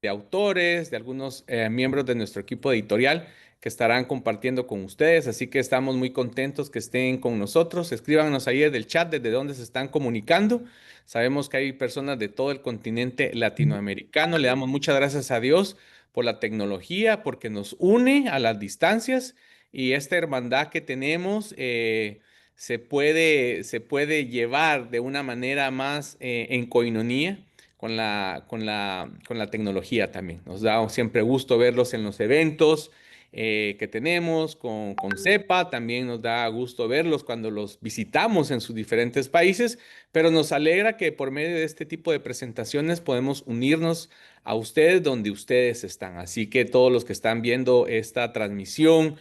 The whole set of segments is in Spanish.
de autores, de algunos miembros de nuestro equipo editorial que estarán compartiendo con ustedes. Así que estamos muy contentos que estén con nosotros. Escríbanos ahí desde el chat desde dónde se están comunicando. Sabemos que hay personas de todo el continente latinoamericano. Le damos muchas gracias a Dios por la tecnología, porque nos une a las distancias y esta hermandad que tenemos. Se puede llevar de una manera más en coinonía con la tecnología también. Nos da siempre gusto verlos en los eventos que tenemos con CEPA. También nos da gusto verlos cuando los visitamos en sus diferentes países, pero nos alegra que por medio de este tipo de presentaciones podemos unirnos a ustedes donde ustedes están. Así que todos los que están viendo esta transmisión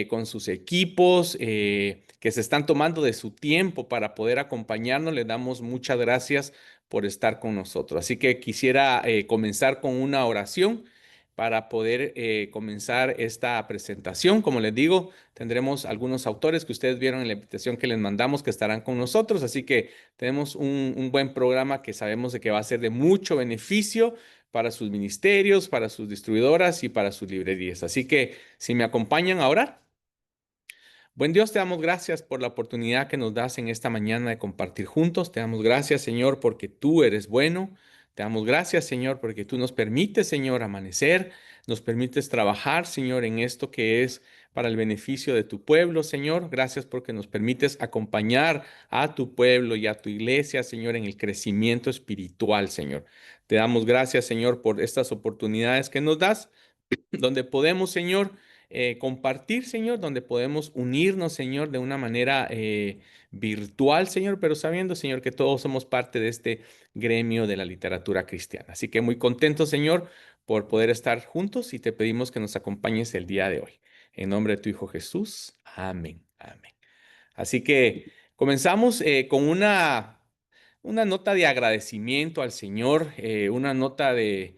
con sus equipos, que se están tomando de su tiempo para poder acompañarnos, les damos muchas gracias por estar con nosotros. Así que quisiera comenzar con una oración para poder comenzar esta presentación. Como les digo, tendremos algunos autores que ustedes vieron en la invitación que les mandamos que estarán con nosotros. Así que tenemos un buen programa que sabemos de que va a ser de mucho beneficio para sus ministerios, para sus distribuidoras y para sus librerías. Así que si me acompañan a orar. Buen Dios, te damos gracias por la oportunidad que nos das en esta mañana de compartir juntos. Te damos gracias, Señor, porque tú eres bueno. Te damos gracias, Señor, porque tú nos permites, Señor, amanecer, nos permites trabajar, Señor, en esto que es para el beneficio de tu pueblo, Señor. Gracias porque nos permites acompañar a tu pueblo y a tu iglesia, Señor, en el crecimiento espiritual, Señor. Te damos gracias, Señor, por estas oportunidades que nos das donde podemos, Señor, compartir, Señor, donde podemos unirnos, Señor, de una manera virtual, Señor, pero sabiendo, Señor, que todos somos parte de este gremio de la literatura cristiana. Así que muy contento, Señor, por poder estar juntos y te pedimos que nos acompañes el día de hoy. En nombre de tu Hijo Jesús. Amén. Amén. Así que comenzamos con una nota de agradecimiento al Señor, una nota de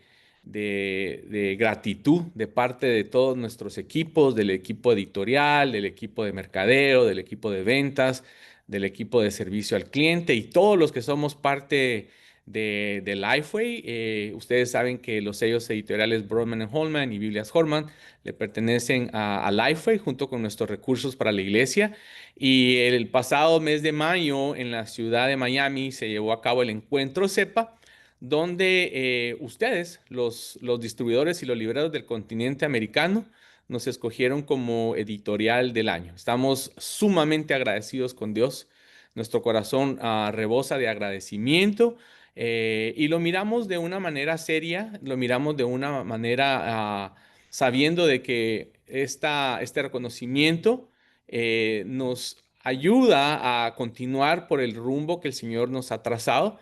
gratitud de parte de todos nuestros equipos, del equipo editorial, del equipo de mercadeo, del equipo de ventas, del equipo de servicio al cliente y todos los que somos parte de Lifeway. Ustedes saben que los sellos editoriales Broadman Holman y Biblias Holman le pertenecen a Lifeway junto con nuestros recursos para la iglesia. Y el pasado mes de mayo en la ciudad de Miami se llevó a cabo el encuentro CEPA, donde ustedes, los distribuidores y los libreros del continente americano, nos escogieron como editorial del año. Estamos sumamente agradecidos con Dios. Nuestro corazón rebosa de agradecimiento y lo miramos de una manera seria, lo miramos de una manera sabiendo de que este reconocimiento nos ayuda a continuar por el rumbo que el Señor nos ha trazado.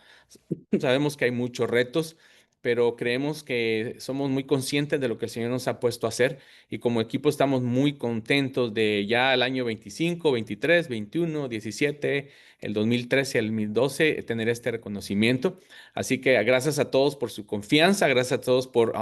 Sabemos que hay muchos retos, pero creemos que somos muy conscientes de lo que el Señor nos ha puesto a hacer y como equipo estamos muy contentos de ya el año 25, 23, 21, 17, el 2013, el 2012 tener este reconocimiento. Así que gracias a todos por su confianza, gracias a todos por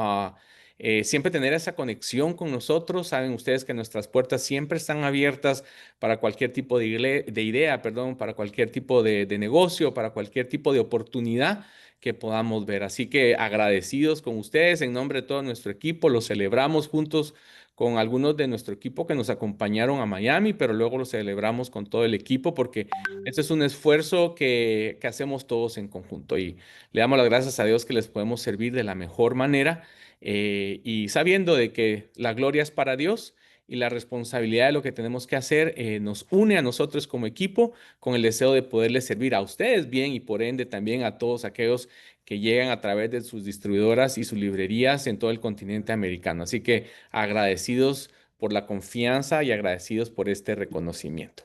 siempre tener esa conexión con nosotros. Saben ustedes que nuestras puertas siempre están abiertas para cualquier tipo de idea, perdón, para cualquier tipo de negocio, para cualquier tipo de oportunidad que podamos ver. Así que agradecidos con ustedes en nombre de todo nuestro equipo, lo celebramos juntos con algunos de nuestro equipo que nos acompañaron a Miami, pero luego lo celebramos con todo el equipo porque este es un esfuerzo que hacemos todos en conjunto y le damos las gracias a Dios que les podemos servir de la mejor manera y sabiendo de que la gloria es para Dios y la responsabilidad de lo que tenemos que hacer nos une a nosotros como equipo con el deseo de poderles servir a ustedes bien y por ende también a todos aquellos que llegan a través de sus distribuidoras y sus librerías en todo el continente americano. Así que agradecidos por la confianza y agradecidos por este reconocimiento.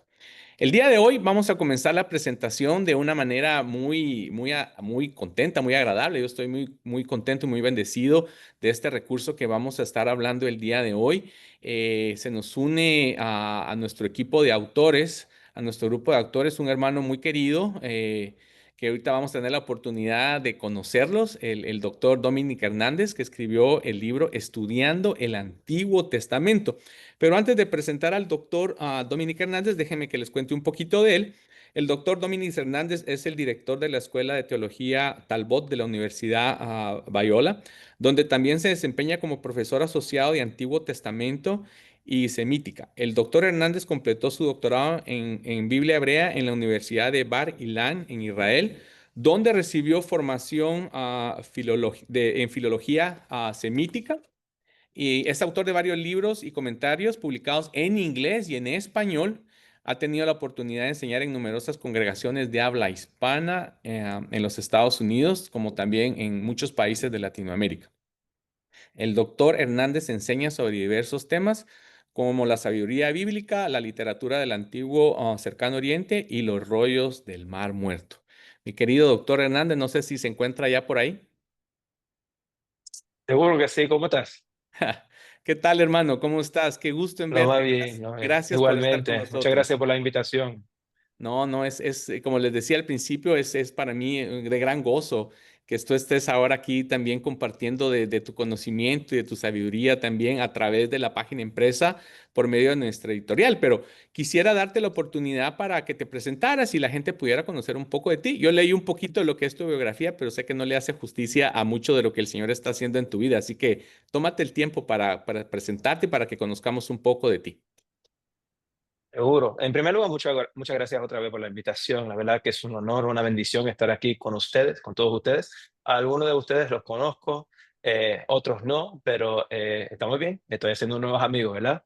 El día de hoy vamos a comenzar la presentación de una manera muy contenta, muy agradable. Yo estoy muy contento y muy bendecido de este recurso que vamos a estar hablando el día de hoy. Se nos une a nuestro equipo de autores, a nuestro grupo de autores, un hermano muy querido que ahorita vamos a tener la oportunidad de conocerlos, el doctor Dominic Hernández, que escribió el libro Estudiando el Antiguo Testamento. Pero antes de presentar al doctor Dominic Hernández, déjenme que les cuente un poquito de él. El doctor Dominis Hernández es el director de la Escuela de Teología Talbot de la Universidad Biola, donde también se desempeña como profesor asociado de Antiguo Testamento y Semítica. El doctor Hernández completó su doctorado en Biblia hebrea en la Universidad de Bar Ilan en Israel, donde recibió formación en filología semítica y es autor de varios libros y comentarios publicados en inglés y en español. Ha tenido la oportunidad de enseñar en numerosas congregaciones de habla hispana en los Estados Unidos, como también en muchos países de Latinoamérica. El doctor Hernández enseña sobre diversos temas como la sabiduría bíblica, la literatura del antiguo Cercano Oriente y los rollos del Mar Muerto. Mi querido doctor Hernández, no sé si se encuentra ya por ahí. Seguro que sí, ¿cómo estás? ¿Qué tal, hermano? ¿Cómo estás? Qué gusto en Lo más verte. bien, lo más bien. Gracias por estar con Igualmente, muchas nosotros. gracias por la invitación. No, no, como les decía al principio, es para mí de gran gozo que tú estés ahora aquí también compartiendo de tu conocimiento y de tu sabiduría también a través de la página impresa por medio de nuestra editorial. Pero quisiera darte la oportunidad para que te presentaras y la gente pudiera conocer un poco de ti. Yo leí un poquito de lo que es tu biografía, pero sé que no le hace justicia a mucho de lo que el Señor está haciendo en tu vida. Así que tómate el tiempo para presentarte y para que conozcamos un poco de ti. Seguro. En primer lugar, muchas gracias otra vez por la invitación. La verdad que es un honor, una bendición estar aquí con ustedes, con todos ustedes. A algunos de ustedes los conozco, otros no, pero estamos bien. Estoy haciendo nuevos amigos, ¿verdad?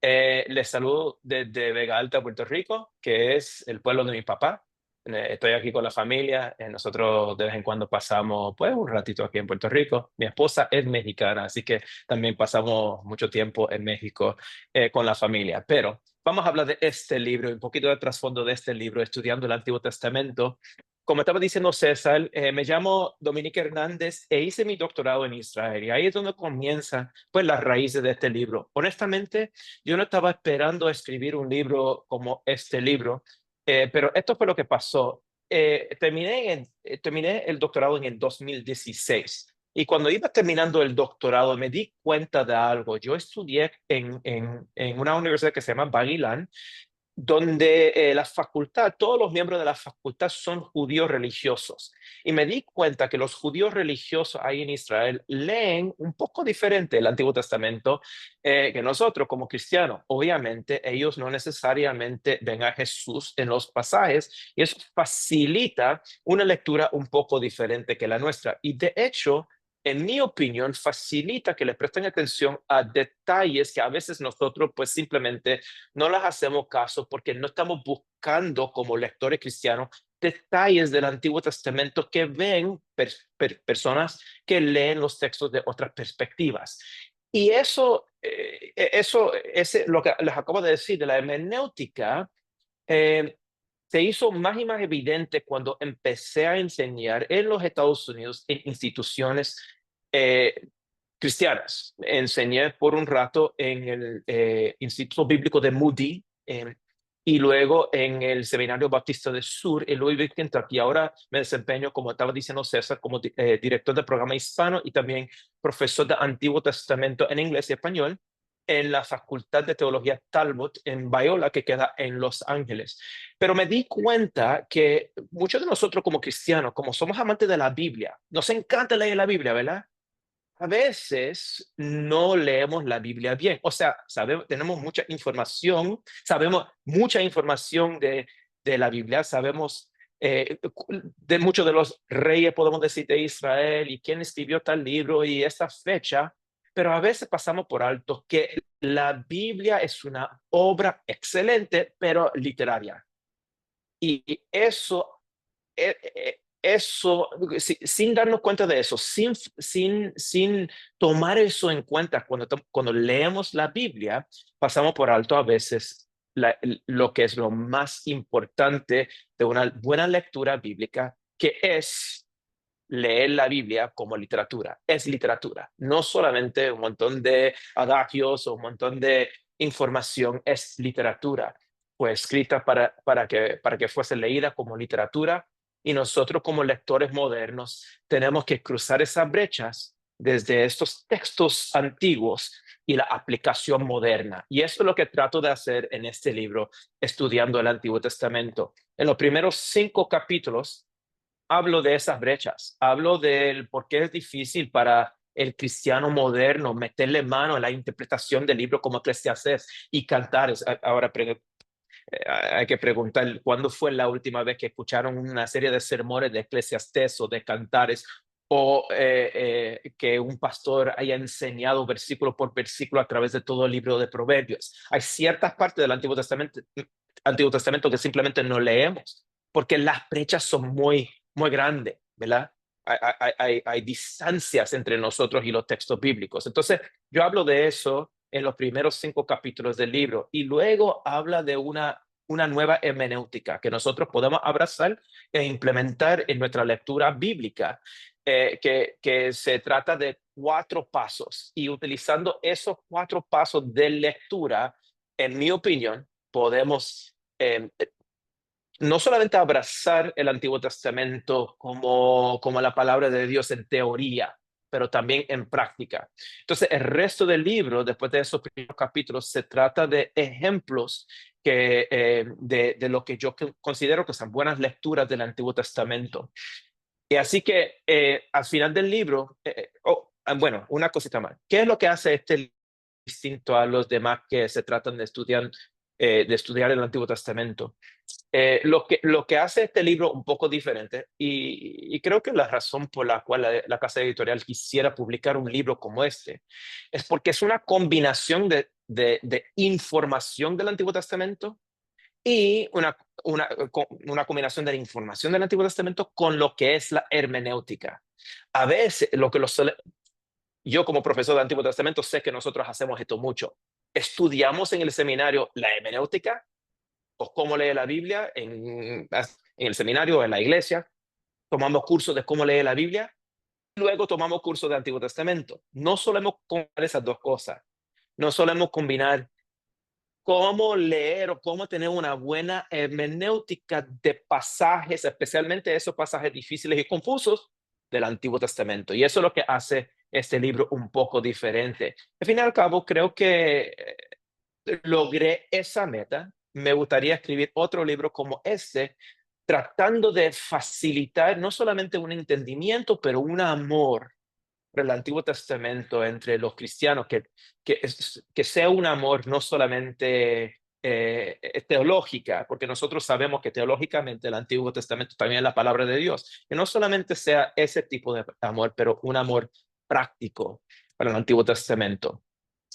Les saludo desde Vega Alta, Puerto Rico, que es el pueblo de mi papá. Estoy aquí con la familia. Nosotros de vez en cuando pasamos pues un ratito aquí en Puerto Rico. Mi esposa es mexicana, así que también pasamos mucho tiempo en México con la familia. Pero vamos a hablar de este libro, un poquito de trasfondo de este libro, estudiando el Antiguo Testamento. Como estaba diciendo César, me llamo Dominique Hernández e hice mi doctorado en Israel. Y ahí es donde comienzan pues las raíces de este libro. Honestamente, yo no estaba esperando escribir un libro como este libro, pero esto fue lo que pasó. Terminé el doctorado en el 2016 y cuando iba terminando el doctorado me di cuenta de algo. Yo estudié en una universidad que se llama Bagilan, donde la facultad, todos los miembros de la facultad son judíos religiosos. Y me di cuenta que los judíos religiosos ahí en Israel leen un poco diferente el Antiguo Testamento que nosotros como cristianos. Obviamente ellos no necesariamente ven a Jesús en los pasajes y eso facilita una lectura un poco diferente que la nuestra. Y de hecho, en mi opinión, facilita que le presten atención a detalles que a veces nosotros pues simplemente no las hacemos caso porque no estamos buscando como lectores cristianos detalles del Antiguo Testamento que ven personas que leen los textos de otras perspectivas. Y eso, lo que les acabo de decir de la hermenéutica, eh, se hizo más y más evidente cuando empecé a enseñar en los Estados Unidos en instituciones eh, cristianas. Enseñé por un rato en el Instituto Bíblico de Moody y luego en el Seminario Bautista del Sur en Louisville, Kentucky. Ahora me desempeño, como estaba diciendo César, como director del programa hispano y también profesor de Antiguo Testamento en inglés y español en la Facultad de Teología Talbot en Biola, que queda en Los Ángeles. Pero me di cuenta que muchos de nosotros como cristianos, como somos amantes de la Biblia, nos encanta leer la Biblia, ¿verdad? A veces no leemos la Biblia bien. O sea, tenemos mucha información, sabemos mucha información de la Biblia, sabemos de muchos de los reyes, podemos decir, de Israel y quién escribió tal libro y esta fecha, pero a veces pasamos por alto que la Biblia es una obra excelente, pero literaria. Y eso, sin darnos cuenta de eso, sin tomar eso en cuenta cuando leemos la Biblia, pasamos por alto a veces lo que es lo más importante de una buena lectura bíblica, que es leer la Biblia como literatura. Es literatura, no solamente un montón de adagios o un montón de información, es literatura. Fue escrita para que fuese leída como literatura y nosotros como lectores modernos tenemos que cruzar esas brechas desde estos textos antiguos y la aplicación moderna. Y eso es lo que trato de hacer en este libro, estudiando el Antiguo Testamento. En los primeros 5 capítulos hablo de esas brechas, hablo del por qué es difícil para el cristiano moderno meterle mano a la interpretación del libro como Eclesiastés y Cantares. Ahora hay que preguntar cuándo fue la última vez que escucharon una serie de sermones de Eclesiastés o de Cantares, o que un pastor haya enseñado versículo por versículo a través de todo el libro de Proverbios. Hay ciertas partes del Antiguo Testamento que simplemente no leemos porque las brechas son muy grandes, ¿verdad? Hay distancias entre nosotros y los textos bíblicos. Entonces, yo hablo de eso en los primeros 5 capítulos del libro, y luego habla de una nueva hermenéutica que nosotros podemos abrazar e implementar en nuestra lectura bíblica, que se trata de 4 pasos, y utilizando esos 4 pasos de lectura, en mi opinión, podemos no solamente abrazar el Antiguo Testamento como la palabra de Dios en teoría, pero también en práctica. Entonces, el resto del libro, después de esos primeros capítulos, se trata de ejemplos de lo que yo considero que son buenas lecturas del Antiguo Testamento. Y así que al final del libro, bueno, una cosita más. ¿Qué es lo que hace este libro distinto a los demás que se tratan de estudiar el Antiguo Testamento? Lo que hace este libro un poco diferente, y creo que la razón por la cual la casa editorial quisiera publicar un libro como este, es porque es una combinación de información del Antiguo Testamento y una combinación de la información del Antiguo Testamento con lo que es la hermenéutica. A veces, yo como profesor del Antiguo Testamento sé que nosotros hacemos esto mucho. Estudiamos en el seminario la hermenéutica, o cómo lee la Biblia en el seminario, en la iglesia. Tomamos cursos de cómo lee la Biblia, luego tomamos cursos de Antiguo Testamento. No solemos combinar esas dos cosas. No solemos combinar cómo leer o cómo tener una buena hermenéutica de pasajes, especialmente esos pasajes difíciles y confusos del Antiguo Testamento. Y eso es lo que hace este libro un poco diferente. Al fin y al cabo, creo que logré esa meta. Me gustaría escribir otro libro como este, tratando de facilitar no solamente un entendimiento, pero un amor por el Antiguo Testamento entre los cristianos, que sea un amor no solamente teológica, porque nosotros sabemos que teológicamente el Antiguo Testamento también es la palabra de Dios, que no solamente sea ese tipo de amor, pero un amor práctico para el Antiguo Testamento.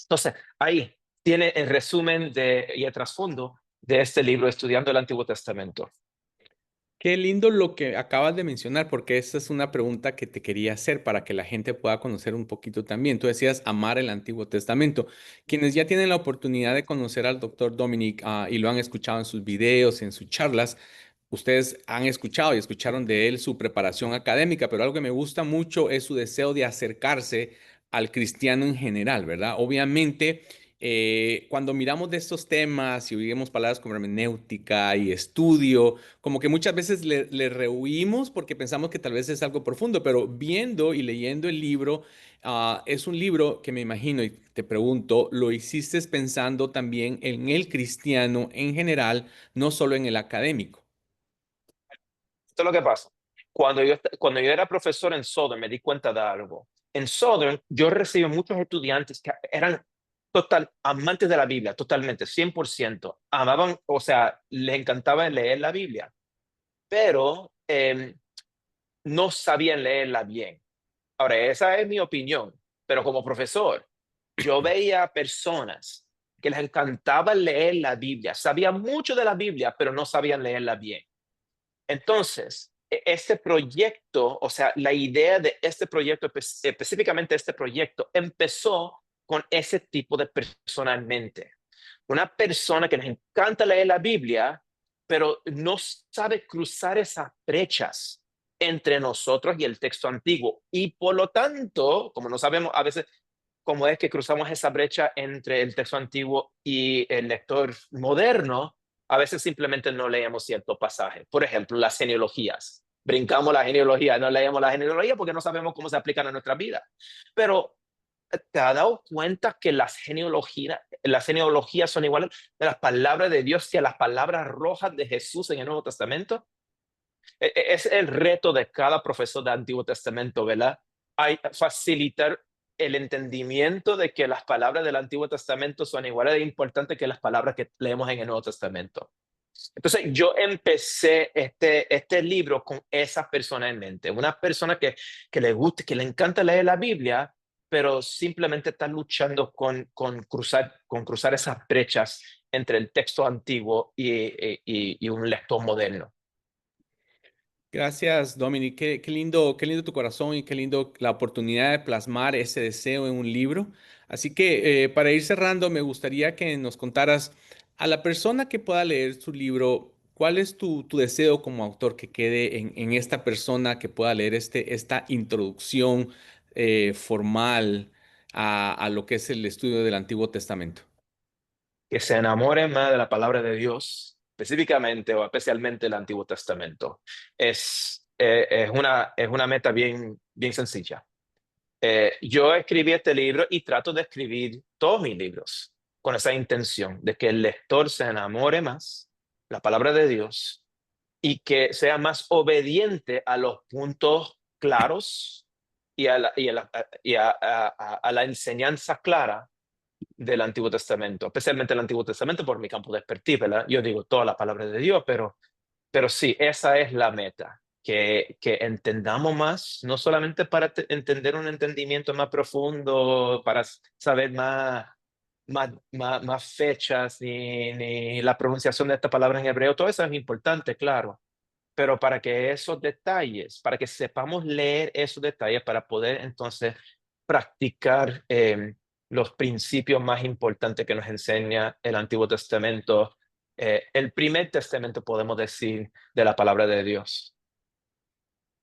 Entonces, ahí tiene el resumen y el trasfondo de este libro, Estudiando el Antiguo Testamento. Qué lindo lo que acabas de mencionar, porque esa es una pregunta que te quería hacer para que la gente pueda conocer un poquito también. Tú decías amar el Antiguo Testamento. Quienes ya tienen la oportunidad de conocer al doctor Dominic, y lo han escuchado en sus videos, en sus charlas, ustedes han escuchado y escucharon de él su preparación académica, pero algo que me gusta mucho es su deseo de acercarse al cristiano en general, ¿verdad? Obviamente, cuando miramos de estos temas y oímos palabras como hermenéutica y estudio, como que muchas veces le rehuimos porque pensamos que tal vez es algo profundo, pero viendo y leyendo el libro, es un libro que me imagino y te pregunto, ¿lo hiciste pensando también en el cristiano en general, no solo en el académico? Esto es lo que pasa. Cuando yo era profesor en Southern, me di cuenta de algo. En Southern, yo recibí muchos estudiantes que eran amantes de la Biblia, totalmente, 100%. Amaban, o sea, les encantaba leer la Biblia, pero no sabían leerla bien. Ahora, esa es mi opinión, pero como profesor, yo veía personas que les encantaba leer la Biblia, sabían mucho de la Biblia, pero no sabían leerla bien. Entonces, este proyecto, o sea, la idea de este proyecto, específicamente este proyecto, empezó con ese tipo de persona en mente. Una persona que les encanta leer la Biblia, pero no sabe cruzar esas brechas entre nosotros y el texto antiguo. Y por lo tanto, como no sabemos a veces cómo es que cruzamos esa brecha entre el texto antiguo y el lector moderno, a veces simplemente no leemos cierto pasaje. Por ejemplo, las genealogías. brincamos la genealogía, no leemos la genealogía porque no sabemos cómo se aplican a nuestra vida. Pero ¿te has dado cuenta que las genealogías son iguales de las palabras de Dios y a las palabras rojas de Jesús en el Nuevo Testamento? Es el reto de cada profesor del Antiguo Testamento, ¿verdad? Hay facilitar el entendimiento de que las palabras del Antiguo Testamento son iguales de importantes que las palabras que leemos en el Nuevo Testamento. Entonces, yo empecé este libro con esa persona en mente, una persona que le gusta, que le encanta leer la Biblia, pero simplemente está luchando con cruzar esas brechas entre el texto antiguo y un lector moderno. Gracias, Dominic. Qué lindo tu corazón y qué lindo la oportunidad de plasmar ese deseo en un libro. Así que para ir cerrando, me gustaría que nos contaras a la persona que pueda leer su libro, ¿cuál es tu deseo como autor que quede en esta persona que pueda leer esta introducción formal a lo que es el estudio del Antiguo Testamento? Que se enamoren más de la palabra de Dios, específicamente o especialmente el Antiguo Testamento. Es una meta bien sencilla. Yo escribí este libro y trato de escribir todos mis libros con esa intención de que el lector se enamore más de la palabra de Dios y que sea más obediente a los puntos claros y a la enseñanza clara del Antiguo Testamento, especialmente el Antiguo Testamento por mi campo de expertise, ¿verdad? Yo digo toda la palabra de Dios, pero sí, esa es la meta, que entendamos más, no solamente para entender un entendimiento más profundo, para saber más fechas, ni la pronunciación de esta palabra en hebreo, todo eso es importante, claro, pero para que esos detalles, para que sepamos leer esos detalles, para poder entonces practicar los principios más importantes que nos enseña el Antiguo Testamento, el primer testamento, podemos decir, de la palabra de Dios.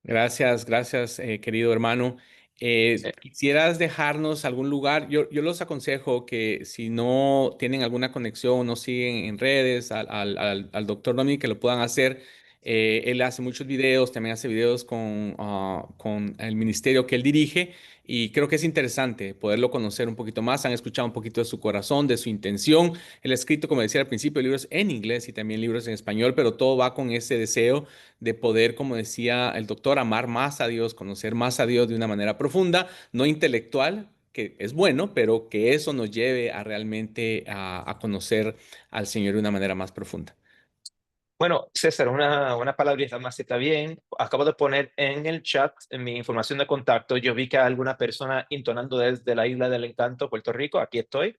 Gracias, gracias, querido hermano. Sí. ¿Quisieras dejarnos algún lugar? Yo los aconsejo que si no tienen alguna conexión, no siguen en redes al doctor Dominic, que lo puedan hacer. Él hace muchos videos, también hace videos con el ministerio que él dirige y creo que es interesante poderlo conocer un poquito más. Han escuchado un poquito de su corazón, de su intención. Él ha escrito, como decía al principio, libros en inglés y también libros en español, pero todo va con ese deseo de poder, como decía el doctor, amar más a Dios, conocer más a Dios de una manera profunda, no intelectual, que es bueno, pero que eso nos lleve a realmente a conocer al Señor de una manera más profunda. Bueno, César, una palabrita más si está bien. Acabo de poner en el chat en mi información de contacto. Yo vi que hay alguna persona intonando desde la Isla del Encanto, Puerto Rico. Aquí estoy.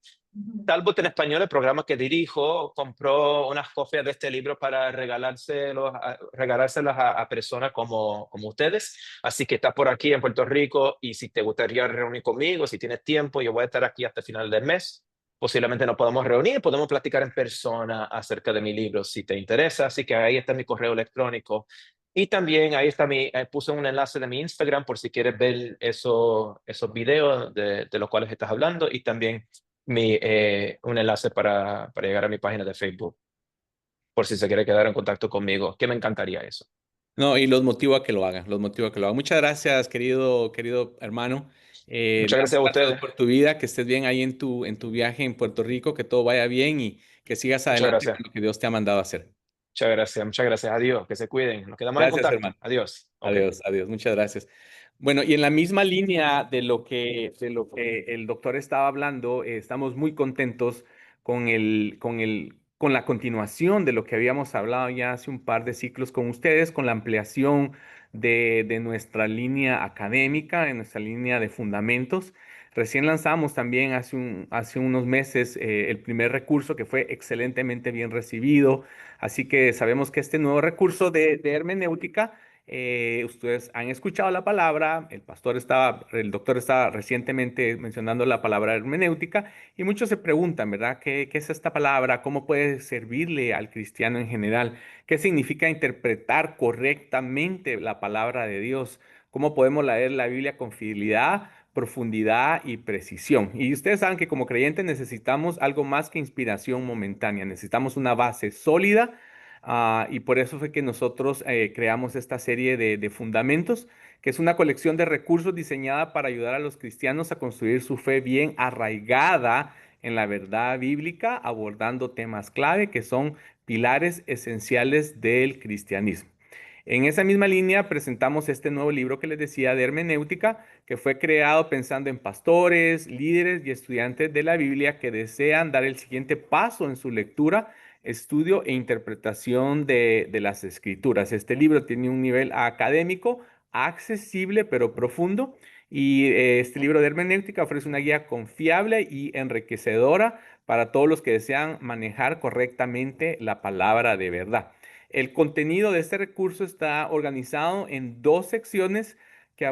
Talbot en español, el programa que dirijo, compró unas copias de este libro para regalárselas a personas como ustedes. Así que está por aquí en Puerto Rico y si te gustaría reunir conmigo, si tienes tiempo, yo voy a estar aquí hasta el final del mes. Posiblemente nos podamos reunir, podemos platicar en persona acerca de mi libro si te interesa. Así que ahí está mi correo electrónico. Y también ahí está puse un enlace de mi Instagram por si quieres ver esos videos de los cuales estás hablando y también un enlace para llegar a mi página de Facebook, por si se quiere quedar en contacto conmigo, que me encantaría eso. No, y los motivo a que lo hagan, los motivo a que lo hagan. Muchas gracias, querido hermano. Muchas Damos gracias a gracias ustedes. por tu vida, que estés bien ahí en tu viaje en Puerto Rico, que todo vaya bien y que sigas Muchas adelante gracias. con lo que Dios te ha mandado a hacer. Muchas gracias. Muchas gracias. Adiós. Que se cuiden. Nos quedamos en Gracias, hermano. contacto. Adiós. Ok. Adiós, adiós, muchas gracias. Bueno, y en la misma línea de lo que el doctor estaba hablando, estamos muy contentos con la continuación de lo que habíamos hablado ya hace un par de ciclos con ustedes, con la ampliación de nuestra línea académica, de nuestra línea de fundamentos. Recién lanzamos también hace unos meses el primer recurso que fue excelentemente bien recibido. Así que sabemos que este nuevo recurso de hermenéutica, ustedes han escuchado la palabra, el doctor estaba recientemente mencionando la palabra hermenéutica y muchos se preguntan, ¿verdad? ¿Qué es esta palabra? ¿Cómo puede servirle al cristiano en general? ¿Qué significa interpretar correctamente la palabra de Dios? ¿Cómo podemos leer la Biblia con fidelidad, profundidad y precisión? Y ustedes saben que como creyentes necesitamos algo más que inspiración momentánea, necesitamos una base sólida Y por eso fue que nosotros creamos esta serie de fundamentos, que es una colección de recursos diseñada para ayudar a los cristianos a construir su fe bien arraigada en la verdad bíblica, abordando temas clave que son pilares esenciales del cristianismo. En esa misma línea presentamos este nuevo libro que les decía de hermenéutica, que fue creado pensando en pastores, líderes y estudiantes de la Biblia que desean dar el siguiente paso en su lectura, estudio e interpretación de las escrituras. Este libro tiene un nivel académico accesible pero profundo, y este libro de hermenéutica ofrece una guía confiable y enriquecedora para todos los que desean manejar correctamente la palabra de verdad. El contenido de este recurso está organizado en dos secciones que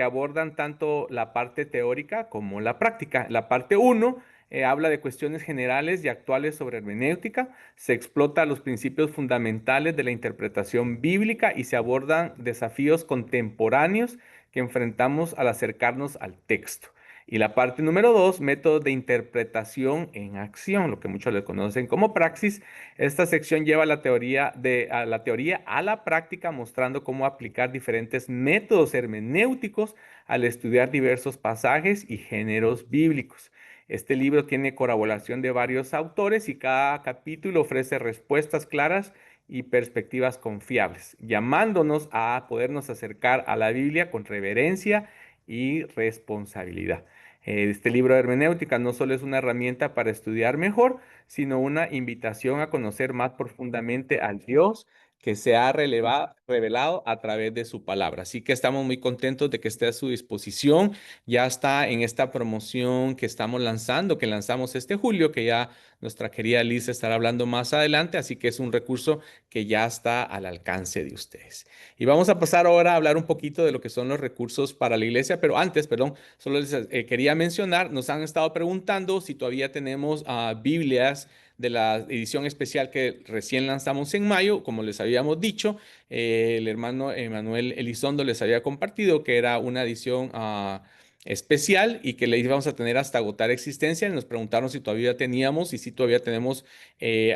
abordan tanto la parte teórica como la práctica. La parte uno habla de cuestiones generales y actuales sobre hermenéutica, se explota los principios fundamentales de la interpretación bíblica y se abordan desafíos contemporáneos que enfrentamos al acercarnos al texto. Y la parte número dos, métodos de interpretación en acción, lo que muchos le conocen como praxis. Esta sección lleva la teoría a la práctica, mostrando cómo aplicar diferentes métodos hermenéuticos al estudiar diversos pasajes y géneros bíblicos. Este libro tiene colaboración de varios autores y cada capítulo ofrece respuestas claras y perspectivas confiables, llamándonos a podernos acercar a la Biblia con reverencia y responsabilidad. Este libro de hermenéutica no solo es una herramienta para estudiar mejor, sino una invitación a conocer más profundamente al Dios que se ha revelado a través de su palabra. Así que estamos muy contentos de que esté a su disposición. Ya está en esta promoción que estamos lanzando, que lanzamos este julio, que ya nuestra querida Liz estará hablando más adelante. Así que es un recurso que ya está al alcance de ustedes. Y vamos a pasar ahora a hablar un poquito de lo que son los recursos para la iglesia, pero antes, perdón, solo les quería mencionar, nos han estado preguntando si todavía tenemos Biblias de la edición especial que recién lanzamos en mayo. Como les habíamos dicho, el hermano Emanuel Elizondo les había compartido que era una edición especial y que le íbamos a tener hasta agotar existencia. Y nos preguntaron si todavía teníamos y si todavía tenemos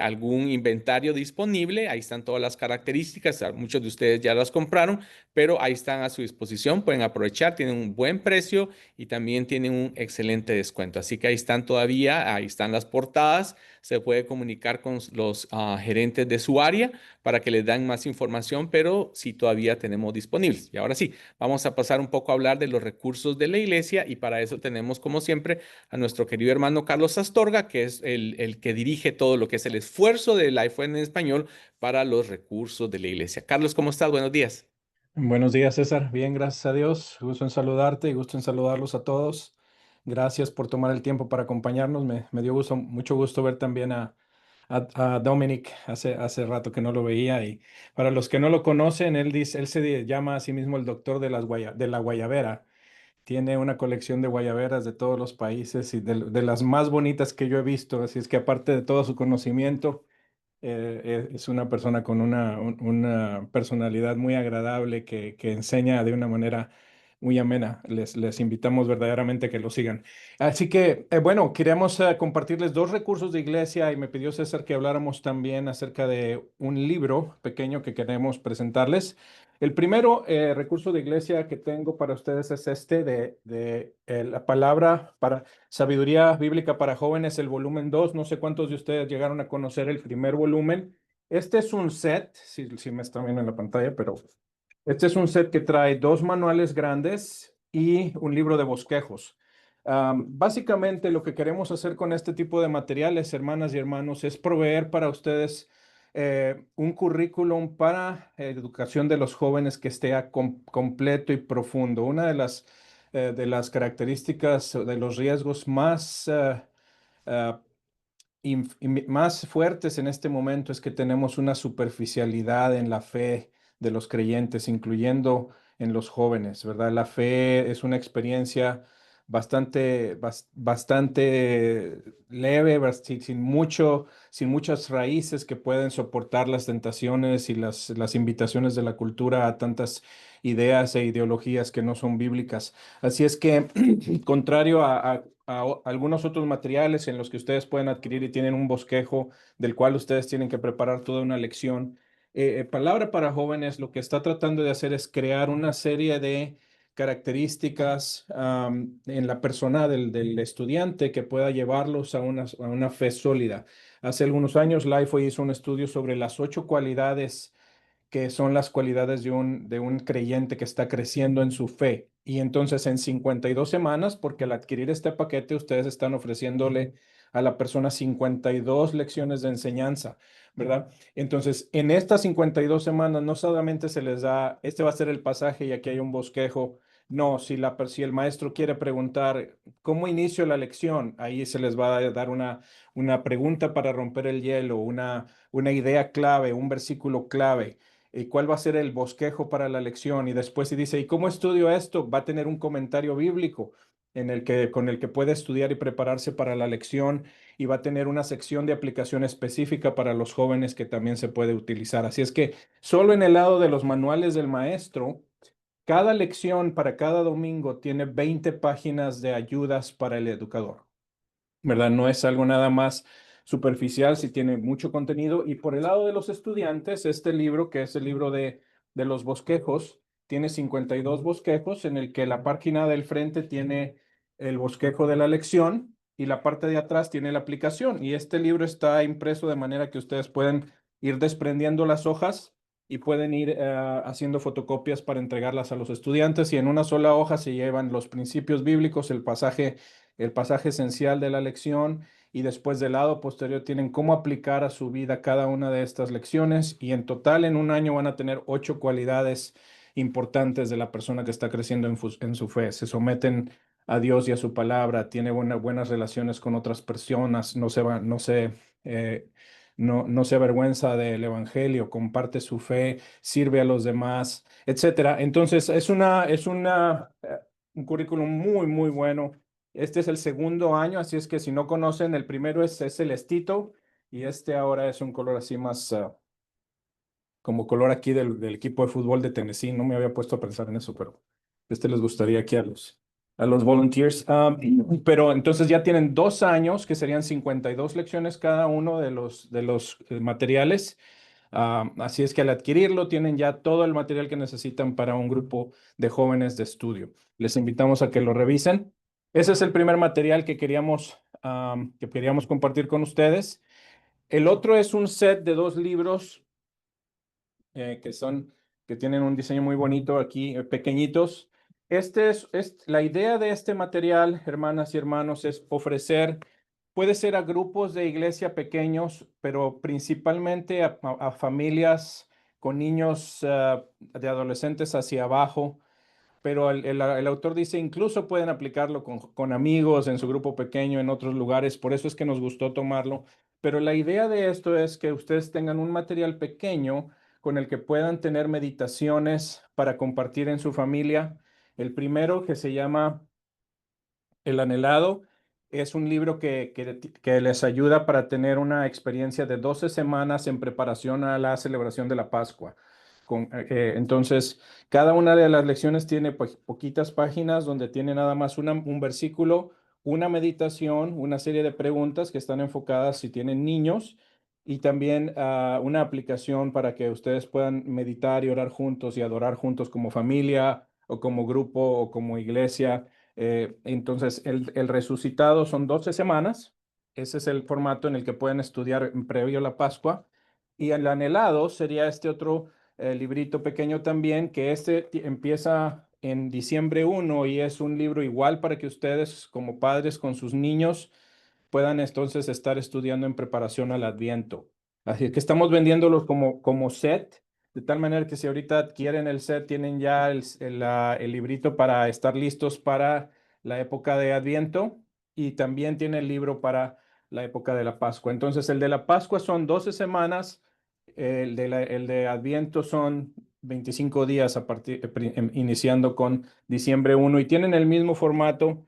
algún inventario disponible. Ahí están todas las características. Muchos de ustedes ya las compraron, pero ahí están a su disposición. Pueden aprovechar, tienen un buen precio y también tienen un excelente descuento. Así que ahí están todavía, ahí están las portadas. Se puede comunicar con los gerentes de su área para que les den más información, pero sí todavía tenemos disponibles. Y ahora sí, vamos a pasar un poco a hablar de los recursos de la iglesia, y para eso tenemos, como siempre, a nuestro querido hermano Carlos Astorga, que es el que dirige todo lo que es el esfuerzo del iPhone en español para los recursos de la iglesia. Carlos, ¿cómo estás? Buenos días. Buenos días, César. Bien, gracias a Dios. Gusto en saludarte y gusto en saludarlos a todos. Gracias por tomar el tiempo para acompañarnos. Me dio gusto, mucho gusto ver también a Dominic. Hace rato que no lo veía. Y para los que no lo conocen, él se llama a sí mismo el doctor de la guayabera. Tiene una colección de guayaberas de todos los países y de las más bonitas que yo he visto. Así es que aparte de todo su conocimiento, es una persona con una personalidad muy agradable que enseña de una manera muy amena. Les invitamos verdaderamente a que lo sigan. Así que, bueno, queríamos compartirles dos recursos de iglesia y me pidió César que habláramos también acerca de un libro pequeño que queremos presentarles. El primero recurso de iglesia que tengo para ustedes es este de la palabra para Sabiduría Bíblica para Jóvenes, el volumen 2. No sé cuántos de ustedes llegaron a conocer el primer volumen. Este es un set, si me están viendo en la pantalla, pero este es un set que trae dos manuales grandes y un libro de bosquejos. Básicamente lo que queremos hacer con este tipo de materiales, hermanas y hermanos, es proveer para ustedes un currículum para educación de los jóvenes que esté completo y profundo. Una de las características de los riesgos más ah, más fuertes en este momento es que tenemos una superficialidad en la fe de los creyentes, incluyendo en los jóvenes, ¿verdad? La fe es una experiencia bastante leve, sin muchas raíces que pueden soportar las tentaciones y las invitaciones de la cultura a tantas ideas e ideologías que no son bíblicas. Así es que, contrario algunos otros materiales en los que ustedes pueden adquirir y tienen un bosquejo del cual ustedes tienen que preparar toda una lección. Palabra para Jóvenes lo que está tratando de hacer es crear una serie de características en la persona del estudiante que pueda llevarlos a una fe sólida. Hace algunos años, Lifeway hizo un estudio sobre las 8 cualidades que son las cualidades de un creyente que está creciendo en su fe. Y entonces en 52 semanas, porque al adquirir este paquete, ustedes están ofreciéndole a la persona 52 lecciones de enseñanza, ¿verdad? Entonces, en estas 52 semanas, no solamente se les da, este va a ser el pasaje y aquí hay un bosquejo. No, si el maestro quiere preguntar, ¿cómo inicio la lección? Ahí se les va a dar una pregunta para romper el hielo, una idea clave, un versículo clave. ¿Y cuál va a ser el bosquejo para la lección? Y después si dice, ¿y cómo estudio esto? Va a tener un comentario bíblico con el que puede estudiar y prepararse para la lección y va a tener una sección de aplicación específica para los jóvenes que también se puede utilizar. Así es que solo en el lado de los manuales del maestro, cada lección para cada domingo tiene 20 páginas de ayudas para el educador. ¿Verdad? No es algo nada más superficial, si tiene mucho contenido. Y por el lado de los estudiantes, este libro, que es el libro de los bosquejos, tiene 52 bosquejos en el que la página del frente tiene el bosquejo de la lección y la parte de atrás tiene la aplicación. Y este libro está impreso de manera que ustedes pueden ir desprendiendo las hojas y pueden ir haciendo fotocopias para entregarlas a los estudiantes y en una sola hoja se llevan los principios bíblicos, el pasaje esencial de la lección y después del lado posterior tienen cómo aplicar a su vida cada una de estas lecciones y en total en un año van a tener 8 cualidades importantes de la persona que está creciendo en su fe. Se someten a Dios y a su palabra, tiene buenas relaciones con otras personas, no se avergüenza del evangelio, comparte su fe, sirve a los demás, etcétera. Entonces, un currículum muy, muy bueno. Este es el segundo año, así es que si no conocen, el primero es celestito y este ahora es un color así más como color aquí del equipo de fútbol de Tennessee. No me había puesto a pensar en eso, pero este les gustaría aquí a los volunteers. Pero entonces ya tienen 2 años, que serían 52 lecciones cada uno de los materiales. Así es que al adquirirlo tienen ya todo el material que necesitan para un grupo de jóvenes de estudio. Les invitamos a que lo revisen. Ese es el primer material que queríamos compartir con ustedes. El otro es un set de 2 libros que tienen un diseño muy bonito aquí, pequeñitos. La idea de este material, hermanas y hermanos, es ofrecer, puede ser a grupos de iglesia pequeños, pero principalmente a familias con niños de adolescentes hacia abajo, pero el autor dice incluso pueden aplicarlo con amigos en su grupo pequeño, en otros lugares, por eso es que nos gustó tomarlo. Pero la idea de esto es que ustedes tengan un material pequeño con el que puedan tener meditaciones para compartir en su familia. El primero, que se llama El Anhelado, es un libro que les ayuda para tener una experiencia de 12 semanas en preparación a la celebración de la Pascua. Entonces, cada una de las lecciones tiene pues, poquitas páginas donde tiene nada más un versículo, una meditación, una serie de preguntas que están enfocadas si tienen niños y también una aplicación para que ustedes puedan meditar y orar juntos y adorar juntos como familia o como grupo o como iglesia. Entonces, el resucitado son 12 semanas. Ese es el formato en el que pueden estudiar previo a la Pascua. Y el anhelado sería este otro librito pequeño también, que empieza en diciembre 1 y es un libro igual para que ustedes como padres con sus niños puedan entonces estar estudiando en preparación al Adviento. Así que estamos vendiéndolos como set, de tal manera que si ahorita adquieren el set, tienen ya el librito para estar listos para la época de Adviento y también tiene el libro para la época de la Pascua. Entonces, el de la Pascua son 12 semanas, el de Adviento son 25 días iniciando con diciembre 1 y tienen el mismo formato.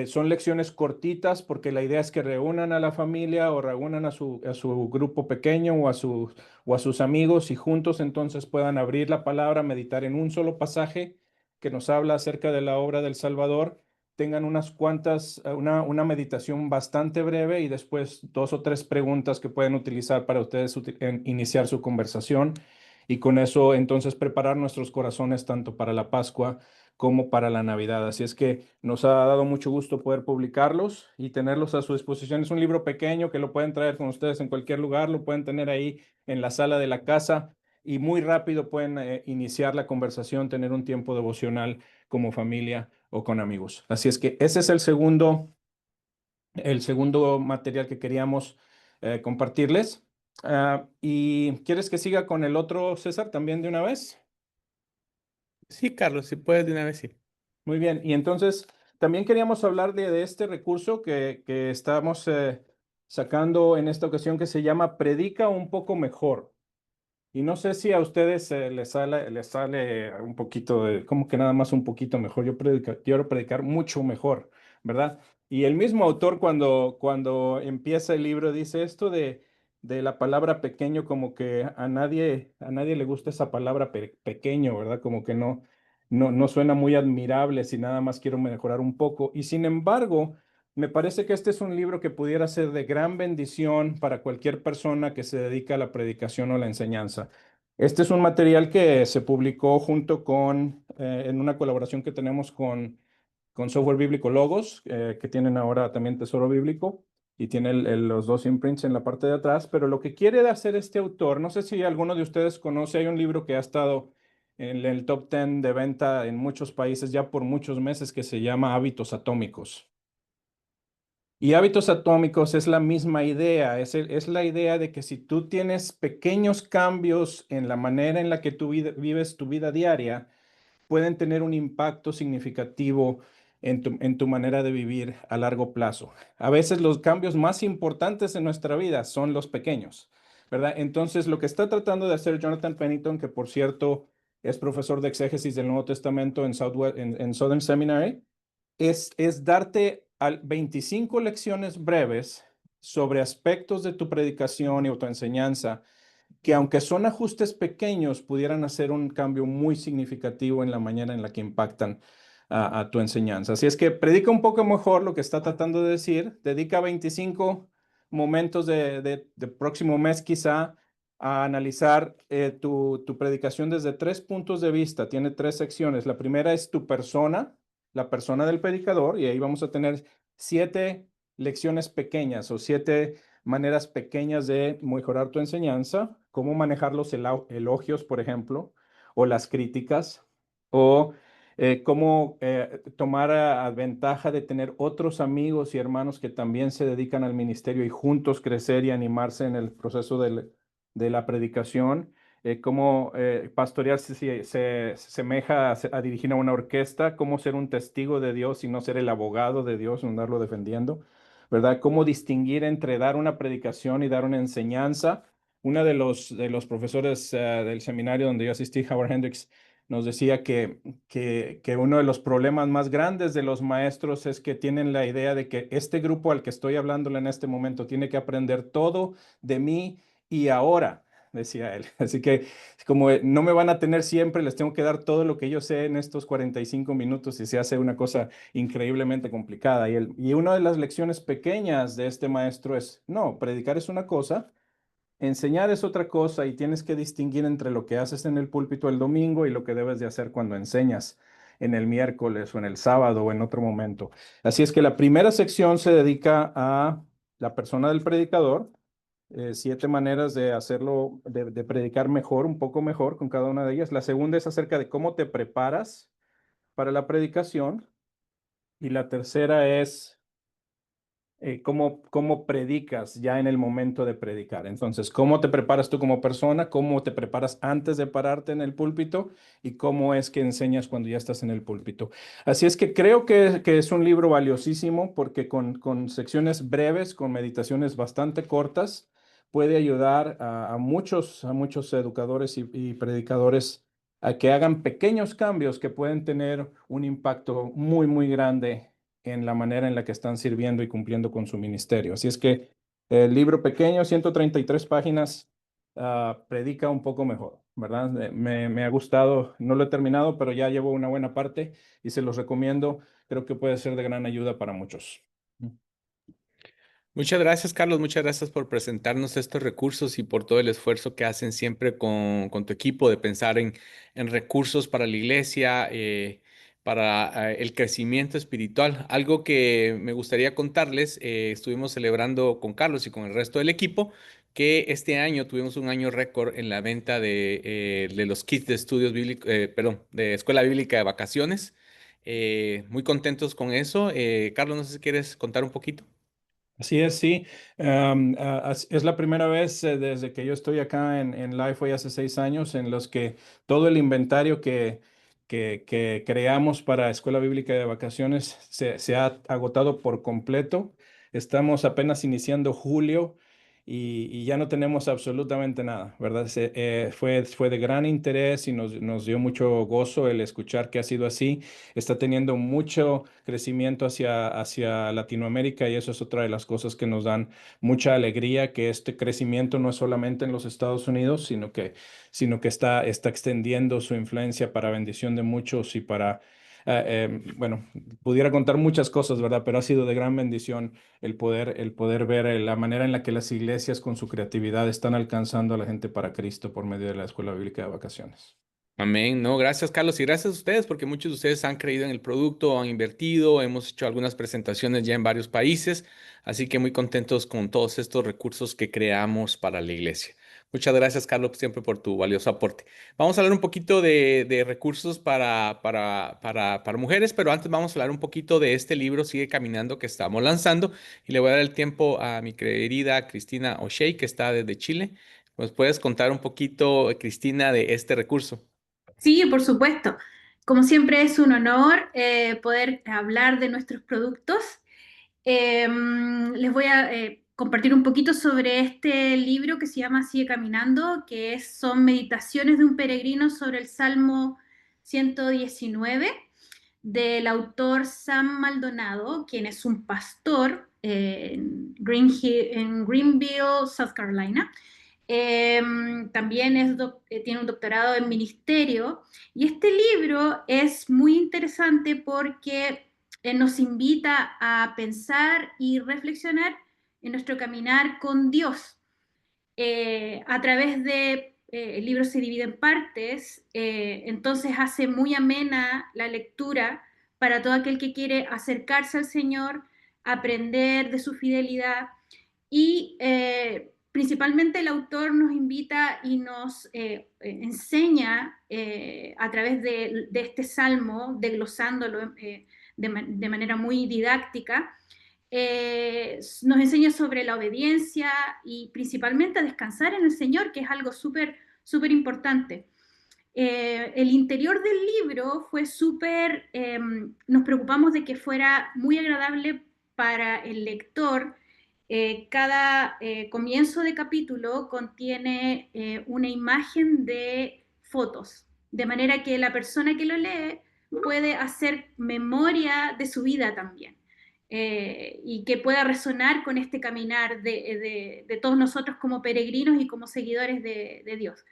Son lecciones cortitas porque la idea es que reúnan a la familia o reúnan a su grupo pequeño o a sus amigos y juntos entonces puedan abrir la palabra, meditar en un solo pasaje que nos habla acerca de la obra del Salvador tengan unas cuantas, una meditación bastante breve y después 2 o 3 preguntas que pueden utilizar para ustedes iniciar su conversación y con eso entonces preparar nuestros corazones tanto para la Pascua como para la Navidad. Así es que nos ha dado mucho gusto poder publicarlos y tenerlos a su disposición. Es un libro pequeño que lo pueden traer con ustedes en cualquier lugar, lo pueden tener ahí en la sala de la casa y muy rápido pueden iniciar la conversación, tener un tiempo devocional como familia o con amigos. Así es que ese es el segundo material que queríamos compartirles. ¿Y quieres que siga con el otro, César, también de una vez? Sí, Carlos, si puedes de una vez, sí. Muy bien. Y entonces también queríamos hablar de este recurso que estamos sacando en esta ocasión que se llama Predica un poco mejor. Y no sé si a ustedes les sale un poquito de, como que nada más un poquito mejor. Yo quiero predicar mucho mejor, ¿verdad? Y el mismo autor cuando empieza el libro dice esto de la palabra pequeño, como que a nadie le gusta esa palabra pequeño, ¿verdad? Como que no suena muy admirable si nada más quiero mejorar un poco. Y sin embargo, me parece que este es un libro que pudiera ser de gran bendición para cualquier persona que se dedica a la predicación o la enseñanza. Este es un material que se publicó junto en una colaboración que tenemos con Software Bíblico Logos, que tienen ahora también Tesoro Bíblico y tiene los 2 imprints en la parte de atrás. Pero lo que quiere hacer este autor, no sé si alguno de ustedes conoce, hay un libro que ha estado en el top 10 de venta en muchos países ya por muchos meses que se llama Hábitos Atómicos. Y hábitos atómicos es la misma idea, es la idea de que si tú tienes pequeños cambios en la manera en la que tú vives tu vida diaria, pueden tener un impacto significativo en tu manera de vivir a largo plazo. A veces los cambios más importantes en nuestra vida son los pequeños, ¿verdad? Entonces, lo que está tratando de hacer Jonathan Pennington, que por cierto es profesor de exégesis del Nuevo Testamento en Southern Seminary, es darte 25 lecciones breves sobre aspectos de tu predicación y tu enseñanza que aunque son ajustes pequeños, pudieran hacer un cambio muy significativo en la manera en la que impactan a tu enseñanza. Así es que predica un poco mejor lo que está tratando de decir, dedica 25 momentos de próximo mes quizá a analizar tu predicación desde 3 puntos de vista. Tiene 3 secciones. La primera es tu persona, la persona del predicador, y ahí vamos a tener 7 lecciones pequeñas o 7 maneras pequeñas de mejorar tu enseñanza, cómo manejar los elogios, por ejemplo, o las críticas, o cómo tomar ventaja de tener otros amigos y hermanos que también se dedican al ministerio y juntos crecer y animarse en el proceso de la predicación. Cómo pastorear se asemeja a dirigir a una orquesta, cómo ser un testigo de Dios y no ser el abogado de Dios, no andarlo defendiendo, ¿verdad? Cómo distinguir entre dar una predicación y dar una enseñanza. Uno de los profesores del seminario donde yo asistí, Howard Hendricks, nos decía que uno de los problemas más grandes de los maestros es que tienen la idea de que este grupo al que estoy hablándole en este momento tiene que aprender todo de mí y ahora, decía él. Así que como no me van a tener siempre, les tengo que dar todo lo que yo sé en estos 45 minutos y se hace una cosa increíblemente complicada. Y una de las lecciones pequeñas de este maestro es, no, predicar es una cosa, enseñar es otra cosa y tienes que distinguir entre lo que haces en el púlpito el domingo y lo que debes de hacer cuando enseñas en el miércoles o en el sábado o en otro momento. Así es que la primera sección se dedica a la persona del predicador, 7 maneras de hacerlo, de predicar mejor, un poco mejor con cada una de ellas. La segunda es acerca de cómo te preparas para la predicación. Y la tercera es cómo predicas ya en el momento de predicar. Entonces, cómo te preparas tú como persona, cómo te preparas antes de pararte en el púlpito y cómo es que enseñas cuando ya estás en el púlpito. Así es que creo que es un libro valiosísimo porque con secciones breves, con meditaciones bastante cortas, puede ayudar a muchos educadores y predicadores a que hagan pequeños cambios que pueden tener un impacto muy, muy grande en la manera en la que están sirviendo y cumpliendo con su ministerio. Así es que el libro pequeño, 133 páginas, predica un poco mejor, ¿verdad? Me ha gustado, no lo he terminado, pero ya llevo una buena parte y se los recomiendo. creo que puede ser de gran ayuda para muchos. Muchas gracias, Carlos. Muchas gracias por presentarnos estos recursos y por todo el esfuerzo que hacen siempre con tu equipo de pensar en recursos para la iglesia, para el crecimiento espiritual. Algo que me gustaría contarles, estuvimos celebrando con Carlos y con el resto del equipo que este año tuvimos un año récord en la venta de los kits de estudios bíblicos, perdón, de Escuela Bíblica de Vacaciones. Muy contentos con eso. Carlos, no sé si quieres contar un poquito. Así es, sí. Es la primera vez desde que yo estoy acá en Lifeway hace 6 años en los que todo el inventario que creamos para Escuela Bíblica de Vacaciones se ha agotado por completo. Estamos apenas iniciando julio y ya no tenemos absolutamente nada, ¿verdad? Fue de gran interés y nos dio mucho gozo el escuchar que ha sido así. Está teniendo mucho crecimiento hacia Latinoamérica y eso es otra de las cosas que nos dan mucha alegría, que este crecimiento no es solamente en los Estados Unidos, sino que está extendiendo su influencia para bendición de muchos y para, bueno, pudiera contar muchas cosas, ¿verdad? Pero ha sido de gran bendición el poder ver la manera en la que las iglesias con su creatividad están alcanzando a la gente para Cristo por medio de la Escuela Bíblica de Vacaciones. Amén. No, gracias, Carlos, y gracias a ustedes, porque muchos de ustedes han creído en el producto, han invertido, hemos hecho algunas presentaciones ya en varios países, así que muy contentos con todos estos recursos que creamos para la iglesia. Muchas gracias, Carlos, siempre por tu valioso aporte. Vamos a hablar un poquito de recursos para mujeres, pero antes vamos a hablar un poquito de este libro, Sigue Caminando, que estamos lanzando, y le voy a dar el tiempo a mi querida Cristina O'Shea, que está desde Chile. ¿Pues puedes contar un poquito, Cristina, de este recurso? Sí, por supuesto. Como siempre es un honor poder hablar de nuestros productos. Les voy a compartir un poquito sobre este libro que se llama Sigue Caminando, son meditaciones de un peregrino sobre el Salmo 119 del autor Sam Maldonado, quien es un pastor en Greenville, South Carolina. También tiene un doctorado en ministerio y este libro es muy interesante porque nos invita a pensar y reflexionar en nuestro caminar con Dios. A través de el libro se divide en partes, entonces hace muy amena la lectura para todo aquel que quiere acercarse al Señor, aprender de su fidelidad y principalmente el autor nos invita y nos enseña a través de este salmo, desglosándolo de manera muy didáctica, nos enseña sobre la obediencia y principalmente a descansar en el Señor, que es algo súper, súper importante. El interior del libro fue súper, nos preocupamos de que fuera muy agradable para el lector. Cada comienzo de capítulo contiene una imagen de fotos, de manera que la persona que lo lee puede hacer memoria de su vida también. Y que pueda resonar con este caminar de todos nosotros como peregrinos y como seguidores de Dios.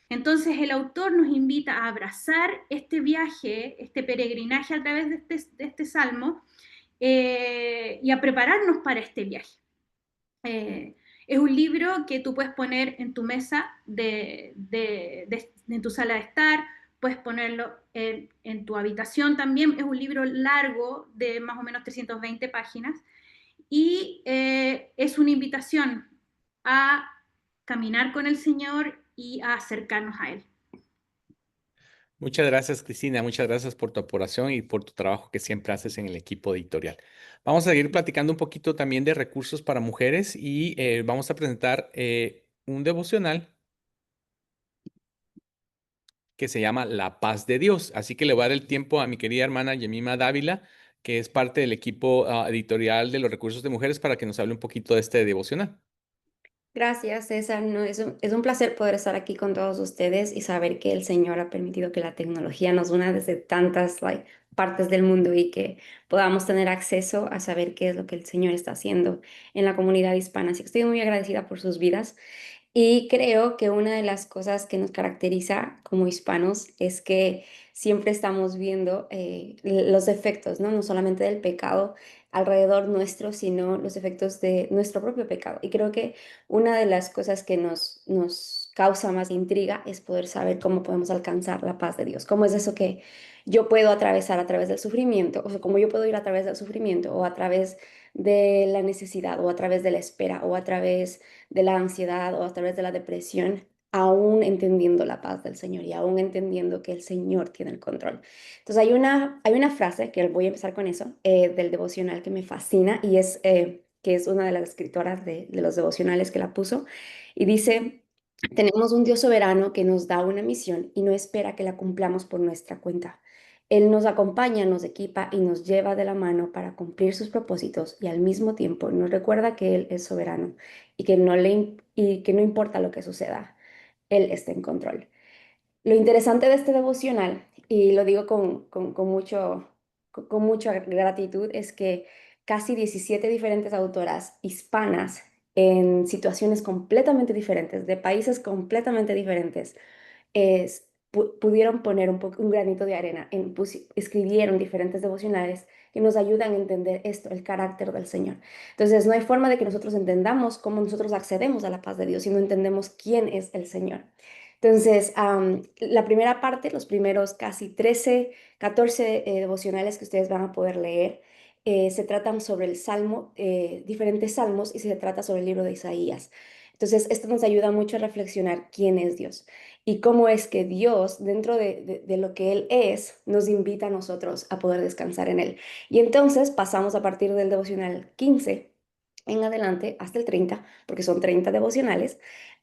Entonces el autor nos invita a abrazar este viaje, este peregrinaje a través de este salmo y a prepararnos para este viaje. Es un libro que tú puedes poner en tu mesa en tu sala de estar, puedes ponerlo en tu habitación también. Es un libro largo de más o menos 320 páginas y es una invitación a caminar con el Señor y a acercarnos a Él. Muchas gracias, Cristina. Muchas gracias por tu aportación y por tu trabajo que siempre haces en el equipo editorial. Vamos a seguir platicando un poquito también de recursos para mujeres y vamos a presentar un devocional que se llama La Paz de Dios. Así que le voy a dar el tiempo a mi querida hermana Yemima Dávila, que es parte del equipo editorial de los recursos de mujeres, para que nos hable un poquito de este devocional. Gracias, César. No, es un placer poder estar aquí con todos ustedes y saber que el Señor ha permitido que la tecnología nos una desde tantas partes del mundo y que podamos tener acceso a saber qué es lo que el Señor está haciendo en la comunidad hispana. Así que estoy muy agradecida por sus vidas y creo que una de las cosas que nos caracteriza como hispanos es que siempre estamos viendo los efectos, ¿no? No solamente del pecado alrededor nuestro, sino los efectos de nuestro propio pecado. Y creo que una de las cosas que nos causa más intriga es poder saber cómo podemos alcanzar la paz de Dios. ¿Cómo es eso que yo puedo atravesar a través del sufrimiento? O sea, cómo yo puedo ir a través del sufrimiento o a través de la necesidad o a través de la espera o a través de la ansiedad o a través de la depresión, aún entendiendo la paz del Señor y aún entendiendo que el Señor tiene el control. Entonces hay una frase, que voy a empezar con eso, del devocional que me fascina y es que es una de las escritoras de los devocionales que la puso y dice, tenemos un Dios soberano que nos da una misión y no espera que la cumplamos por nuestra cuenta. Él nos acompaña, nos equipa y nos lleva de la mano para cumplir sus propósitos y al mismo tiempo nos recuerda que Él es soberano y y que no importa lo que suceda, Él está en control. Lo interesante de este devocional, y lo digo con mucha gratitud, es que casi 17 diferentes autoras hispanas en situaciones completamente diferentes, de países completamente diferentes, pudieron poner un granito de arena, escribieron diferentes devocionales que nos ayudan a entender esto, el carácter del Señor. Entonces, no hay forma de que nosotros entendamos cómo nosotros accedemos a la paz de Dios si no entendemos quién es el Señor. Entonces, la primera parte, los primeros casi 13, 14 devocionales que ustedes van a poder leer, se tratan sobre el Salmo, diferentes salmos, y se trata sobre el libro de Isaías. Entonces, esto nos ayuda mucho a reflexionar quién es Dios y cómo es que Dios, dentro de lo que Él es, nos invita a nosotros a poder descansar en Él. Y entonces pasamos a partir del devocional 15 en adelante hasta el 30, porque son 30 devocionales,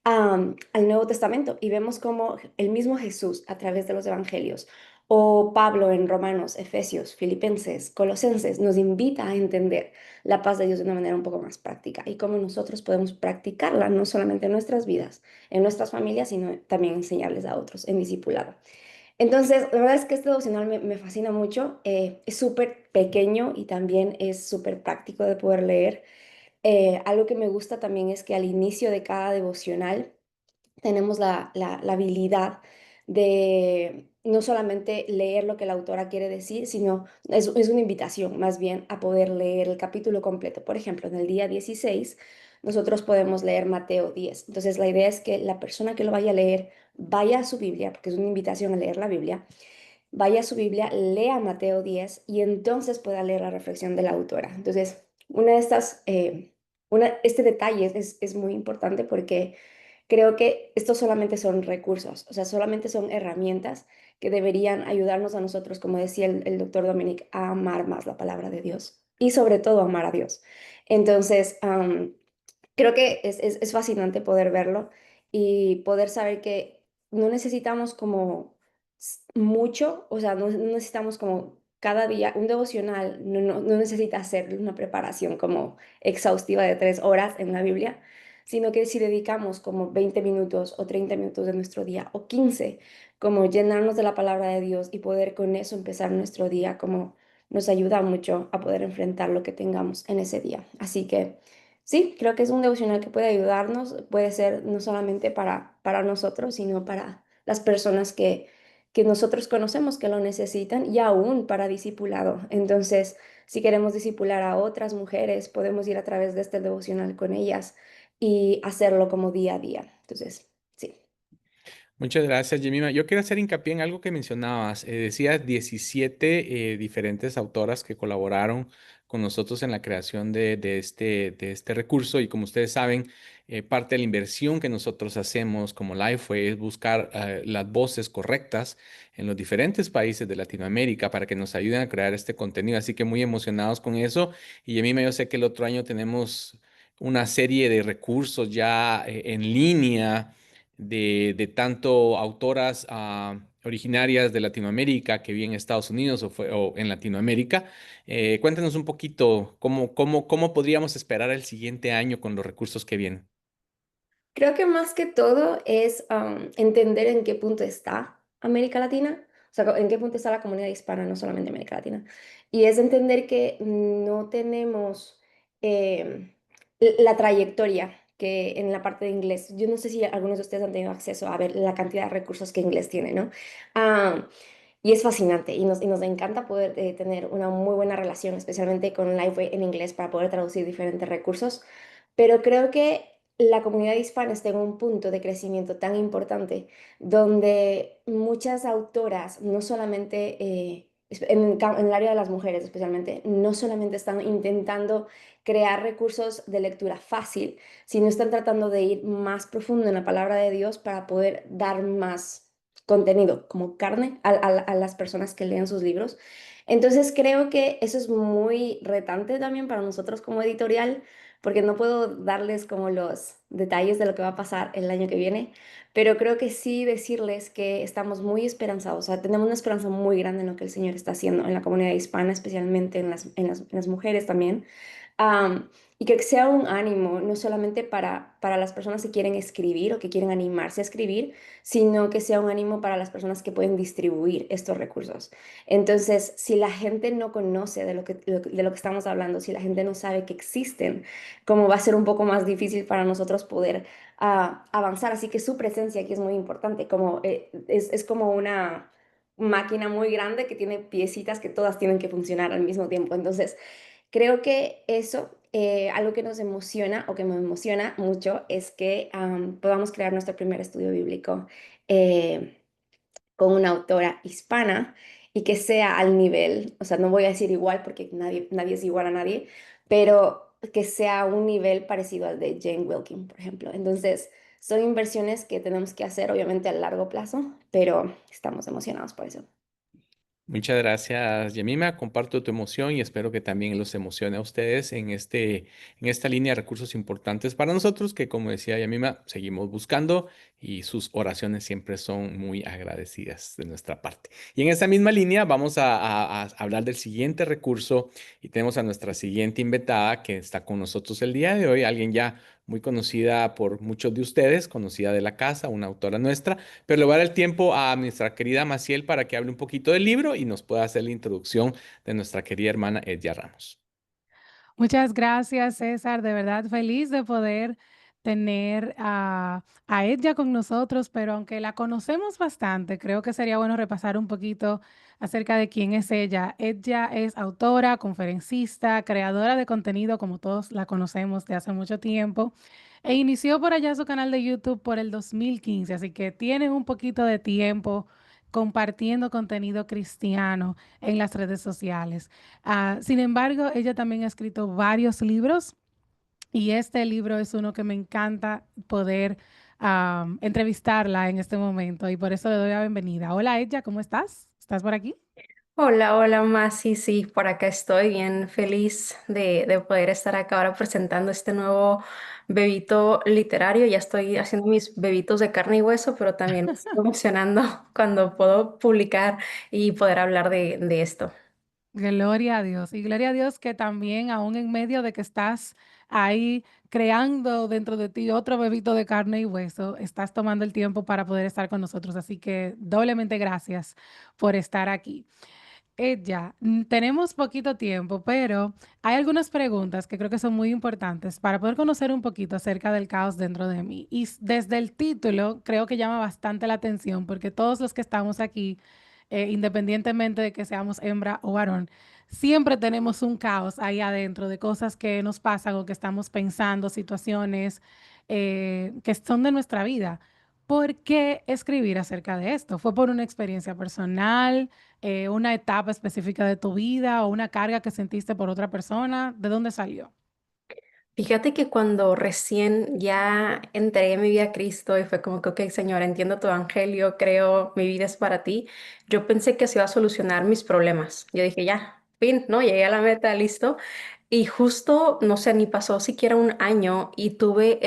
al Nuevo Testamento y vemos cómo el mismo Jesús a través de los evangelios o Pablo en Romanos, Efesios, Filipenses, Colosenses nos invita a entender la paz de Dios de una manera un poco más práctica y cómo nosotros podemos practicarla no solamente en nuestras vidas, en nuestras familias, sino también enseñarles a otros en discipulado. Entonces, la verdad es que este devocional me fascina mucho, es súper pequeño y también es súper práctico de poder leer. Algo que me gusta también es que al inicio de cada devocional tenemos la habilidad de no solamente leer lo que la autora quiere decir, sino es una invitación más bien a poder leer el capítulo completo. Por ejemplo, en el día 16 nosotros podemos leer Mateo 10. Entonces la idea es que la persona que lo vaya a leer vaya a su Biblia, porque es una invitación a leer la Biblia, vaya a su Biblia, lea Mateo 10 y entonces pueda leer la reflexión de la autora. Entonces, una de estas, este detalle es muy importante porque creo que estos solamente son recursos, o sea, solamente son herramientas que deberían ayudarnos a nosotros, como decía el doctor Dominic, a amar más la palabra de Dios y sobre todo amar a Dios. Entonces, creo que es fascinante poder verlo y poder saber que no necesitamos como mucho, o sea, no necesitamos como cada día un devocional, no necesita hacer una preparación como exhaustiva de 3 horas en la Biblia, sino que si dedicamos como 20 minutos o 30 minutos de nuestro día o 15, como llenarnos de la palabra de Dios y poder con eso empezar nuestro día, como nos ayuda mucho a poder enfrentar lo que tengamos en ese día. Así que... Sí, creo que es un devocional que puede ayudarnos, puede ser no solamente para nosotros, sino para las personas que nosotros conocemos que lo necesitan y aún para discipulado. Entonces, si queremos discipular a otras mujeres, podemos ir a través de este devocional con ellas y hacerlo como día a día. Entonces, sí. Muchas gracias, Jemima. Yo quiero hacer hincapié en algo que mencionabas. Decías 17 diferentes autoras que colaboraron con nosotros en la creación de este recurso y como ustedes saben, parte de la inversión que nosotros hacemos como Lifeway es buscar las voces correctas en los diferentes países de Latinoamérica para que nos ayuden a crear este contenido. Así que muy emocionados con eso. Y Jemima, yo sé que el otro año tenemos una serie de recursos ya en línea de tanto autoras originarias de Latinoamérica que viven en Estados Unidos o en Latinoamérica. Cuéntanos un poquito cómo podríamos esperar el siguiente año con los recursos que vienen. Creo que más que todo es entender en qué punto está América Latina, o sea, en qué punto está la comunidad hispana, no solamente América Latina. Y es entender que no tenemos la trayectoria que en la parte de inglés. Yo no sé si algunos de ustedes han tenido acceso a ver la cantidad de recursos que inglés tiene, ¿no? Ah, y es fascinante y nos encanta poder tener una muy buena relación, especialmente con Lifeway en inglés para poder traducir diferentes recursos. Pero creo que la comunidad hispana está en un punto de crecimiento tan importante donde muchas autoras, no solamente en el área de las mujeres especialmente, no solamente están intentando crear recursos de lectura fácil, sino están tratando de ir más profundo en la palabra de Dios para poder dar más contenido como carne a las personas que leen sus libros. Entonces creo que eso es muy retante también para nosotros como editorial, porque no puedo darles como los detalles de lo que va a pasar el año que viene, pero creo que sí decirles que estamos muy esperanzados, o sea, tenemos una esperanza muy grande en lo que el Señor está haciendo en la comunidad hispana, especialmente en las mujeres también. Y que sea un ánimo, no solamente para las personas que quieren escribir o que quieren animarse a escribir, sino que sea un ánimo para las personas que pueden distribuir estos recursos. Entonces, si la gente no conoce de lo que estamos hablando, si la gente no sabe que existen, como va a ser un poco más difícil para nosotros poder avanzar. Así que su presencia aquí es muy importante, como, es como una máquina muy grande que tiene piecitas que todas tienen que funcionar al mismo tiempo. Entonces, creo que eso, algo que nos emociona o que me emociona mucho es que podamos crear nuestro primer estudio bíblico eh, con una autora hispana y que sea al nivel, o sea, no voy a decir igual porque nadie es igual a nadie, pero que sea un nivel parecido al de Jane Wilkin, por ejemplo. Entonces, son inversiones que tenemos que hacer, obviamente, a largo plazo, pero estamos emocionados por eso. Muchas gracias, Yemima. Comparto tu emoción y espero que también los emocione a ustedes en esta línea de recursos importantes para nosotros, que como decía Yemima, seguimos buscando y sus oraciones siempre son muy agradecidas de nuestra parte. Y en esa misma línea vamos a hablar del siguiente recurso y tenemos a nuestra siguiente invitada que está con nosotros el día de hoy, alguien ya muy conocida por muchos de ustedes, conocida de la casa, una autora nuestra. Pero le voy a dar el tiempo a nuestra querida Maciel para que hable un poquito del libro y nos pueda hacer la introducción de nuestra querida hermana Edya Ramos. Muchas gracias, César. De verdad, feliz de poder tener a ella con nosotros, pero aunque la conocemos bastante, creo que sería bueno repasar un poquito acerca de quién es ella. Ella es autora, conferencista, creadora de contenido, como todos la conocemos de hace mucho tiempo, e inició por allá su canal de YouTube por el 2015, así que tiene un poquito de tiempo compartiendo contenido cristiano en las redes sociales. Sin embargo, ella también ha escrito varios libros y este libro es uno que me encanta poder entrevistarla en este momento y por eso le doy la bienvenida. Hola, ella, ¿cómo estás? ¿Estás por aquí? Hola, hola, Masi. Sí, por acá estoy bien feliz de poder estar acá ahora presentando este nuevo bebito literario. Ya estoy haciendo mis bebitos de carne y hueso, pero también me estoy emocionando cuando puedo publicar y poder hablar de esto. Gloria a Dios. Y gloria a Dios que también, aún en medio de que estás ahí creando dentro de ti otro bebito de carne y hueso, estás tomando el tiempo para poder estar con nosotros. Así que doblemente gracias por estar aquí. Ella, tenemos poquito tiempo, pero hay algunas preguntas que creo que son muy importantes para poder conocer un poquito acerca del caos dentro de mí. Y desde el título creo que llama bastante la atención porque todos los que estamos aquí, independientemente de que seamos hembra o varón, siempre tenemos un caos ahí adentro de cosas que nos pasan o que estamos pensando, situaciones que son de nuestra vida. ¿Por qué escribir acerca de esto? ¿Fue por una experiencia personal? Una etapa específica de tu vida o una carga que sentiste por otra persona? ¿De dónde salió? Fíjate que cuando recién ya entregué mi vida a Cristo y fue como que, ok, Señor, entiendo tu evangelio, creo, mi vida es para ti, yo pensé que se iba a solucionar mis problemas. Yo dije, ya, fin, ¿no? Llegué a la meta, listo. Y justo, no sé, ni pasó siquiera un año y tuve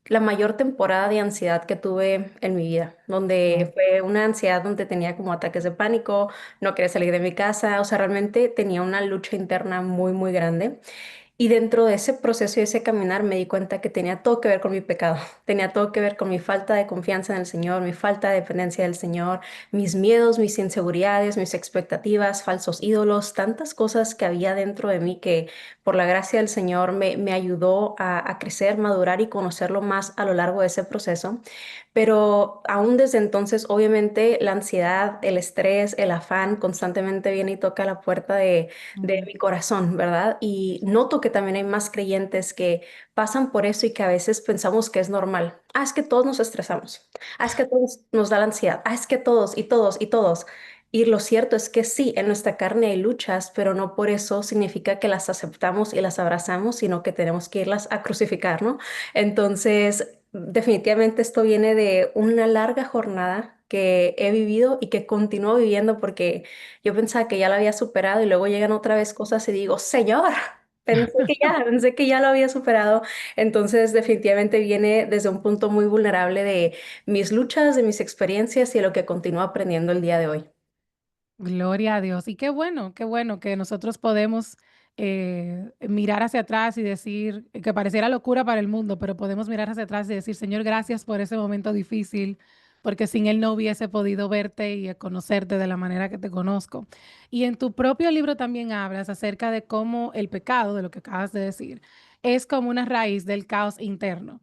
la mayor temporada de ansiedad que tuve en mi vida, donde fue una ansiedad donde tenía como ataques de pánico, no quería salir de mi casa, o sea, realmente tenía una lucha interna muy, muy grande. Y dentro de ese proceso y ese caminar me di cuenta que tenía todo que ver con mi pecado, tenía todo que ver con mi falta de confianza en el Señor, mi falta de dependencia del Señor, mis miedos, mis inseguridades, mis expectativas, falsos ídolos, tantas cosas que había dentro de mí que por la gracia del Señor me ayudó a crecer, madurar y conocerlo más a lo largo de ese proceso. Pero aún desde entonces, obviamente, la ansiedad, el estrés, el afán constantemente viene y toca la puerta de Mm. mi corazón, ¿verdad? Y noto que también hay más creyentes que pasan por eso y que a veces pensamos que es normal. Ah, es que todos nos estresamos. Ah, es que a todos nos da la ansiedad. Ah, es que todos y todos y todos. Y lo cierto es que sí, en nuestra carne hay luchas, pero no por eso significa que las aceptamos y las abrazamos, sino que tenemos que irlas a crucificar, ¿no? Entonces, definitivamente esto viene de una larga jornada que he vivido y que continúo viviendo porque yo pensaba que ya lo había superado y luego llegan otra vez cosas y digo, Señor, pensé que ya lo había superado. Entonces, definitivamente viene desde un punto muy vulnerable de mis luchas, de mis experiencias y de lo que continúo aprendiendo el día de hoy. Gloria a Dios. Y qué bueno que nosotros podemos mirar hacia atrás y decir, que pareciera locura para el mundo, pero podemos mirar hacia atrás y decir, Señor, gracias por ese momento difícil, porque sin Él no hubiese podido verte y conocerte de la manera que te conozco. Y en tu propio libro también hablas acerca de cómo el pecado, de lo que acabas de decir, es como una raíz del caos interno.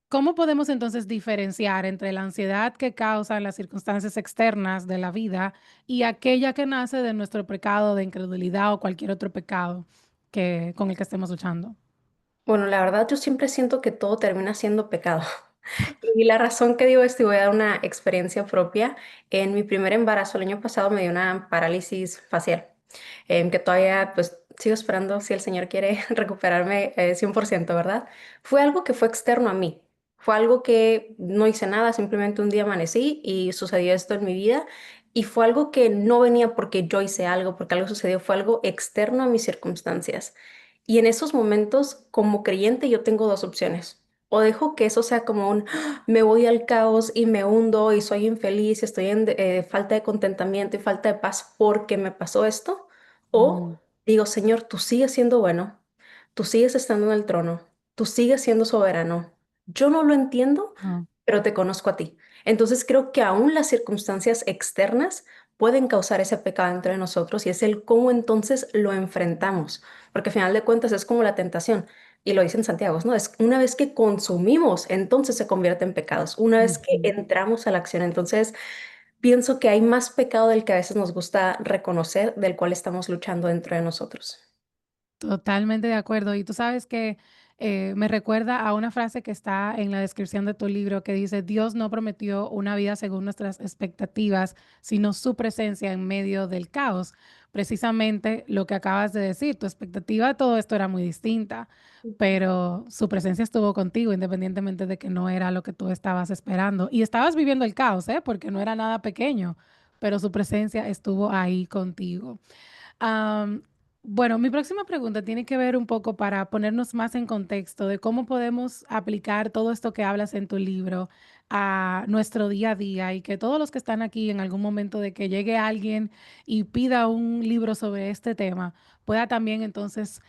¿Cómo podemos entonces diferenciar entre la ansiedad que causan las circunstancias externas de la vida y aquella que nace de nuestro pecado de incredulidad o cualquier otro pecado con el que estemos luchando? Bueno, la verdad yo siempre siento que todo termina siendo pecado. Y la razón que digo esto, y voy a dar una experiencia propia, en mi primer embarazo el año pasado me dio una parálisis facial, que todavía pues sigo esperando si el Señor quiere recuperarme 100%, ¿verdad? Fue algo que fue externo a mí, fue algo que no hice nada, simplemente un día amanecí y sucedió esto en mi vida. Y fue algo que no venía porque yo hice algo, porque algo sucedió, fue algo externo a mis circunstancias. Y en esos momentos, como creyente, yo tengo dos opciones. O dejo que eso sea como un me voy al caos y me hundo y soy infeliz, estoy en falta de contentamiento y falta de paz porque me pasó esto. O Mm, digo, Señor, tú sigues siendo bueno, tú sigues estando en el trono, tú sigues siendo soberano. Yo no lo entiendo, ah, pero te conozco a ti. Entonces creo que aún las circunstancias externas pueden causar ese pecado entre nosotros y es el cómo entonces lo enfrentamos, porque al final de cuentas es como la tentación. Y lo dice en Santiago, ¿no? Es una vez que consumimos, entonces se convierte en pecados. Una vez que ujú. entramos a la acción, entonces pienso que hay más pecado del que a veces nos gusta reconocer, del cual estamos luchando dentro de nosotros. Totalmente de acuerdo. Y tú sabes que me recuerda a una frase que está en la descripción de tu libro que dice, Dios no prometió una vida según nuestras expectativas, sino su presencia en medio del caos. Precisamente lo que acabas de decir, tu expectativa de todo esto era muy distinta, pero su presencia estuvo contigo independientemente de que no era lo que tú estabas esperando. Y estabas viviendo el caos, ¿eh? Porque no era nada pequeño, pero su presencia estuvo ahí contigo. Am, bueno, mi próxima pregunta tiene que ver un poco para ponernos más en contexto de cómo podemos aplicar todo esto que hablas en tu libro a nuestro día a día y que todos los que están aquí en algún momento de que llegue alguien y pida un libro sobre este tema, pueda también entonces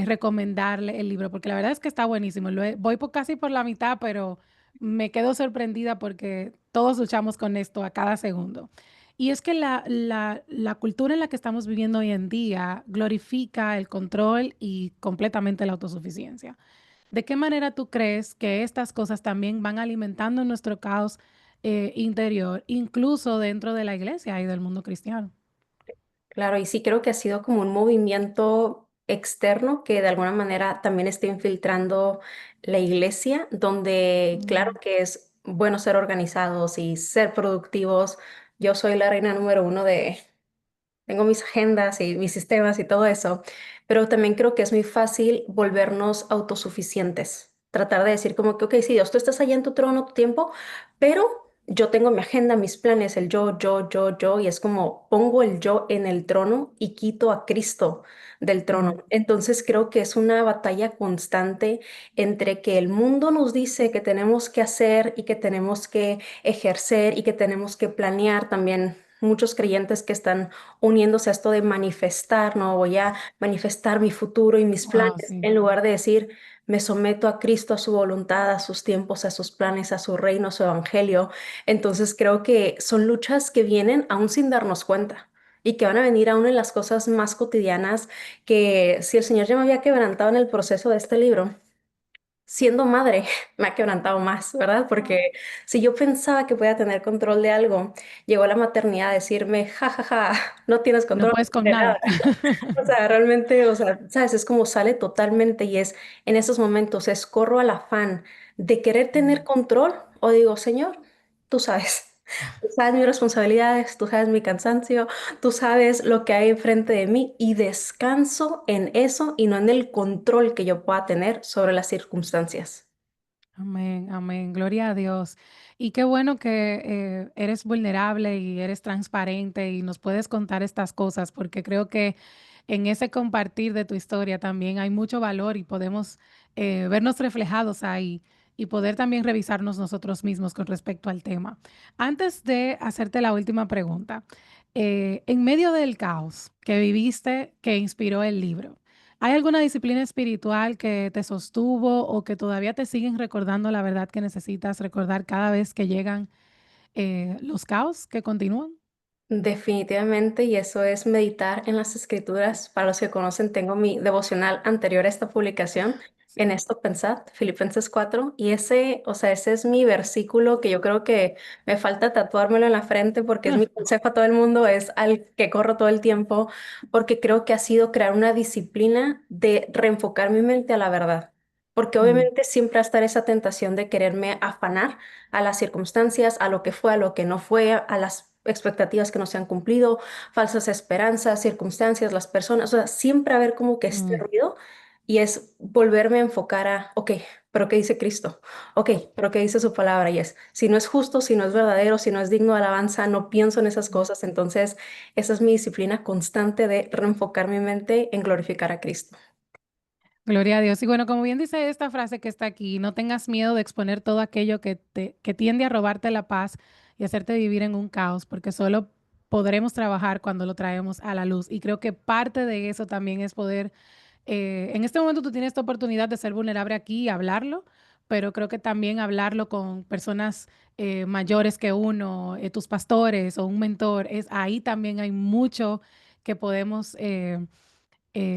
recomendarle el libro, porque la verdad es que está buenísimo. Voy casi por la mitad, pero me quedo sorprendida porque todos luchamos con esto a cada segundo. Y es que la cultura en la que estamos viviendo hoy en día glorifica el control y completamente la autosuficiencia. ¿De qué manera tú crees que estas cosas también van alimentando nuestro caos interior, incluso dentro de la iglesia y del mundo cristiano? Claro, y sí creo que ha sido como un movimiento externo que de alguna manera también está infiltrando la iglesia, donde claro Mm, que es bueno ser organizados y ser productivos. Yo soy la reina número uno de tengo mis agendas y mis sistemas y todo eso, pero también creo que es muy fácil volvernos autosuficientes. Tratar de decir como que, ok, sí, Dios, tú estás allá en tu trono, tu tiempo, pero yo tengo mi agenda, mis planes, el yo, y es como pongo el yo en el trono y quito a Cristo del mm, trono. Entonces creo que es una batalla constante entre que el mundo nos dice que tenemos que hacer y que tenemos que ejercer y que tenemos que planear también muchos creyentes que están uniéndose a esto de manifestar, ¿no? Voy a manifestar mi futuro y mis Wow, planes, sí. en lugar de decir, me someto a Cristo, a su voluntad, a sus tiempos, a sus planes, a su reino, a su evangelio. Entonces creo que son luchas que vienen aún sin darnos cuenta y que van a venir aún en las cosas más cotidianas, que si el Señor ya me había quebrantado en el proceso de este libro, siendo madre me ha quebrantado más, ¿verdad? Porque si yo pensaba que podía tener control de algo, llegó la maternidad a decirme, ja, ja, ja, no tienes No control puedes con de nada. nada. O sea, realmente, o sea, sabes, es como sale totalmente y es en esos momentos, es corro al afán de querer tener control o digo, Señor, tú sabes. Tú sabes mis responsabilidades, tú sabes mi cansancio, tú sabes lo que hay enfrente de mí y descanso en eso y no en el control que yo pueda tener sobre las circunstancias. Amén, amén. Gloria a Dios. Y qué bueno que eres vulnerable y eres transparente y nos puedes contar estas cosas, porque creo que en ese compartir de tu historia también hay mucho valor y podemos vernos reflejados ahí y poder también revisarnos nosotros mismos con respecto al tema. Antes de hacerte la última pregunta, en medio del caos que viviste, que inspiró el libro, ¿hay alguna disciplina espiritual que te sostuvo o que todavía te siguen recordando la verdad que necesitas recordar cada vez que llegan los caos que continúan? Definitivamente, y eso es meditar en las escrituras. Para los que conocen, tengo mi devocional anterior a esta publicación. En Sí. esto pensad, Filipenses 4, y ese, o sea, ese es mi versículo que yo creo que me falta tatuármelo en la frente porque es mi consejo a todo el mundo, es al que corro todo el tiempo, porque creo que ha sido crear una disciplina de reenfocar mi mente a la verdad. Porque Mm, obviamente siempre va a estar esa tentación de quererme afanar a las circunstancias, a lo que fue, a lo que no fue, a las expectativas que no se han cumplido, falsas esperanzas, circunstancias, las personas, o sea, siempre haber como que este mm. ruido y es volverme a enfocar a, ok, pero ¿qué dice Cristo? Ok, pero ¿qué dice su palabra? Y es, si no es justo, si no es verdadero, si no es digno de alabanza, no pienso en esas cosas, entonces esa es mi disciplina constante de reenfocar mi mente en glorificar a Cristo. Gloria a Dios. Y bueno, como bien dice esta frase que está aquí, no tengas miedo de exponer todo aquello que tiende a robarte la paz y hacerte vivir en un caos, porque solo podremos trabajar cuando lo traemos a la luz. Y creo que parte de eso también es poder, en este momento tú tienes esta oportunidad de ser vulnerable aquí y hablarlo, pero creo que también hablarlo con personas mayores que uno, tus pastores o un mentor, es ahí también hay mucho que podemos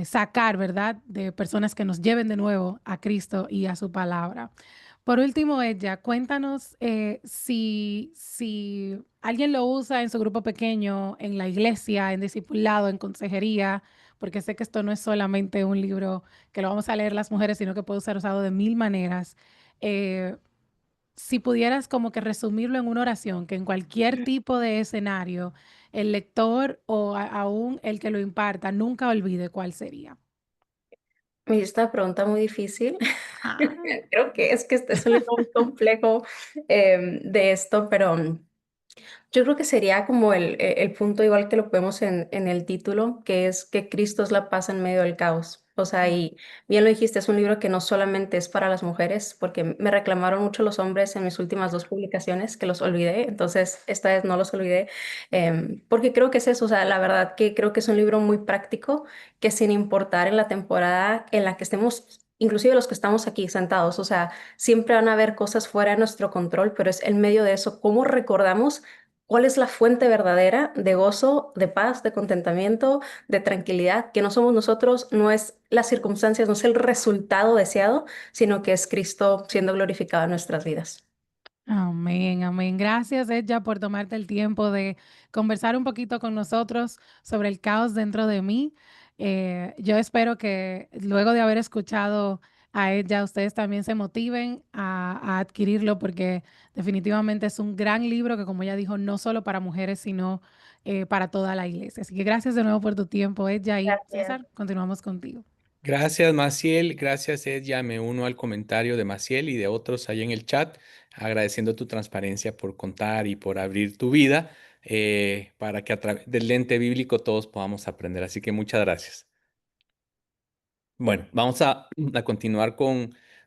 sacar, ¿verdad? De personas que nos lleven de nuevo a Cristo y a su palabra. Por último, ella, cuéntanos si alguien lo usa en su grupo pequeño, en la iglesia, en discipulado, en consejería, porque sé que esto no es solamente un libro que lo vamos a leer las mujeres, sino que puede ser usado de mil maneras. Eh, si pudieras como que resumirlo en una oración, que en cualquier tipo de escenario, el lector o aún el que lo imparta nunca olvide cuál sería. Me hizo esta pregunta muy difícil. Ah, Creo que este es un libro muy complejo de esto, pero yo creo que sería como el punto igual que lo vemos en el título, que es que Cristo es la paz en medio del caos. O sea, y bien lo dijiste, es un libro que no solamente es para las mujeres, porque me reclamaron mucho los hombres en mis últimas dos publicaciones que los olvidé, entonces esta vez no los olvidé, porque creo que es eso, o sea, la verdad que creo que es un libro muy práctico, que sin importar en la temporada en la que estemos, inclusive los que estamos aquí sentados, o sea, siempre van a haber cosas fuera de nuestro control, pero es en medio de eso, cómo recordamos cuál es la fuente verdadera de gozo, de paz, de contentamiento, de tranquilidad, que no somos nosotros, no es las circunstancias, no es el resultado deseado, sino que es Cristo siendo glorificado en nuestras vidas. amén, amén. Gracias, Edja, por tomarte el tiempo de conversar un poquito con nosotros sobre el caos dentro de mí. Yo espero que luego de haber escuchado a Edja, ustedes también se motiven a adquirirlo porque definitivamente es un gran libro que, como ella dijo, no solo para mujeres, sino para toda la iglesia. Así que gracias de nuevo por tu tiempo, Edja, y Gracias. César, continuamos contigo. Gracias, Maciel. Gracias, Ed. Ya me uno al comentario de Maciel y de otros ahí en el chat, agradeciendo tu transparencia por contar y por abrir tu vida para que a través del lente bíblico todos podamos aprender. Así que muchas gracias. Bueno, vamos a continuar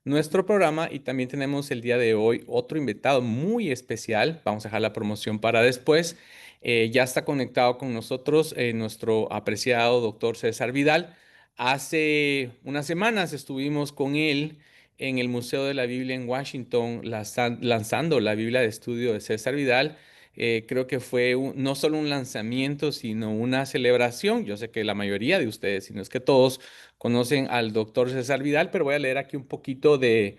nuestro programa. Y también tenemos el día de hoy otro invitado muy especial. Vamos a dejar la promoción para después. Ya está conectado con nosotros nuestro apreciado doctor César Vidal. Hace unas semanas estuvimos con él en el Museo de la Biblia en Washington lanzando la Biblia de estudio de César Vidal. Creo que fue no solo un lanzamiento, sino una celebración. Yo sé que la mayoría de ustedes, si no es que todos, conocen al doctor César Vidal, pero voy a leer aquí un poquito de,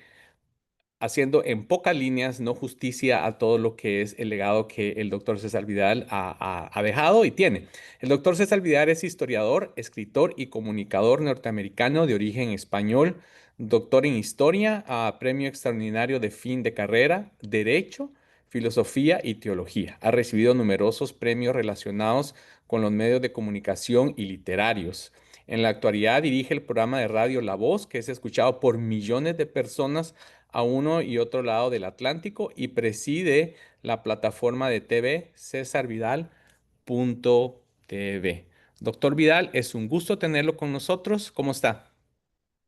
haciendo en pocas líneas, no justicia a todo lo que es el legado que el doctor César Vidal ha dejado y tiene. El doctor César Vidal es historiador, escritor y comunicador norteamericano de origen español, doctor en historia, premio extraordinario de fin de carrera, derecho, filosofía y teología. Ha recibido numerosos premios relacionados con los medios de comunicación y literarios. En la actualidad dirige el programa de radio La Voz, que es escuchado por millones de personas a uno y otro lado del Atlántico, y preside la plataforma de TV cesarvidal.tv. Doctor Vidal, es un gusto tenerlo con nosotros. ¿Cómo está?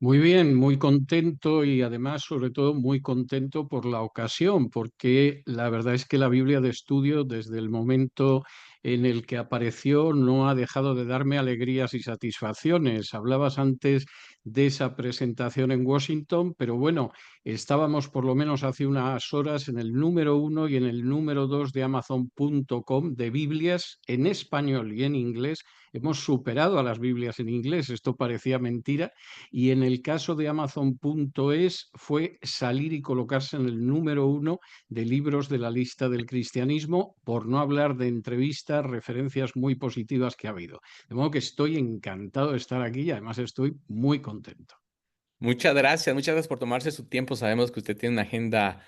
Muy bien, muy contento y además, sobre todo, muy contento por la ocasión, porque la verdad es que la Biblia de estudio, desde el momento en el que apareció, no ha dejado de darme alegrías y satisfacciones. Hablabas antes de esa presentación en Washington, pero bueno, estábamos por lo menos hace unas horas en el número 1 y en el número 2 de Amazon.com de Biblias en español y en inglés. Hemos superado a las Biblias en inglés, esto parecía mentira, y en el caso de Amazon.es fue salir y colocarse en el número 1 de libros de la lista del cristianismo, por no hablar de entrevistas, referencias muy positivas que ha habido. De modo que estoy encantado de estar aquí y además estoy muy contento. Muchas gracias por tomarse su tiempo. Sabemos que usted tiene una agenda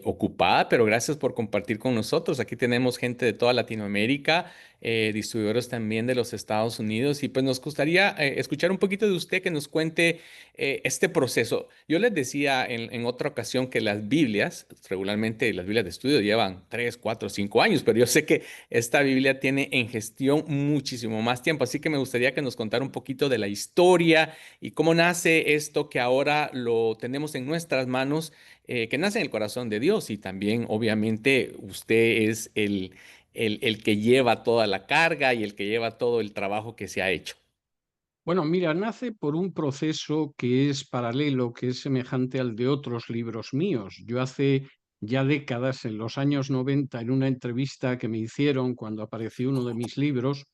ocupada, pero gracias por compartir con nosotros. Aquí tenemos gente de toda Latinoamérica, distribuidores también de los Estados Unidos, y pues nos gustaría escuchar un poquito de usted, que nos cuente este proceso. Yo les decía en otra ocasión que las Biblias, regularmente las Biblias de estudio llevan 3, 4, 5 años, pero yo sé que esta Biblia tiene en gestión muchísimo más tiempo, así que me gustaría que nos contara un poquito de la historia y cómo nace esto que ahora lo tenemos en nuestras manos, que nace en el corazón de Dios. Y también, obviamente, usted es el que lleva toda la carga y el que lleva todo el trabajo que se ha hecho. Bueno, mira, nace por un proceso que es paralelo, que es semejante al de otros libros míos. Yo hace ya décadas, en los años 90, en una entrevista que me hicieron cuando apareció uno de mis libros,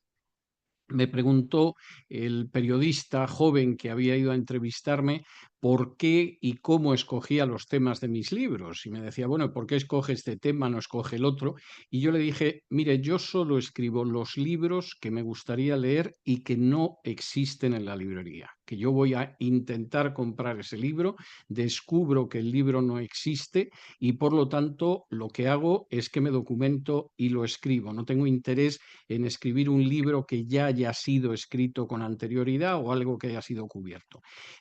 me preguntó el periodista joven que había ido a entrevistarme por qué y cómo escogía los temas de mis libros. Y me decía, bueno, ¿por qué escoge este tema, no escoge el otro? Y yo le dije, mire, yo solo escribo los libros que me gustaría leer y que no existen en la librería, que yo voy a intentar comprar ese libro, descubro que el libro no existe y por lo tanto lo que hago es que me documento y lo escribo. No tengo interés en escribir un libro que ya haya sido escrito con anterioridad o algo que haya sido cubierto.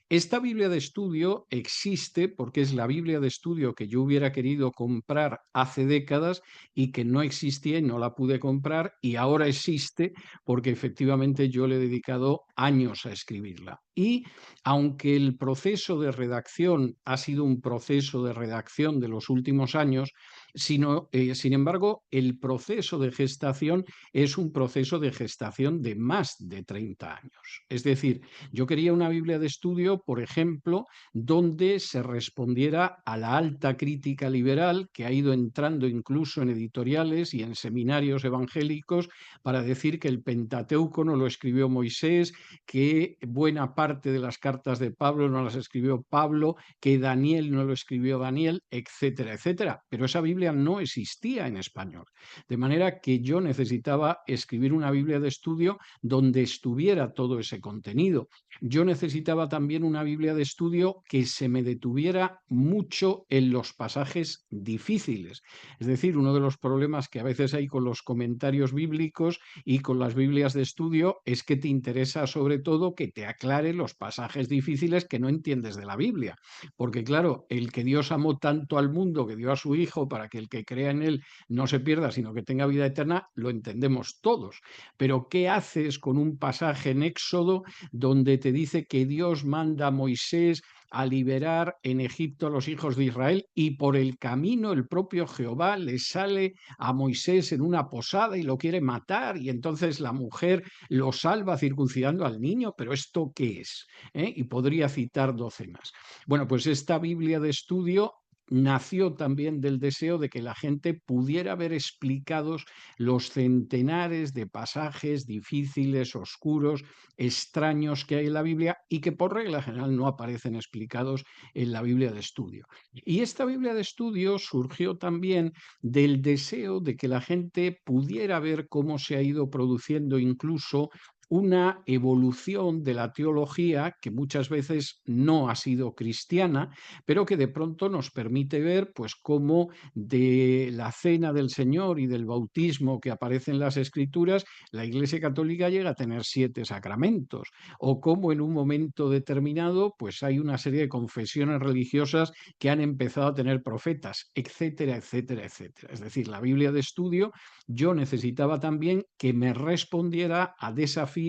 Esta Biblia de estudio existe porque es la Biblia de estudio que yo hubiera querido comprar hace décadas y que no existía y no la pude comprar, y ahora existe porque efectivamente yo le he dedicado años a escribirla. Y aunque el proceso de redacción ha sido un proceso de redacción de los últimos años, sin embargo, el proceso de gestación es un proceso de gestación de más de 30 años. Es decir, yo quería una Biblia de estudio, por ejemplo, donde se respondiera a la alta crítica liberal que ha ido entrando incluso en editoriales y en seminarios evangélicos para decir que el Pentateuco no lo escribió Moisés, que buena parte de las cartas de Pablo no las escribió Pablo, que Daniel no lo escribió Daniel, etcétera, etcétera. Pero esa Biblia no existía en español. De manera que yo necesitaba escribir una Biblia de estudio donde estuviera todo ese contenido. Yo necesitaba también una Biblia de estudio que se me detuviera mucho en los pasajes difíciles. Es decir, uno de los problemas que a veces hay con los comentarios bíblicos y con las Biblias de estudio es que te interesa sobre todo que te aclare los pasajes difíciles que no entiendes de la Biblia. Porque claro, el que Dios amó tanto al mundo que dio a su Hijo para que el que crea en él no se pierda, sino que tenga vida eterna, lo entendemos todos. Pero ¿qué haces con un pasaje en Éxodo donde te dice que Dios manda a Moisés a liberar en Egipto a los hijos de Israel y por el camino el propio Jehová le sale a Moisés en una posada y lo quiere matar y entonces la mujer lo salva circuncidando al niño, pero ¿esto qué es? Y podría citar docenas. Bueno, pues esta Biblia de estudio nació también del deseo de que la gente pudiera ver explicados los centenares de pasajes difíciles, oscuros, extraños que hay en la Biblia y que por regla general no aparecen explicados en la Biblia de estudio. Y esta Biblia de estudio surgió también del deseo de que la gente pudiera ver cómo se ha ido produciendo incluso una evolución de la teología que muchas veces no ha sido cristiana, pero que de pronto nos permite ver pues cómo de la cena del Señor y del bautismo que aparece en las Escrituras, la Iglesia Católica llega a tener 7 sacramentos, o cómo en un momento determinado pues hay una serie de confesiones religiosas que han empezado a tener profetas, etcétera, etcétera, etcétera. Es decir, la Biblia de estudio yo necesitaba también que me respondiera a desafíos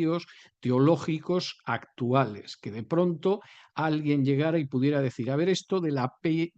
teológicos actuales, que de pronto alguien llegara y pudiera decir, a ver, esto de la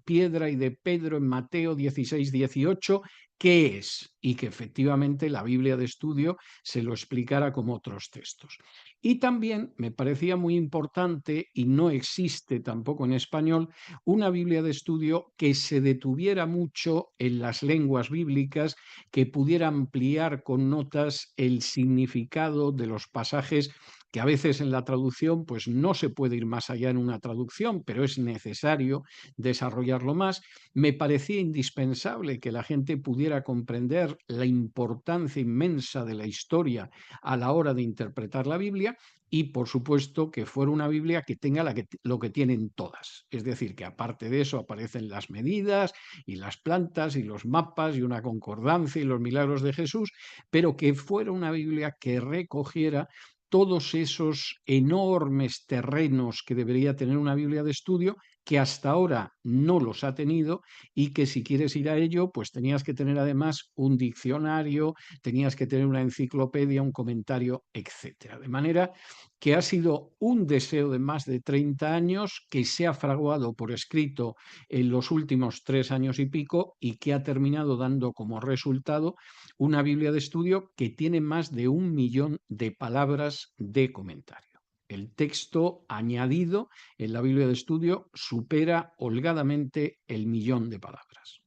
piedra y de Pedro en Mateo 16, 18, ¿qué es? Y que efectivamente la Biblia de estudio se lo explicara como otros textos. Y también me parecía muy importante, y no existe tampoco en español, una Biblia de estudio que se detuviera mucho en las lenguas bíblicas, que pudiera ampliar con notas el significado de los pasajes que a veces en la traducción pues no se puede ir más allá en una traducción, pero es necesario desarrollarlo más. Me parecía indispensable que la gente pudiera comprender la importancia inmensa de la historia a la hora de interpretar la Biblia y, por supuesto, que fuera una Biblia que tenga lo que tienen todas. Es decir, que aparte de eso aparecen las medidas y las plantas y los mapas y una concordancia y los milagros de Jesús, pero que fuera una Biblia que recogiera todos esos enormes terrenos que debería tener una Biblia de estudio, que hasta ahora no los ha tenido y que si quieres ir a ello, pues tenías que tener además un diccionario, tenías que tener una enciclopedia, un comentario, etcétera. De manera que ha sido un deseo de más de 30 años que se ha fraguado por escrito en los últimos 3 años y pico y que ha terminado dando como resultado una Biblia de estudio que tiene más de 1 millón de palabras de comentario. El texto añadido en la Biblia de estudio supera holgadamente el 1.000.000 de palabras.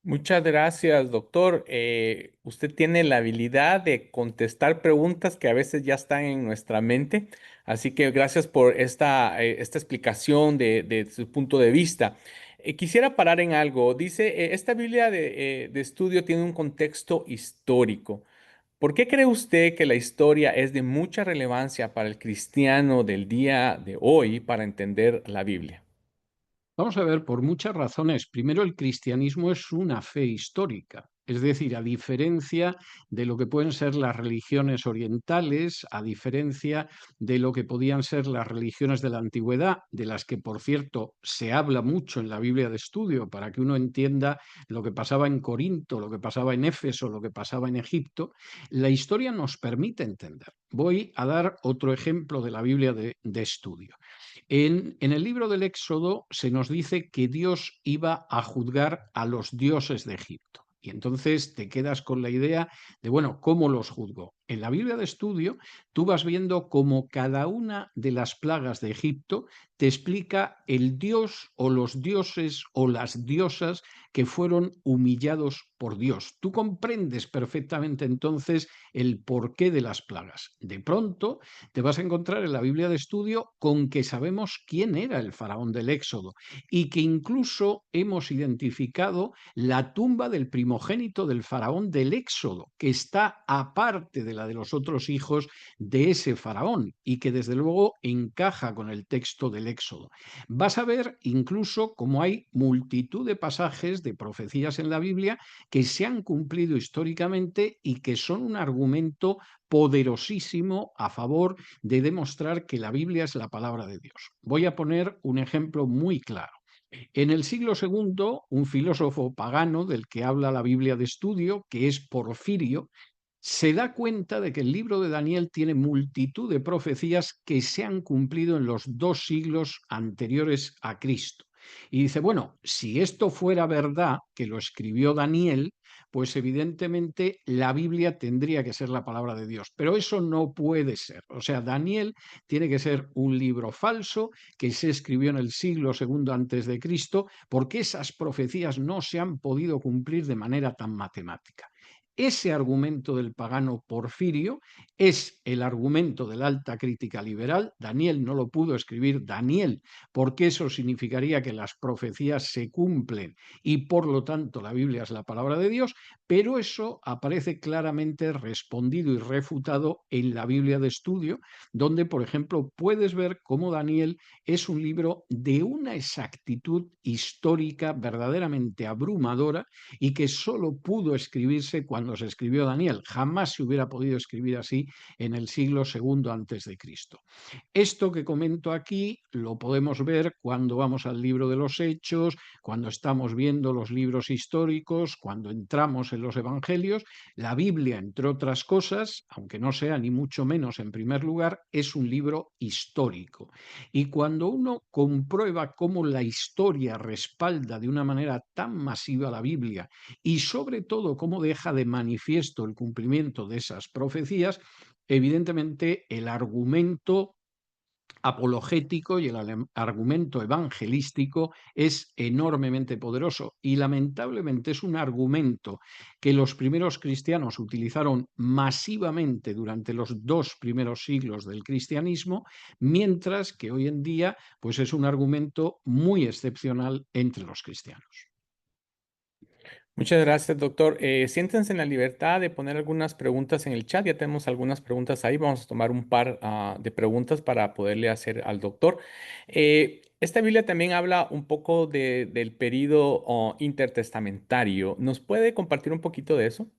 Muchas gracias, doctor. Usted tiene la habilidad de contestar preguntas que a veces ya están en nuestra mente, así que gracias por esta explicación de su punto de vista. Quisiera parar en algo. Dice, esta Biblia de estudio tiene un contexto histórico. ¿Por qué cree usted que la historia es de mucha relevancia para el cristiano del día de hoy para entender la Biblia? Vamos a ver, por muchas razones. Primero, el cristianismo es una fe histórica. Es decir, a diferencia de lo que pueden ser las religiones orientales, a diferencia de lo que podían ser las religiones de la antigüedad, de las que, por cierto, se habla mucho en la Biblia de estudio para que uno entienda lo que pasaba en Corinto, lo que pasaba en Éfeso, lo que pasaba en Egipto, la historia nos permite entender. Voy a dar otro ejemplo de la Biblia de estudio. En el libro del Éxodo se nos dice que Dios iba a juzgar a los dioses de Egipto. Y entonces te quedas con la idea de, bueno, ¿cómo los juzgó? En la Biblia de estudio tú vas viendo cómo cada una de las plagas de Egipto te explica el dios o los dioses o las diosas que fueron humillados por Dios. Tú comprendes perfectamente entonces el porqué de las plagas. De pronto te vas a encontrar en la Biblia de estudio con que sabemos quién era el faraón del Éxodo y que incluso hemos identificado la tumba del primogénito del faraón del Éxodo, que está aparte de la de los otros hijos de ese faraón y que desde luego encaja con el texto del Éxodo. Vas a ver incluso cómo hay multitud de pasajes de profecías en la Biblia que se han cumplido históricamente y que son un argumento poderosísimo a favor de demostrar que la Biblia es la palabra de Dios. Voy a poner un ejemplo muy claro. En el siglo II, un filósofo pagano del que habla la Biblia de estudio, que es Porfirio, se da cuenta de que el libro de Daniel tiene multitud de profecías que se han cumplido en los 2 siglos anteriores a Cristo. Y dice, bueno, si esto fuera verdad, que lo escribió Daniel, pues evidentemente la Biblia tendría que ser la palabra de Dios. Pero eso no puede ser. O sea, Daniel tiene que ser un libro falso que se escribió en el siglo II antes de Cristo, porque esas profecías no se han podido cumplir de manera tan matemática. Ese argumento del pagano Porfirio es el argumento de la alta crítica liberal. Daniel no lo pudo escribir Daniel, porque eso significaría que las profecías se cumplen y por lo tanto la Biblia es la palabra de Dios, pero eso aparece claramente respondido y refutado en la Biblia de estudio, donde, por ejemplo, puedes ver cómo Daniel es un libro de una exactitud histórica verdaderamente abrumadora y que solo pudo escribirse cuando se escribió Daniel. Jamás se hubiera podido escribir así en el siglo II antes de Cristo. Esto que comento aquí lo podemos ver cuando vamos al libro de los Hechos, cuando estamos viendo los libros históricos, cuando entramos en los Evangelios. La Biblia, entre otras cosas, aunque no sea ni mucho menos en primer lugar, es un libro histórico. Y cuando uno comprueba cómo la historia respalda de una manera tan masiva la Biblia y sobre todo cómo deja de manifiesto el cumplimiento de esas profecías, evidentemente el argumento apologético y el argumento evangelístico es enormemente poderoso y lamentablemente es un argumento que los primeros cristianos utilizaron masivamente durante los 2 primeros siglos del cristianismo, mientras que hoy en día pues es un argumento muy excepcional entre los cristianos. Muchas gracias, doctor. Siéntense en la libertad de poner algunas preguntas en el chat. Ya tenemos algunas preguntas ahí. Vamos a tomar un par de preguntas para poderle hacer al doctor. Esta Biblia también habla un poco del período intertestamentario. ¿Nos puede compartir un poquito de eso?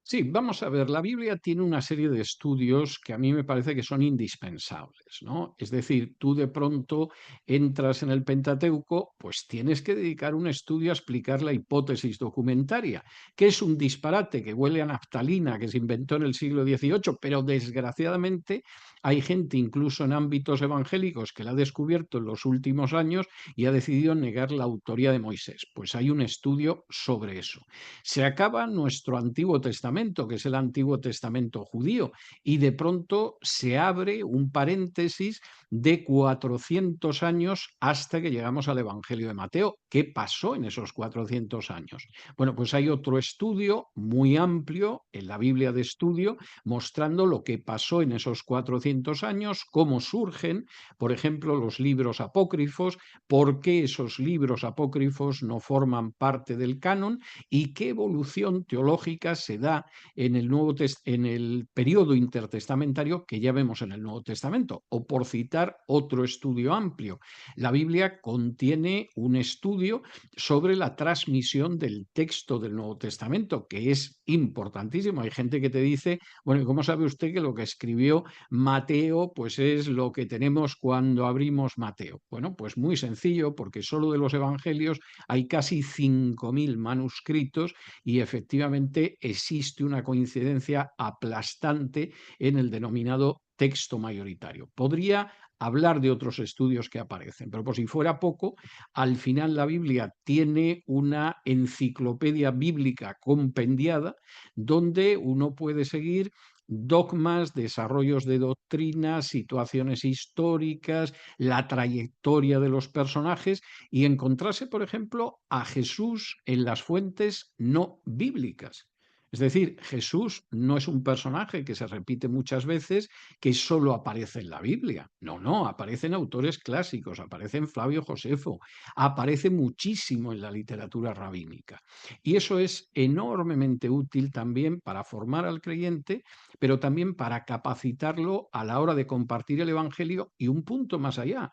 Sí, vamos a ver, la Biblia tiene una serie de estudios que a mí me parece que son indispensables, ¿no? Es decir, tú de pronto entras en el Pentateuco, pues tienes que dedicar un estudio a explicar la hipótesis documentaria, que es un disparate que huele a naftalina, que se inventó en el siglo XVIII, pero desgraciadamente hay gente incluso en ámbitos evangélicos que la ha descubierto en los últimos años y ha decidido negar la autoría de Moisés. Pues hay un estudio sobre eso. Se acaba nuestro Antiguo Testamento, que es el Antiguo Testamento judío, y de pronto se abre un paréntesis de 400 años hasta que llegamos al Evangelio de Mateo. ¿Qué pasó en esos 400 años? Bueno, pues hay otro estudio muy amplio en la Biblia de estudio mostrando lo que pasó en esos 400 años, cómo surgen, por ejemplo, los libros apócrifos, por qué esos libros apócrifos no forman parte del canon y qué evolución teológica se da en el periodo intertestamentario que ya vemos en el Nuevo Testamento. O por citar otro estudio amplio, la Biblia contiene un estudio sobre la transmisión del texto del Nuevo Testamento, que es importantísimo. Hay gente que te dice, bueno, ¿cómo sabe usted que lo que escribió Mateo pues es lo que tenemos cuando abrimos Mateo? Bueno, pues muy sencillo, porque solo de los evangelios hay casi 5.000 manuscritos y efectivamente existe una coincidencia aplastante en el denominado texto mayoritario. Podría hablar de otros estudios que aparecen, pero por si fuera poco, al final la Biblia tiene una enciclopedia bíblica compendiada donde uno puede seguir dogmas, desarrollos de doctrinas, situaciones históricas, la trayectoria de los personajes y encontrarse, por ejemplo, a Jesús en las fuentes no bíblicas. Es decir, Jesús no es un personaje que se repite muchas veces, que solo aparece en la Biblia. No, aparece en autores clásicos, aparece en Flavio Josefo, aparece muchísimo en la literatura rabínica. Y eso es enormemente útil también para formar al creyente, pero también para capacitarlo a la hora de compartir el Evangelio y un punto más allá,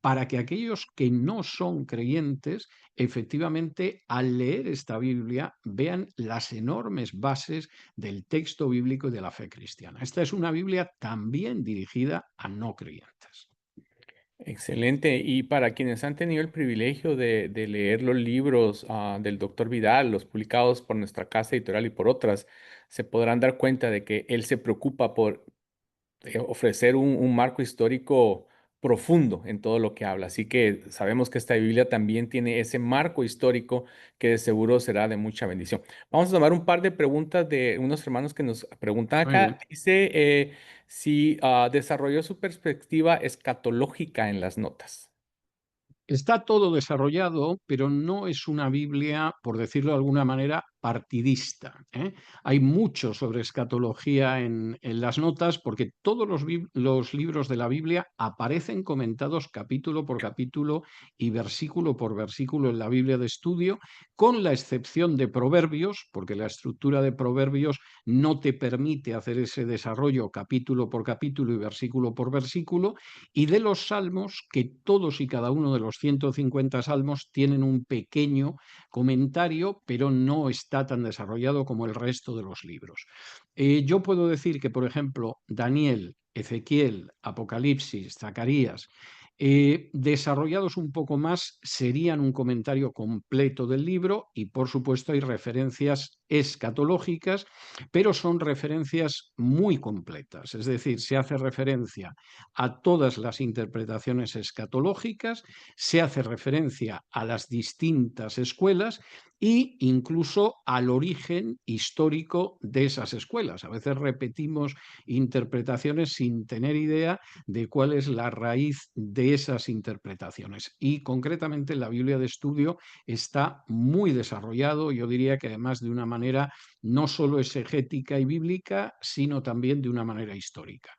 para que aquellos que no son creyentes, efectivamente, al leer esta Biblia, vean las enormes bases del texto bíblico y de la fe cristiana. Esta es una Biblia también dirigida a no creyentes. Excelente. Y para quienes han tenido el privilegio de leer los libros del doctor Vidal, los publicados por nuestra casa editorial y por otras, se podrán dar cuenta de que él se preocupa por ofrecer un marco histórico profundo en todo lo que habla. Así que sabemos que esta Biblia también tiene ese marco histórico que de seguro será de mucha bendición. Vamos a tomar un par de preguntas de unos hermanos que nos preguntan Muy acá. bien. Dice si desarrolló su perspectiva escatológica en las notas. Está todo desarrollado, pero no es una Biblia, por decirlo de alguna manera, partidista, ¿eh? Hay mucho sobre escatología en las notas, porque todos los libros de la Biblia aparecen comentados capítulo por capítulo y versículo por versículo en la Biblia de estudio, con la excepción de Proverbios, porque la estructura de Proverbios no te permite hacer ese desarrollo capítulo por capítulo y versículo por versículo, y de los salmos, que todos y cada uno de los 150 salmos tienen un pequeño comentario, pero no está tan desarrollado como el resto de los libros. Yo puedo decir que, por ejemplo, Daniel, Ezequiel, Apocalipsis, Zacarías, desarrollados un poco más, serían un comentario completo del libro y, por supuesto, hay referencias escatológicas, pero son referencias muy completas. Es decir, se hace referencia a todas las interpretaciones escatológicas, se hace referencia a las distintas escuelas e incluso al origen histórico de esas escuelas. A veces repetimos interpretaciones sin tener idea de cuál es la raíz de esas interpretaciones. Y concretamente en la Biblia de estudio está muy desarrollado, yo diría que además de una manera no solo exegética y bíblica, sino también de una manera histórica.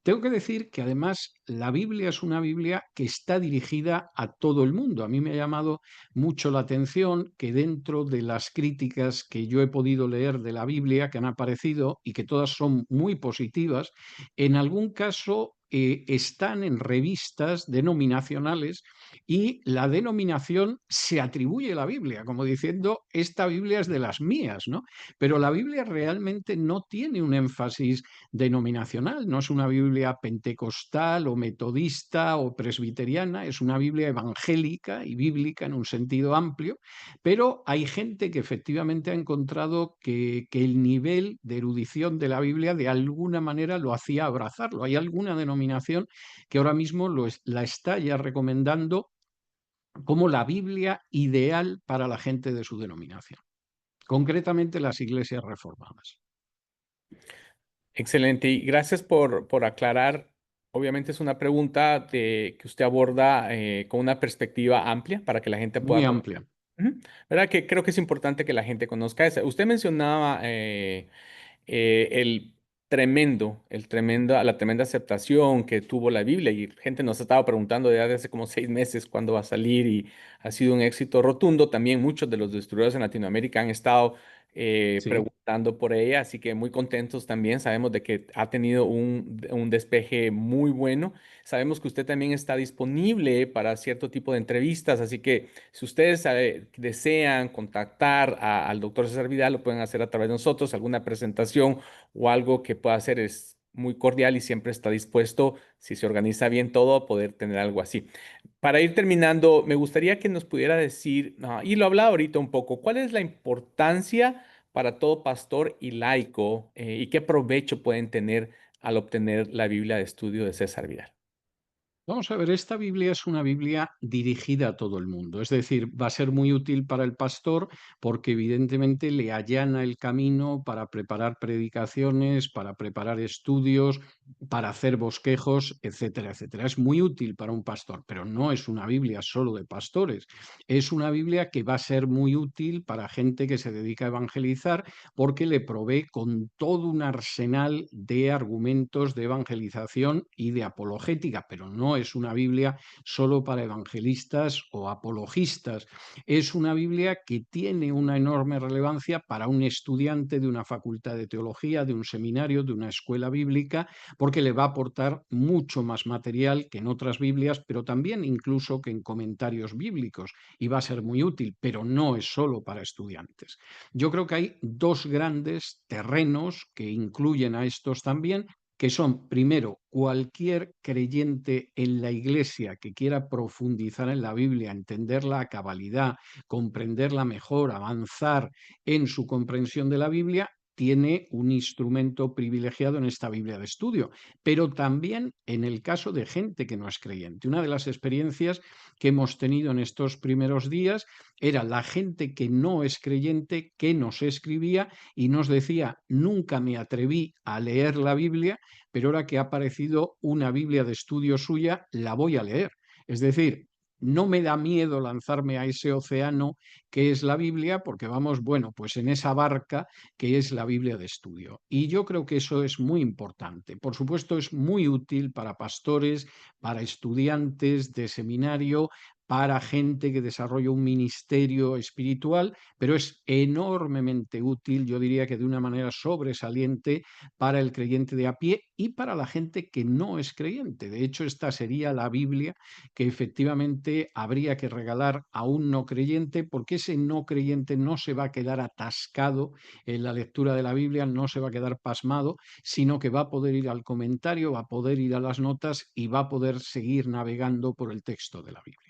Tengo que decir que además la Biblia es una Biblia que está dirigida a todo el mundo. A mí me ha llamado mucho la atención que dentro de las críticas que yo he podido leer de la Biblia, que han aparecido y que todas son muy positivas, en algún caso están en revistas denominacionales y la denominación se atribuye a la Biblia, como diciendo, esta Biblia es de las mías, ¿no? Pero la Biblia realmente no tiene un énfasis denominacional, no es una Biblia pentecostal o metodista o presbiteriana, es una Biblia evangélica y bíblica en un sentido amplio, pero hay gente que efectivamente ha encontrado que el nivel de erudición de la Biblia de alguna manera lo hacía abrazarlo. Hay alguna denominación que ahora mismo la está ya recomendando como la Biblia ideal para la gente de su denominación, concretamente las iglesias reformadas. Excelente. Y gracias por aclarar. Obviamente es una pregunta que usted aborda con una perspectiva amplia para que la gente Muy pueda. amplia. Ujú. ¿Verdad? Que creo que es importante que la gente conozca eso. Usted mencionaba el la tremenda aceptación que tuvo la Biblia y gente nos ha estado preguntando ya desde hace como 6 meses cuándo va a salir y ha sido un éxito rotundo. También muchos de los distribuidores en Latinoamérica han estado Sí. preguntando por ella, así que muy contentos también. Sabemos de que ha tenido un despeje muy bueno. Sabemos que usted también está disponible para cierto tipo de entrevistas, así que si ustedes desean contactar al doctor César Vidal, lo pueden hacer a través de nosotros, alguna presentación o algo que pueda hacer es muy cordial y siempre está dispuesto, si se organiza bien todo, a poder tener algo así. Para ir terminando, me gustaría que nos pudiera decir, y lo hablaba ahorita un poco, ¿cuál es la importancia para todo pastor y laico y qué provecho pueden tener al obtener la Biblia de estudio de César Vidal? Vamos a ver, esta Biblia es una Biblia dirigida a todo el mundo, es decir, va a ser muy útil para el pastor porque evidentemente le allana el camino para preparar predicaciones, para preparar estudios, para hacer bosquejos, etcétera, etcétera. Es muy útil para un pastor, pero no es una Biblia solo de pastores, es una Biblia que va a ser muy útil para gente que se dedica a evangelizar porque le provee con todo un arsenal de argumentos de evangelización y de apologética, pero no es una Biblia solo para evangelistas o apologistas. Es una Biblia que tiene una enorme relevancia para un estudiante de una facultad de teología, de un seminario, de una escuela bíblica, porque le va a aportar mucho más material que en otras Biblias, pero también incluso que en comentarios bíblicos, y va a ser muy útil, pero no es solo para estudiantes. Yo creo que hay dos grandes terrenos que incluyen a estos también, que son, primero, cualquier creyente en la Iglesia que quiera profundizar en la Biblia, entenderla a cabalidad, comprenderla mejor, avanzar en su comprensión de la Biblia, tiene un instrumento privilegiado en esta Biblia de estudio, pero también en el caso de gente que no es creyente. Una de las experiencias que hemos tenido en estos primeros días era la gente que no es creyente, que nos escribía y nos decía: nunca me atreví a leer la Biblia, pero ahora que ha aparecido una Biblia de estudio suya, la voy a leer. Es decir, no me da miedo lanzarme a ese océano que es la Biblia, porque vamos, bueno, pues en esa barca que es la Biblia de estudio. Y yo creo que eso es muy importante. Por supuesto, es muy útil para pastores, para estudiantes de seminario, para gente que desarrolla un ministerio espiritual, pero es enormemente útil, yo diría que de una manera sobresaliente, para el creyente de a pie y para la gente que no es creyente. De hecho, esta sería la Biblia que efectivamente habría que regalar a un no creyente, porque ese no creyente no se va a quedar atascado en la lectura de la Biblia, no se va a quedar pasmado, sino que va a poder ir al comentario, va a poder ir a las notas y va a poder seguir navegando por el texto de la Biblia.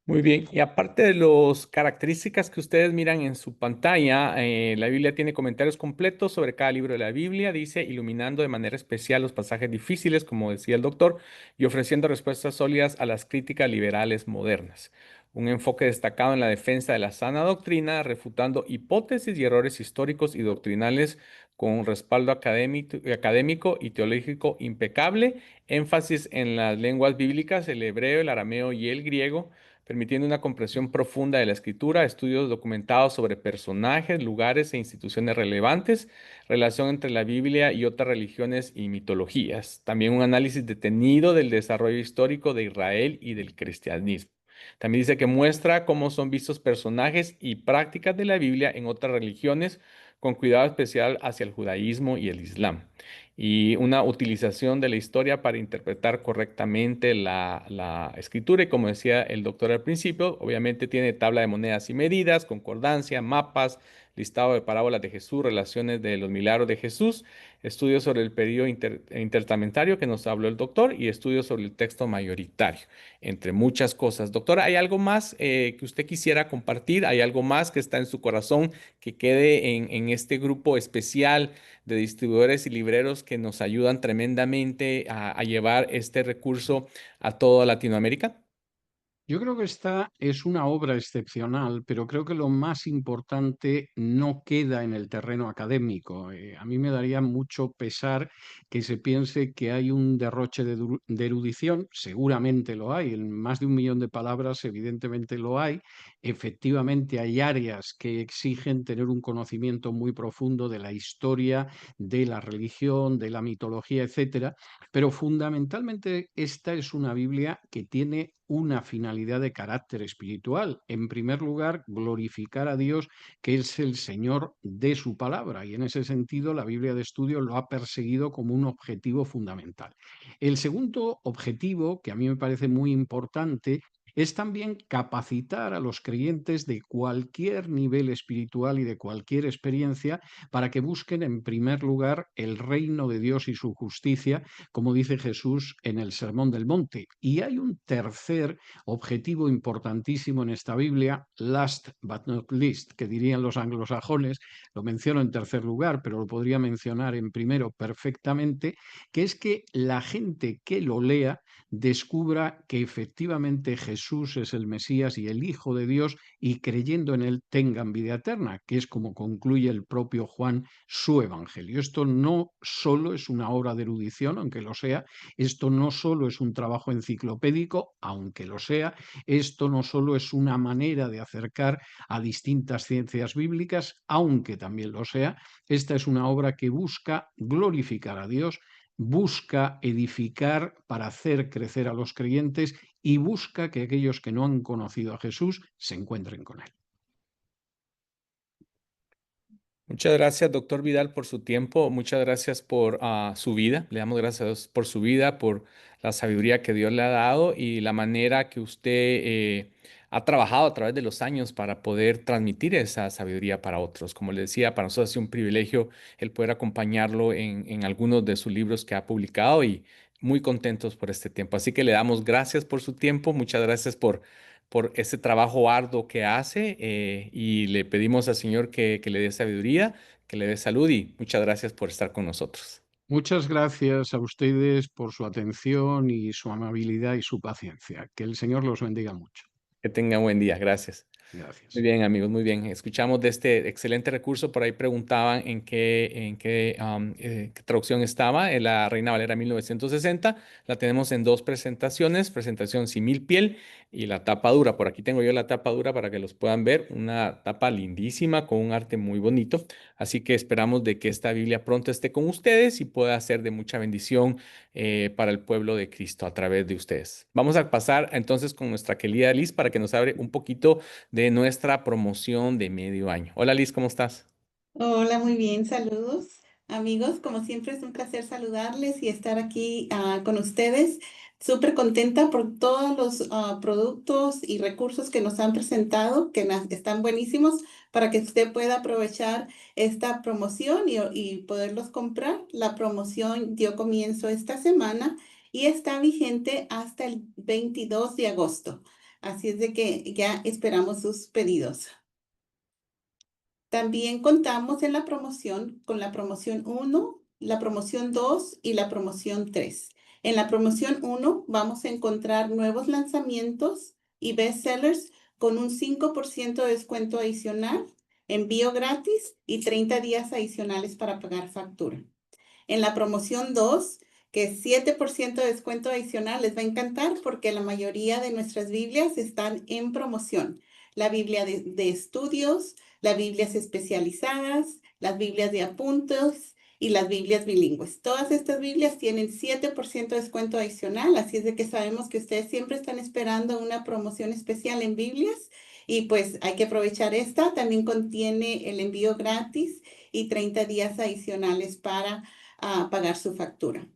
Muy bien, y aparte de las características que ustedes miran en su pantalla, la Biblia tiene comentarios completos sobre cada libro de la Biblia, dice, iluminando de manera especial los pasajes difíciles, como decía el doctor, y ofreciendo respuestas sólidas a las críticas liberales modernas. Un enfoque destacado en la defensa de la sana doctrina, refutando hipótesis y errores históricos y doctrinales con un respaldo académico y teológico impecable, énfasis en las lenguas bíblicas, el hebreo, el arameo y el griego, permitiendo una comprensión profunda de la escritura, estudios documentados sobre personajes, lugares e instituciones relevantes, relación entre la Biblia y otras religiones y mitologías. También un análisis detenido del desarrollo histórico de Israel y del cristianismo. También dice que muestra cómo son vistos personajes y prácticas de la Biblia en otras religiones, con cuidado especial hacia el judaísmo y el islam, y una utilización de la historia para interpretar correctamente la escritura. Y como decía el doctor al principio, obviamente tiene tabla de monedas y medidas, concordancia, mapas, listado de parábolas de Jesús, relaciones de los milagros de Jesús, estudios sobre el periodo intertestamentario que nos habló el doctor y estudios sobre el texto mayoritario, entre muchas cosas. Doctor, ¿hay algo más que usted quisiera compartir? ¿Hay algo más que está en su corazón que quede en este grupo especial de distribuidores y libreros que nos ayudan tremendamente a llevar este recurso a toda Latinoamérica? Yo creo que esta es una obra excepcional, pero creo que lo más importante no queda en el terreno académico. A mí me daría mucho pesar que se piense que hay un derroche de erudición, seguramente lo hay, en más de 1 millón de palabras evidentemente lo hay. Efectivamente hay áreas que exigen tener un conocimiento muy profundo de la historia, de la religión, de la mitología, etcétera, pero fundamentalmente esta es una Biblia que tiene una finalidad de carácter espiritual. En primer lugar, glorificar a Dios, que es el Señor de su palabra, y en ese sentido la Biblia de estudio lo ha perseguido como un objetivo fundamental. El segundo objetivo, que a mí me parece muy importante, es también capacitar a los creyentes de cualquier nivel espiritual y de cualquier experiencia para que busquen en primer lugar el reino de Dios y su justicia, como dice Jesús en el Sermón del Monte. Y hay un tercer objetivo importantísimo en esta Biblia, last but not least, que dirían los anglosajones, lo menciono en tercer lugar, pero lo podría mencionar en primero perfectamente, que es que la gente que lo lea descubra que efectivamente Jesús es el Mesías y el Hijo de Dios, y creyendo en él tengan vida eterna, que es como concluye el propio Juan su evangelio. Esto no solo es una obra de erudición, aunque lo sea, esto no solo es un trabajo enciclopédico, aunque lo sea, esto no solo es una manera de acercar a distintas ciencias bíblicas, aunque también lo sea, esta es una obra que busca glorificar a Dios, busca edificar para hacer crecer a los creyentes y busca que aquellos que no han conocido a Jesús se encuentren con él. Muchas gracias, doctor Vidal, por su tiempo. Muchas gracias por su vida. Le damos gracias a Dios por su vida, por la sabiduría que Dios le ha dado y la manera que usted ha trabajado a través de los años para poder transmitir esa sabiduría para otros. Como le decía, para nosotros ha sido un privilegio el poder acompañarlo en algunos de sus libros que ha publicado y muy contentos por este tiempo. Así que le damos gracias por su tiempo, muchas gracias por ese trabajo arduo que hace y le pedimos al Señor que le dé sabiduría, que le dé salud y muchas gracias por estar con nosotros. Muchas gracias a ustedes por su atención y su amabilidad y su paciencia. Que el Señor los bendiga mucho. Que tengan buen día, gracias. Muy Gracias. bien, amigos, muy bien. Escuchamos de este excelente recurso. Por ahí preguntaban qué traducción estaba. En la Reina Valera 1960. La tenemos en dos presentaciones. Presentación simil piel y la tapa dura. Por aquí tengo yo la tapa dura para que los puedan ver. Una tapa lindísima con un arte muy bonito. Así que esperamos de que esta Biblia pronto esté con ustedes y pueda ser de mucha bendición para el pueblo de Cristo a través de ustedes. Vamos a pasar entonces con nuestra querida Liz para que nos hable un poquito de nuestra promoción de medio año. Hola Liz, ¿cómo estás? Hola, muy bien, saludos amigos. Como siempre es un placer saludarles y estar aquí con ustedes. Súper contenta por todos los productos y recursos que nos han presentado, que están buenísimos para que usted pueda aprovechar esta promoción y poderlos comprar. La promoción dio comienzo esta semana y está vigente hasta el 22 de agosto. Así es de que ya esperamos sus pedidos. También contamos en la promoción con la promoción 1, la promoción 2 y la promoción 3. En la promoción 1 vamos a encontrar nuevos lanzamientos y bestsellers con un 5% de descuento adicional, envío gratis y 30 días adicionales para pagar factura. En la promoción 2, que es 7% de descuento adicional, les va a encantar porque la mayoría de nuestras Biblias están en promoción. La Biblia de estudios, las Biblias especializadas, las Biblias de apuntes y las Biblias bilingües. Todas estas Biblias tienen 7% de descuento adicional, así es de que sabemos que ustedes siempre están esperando una promoción especial en Biblias y pues hay que aprovechar esta. También contiene el envío gratis y 30 días adicionales para pagar su factura.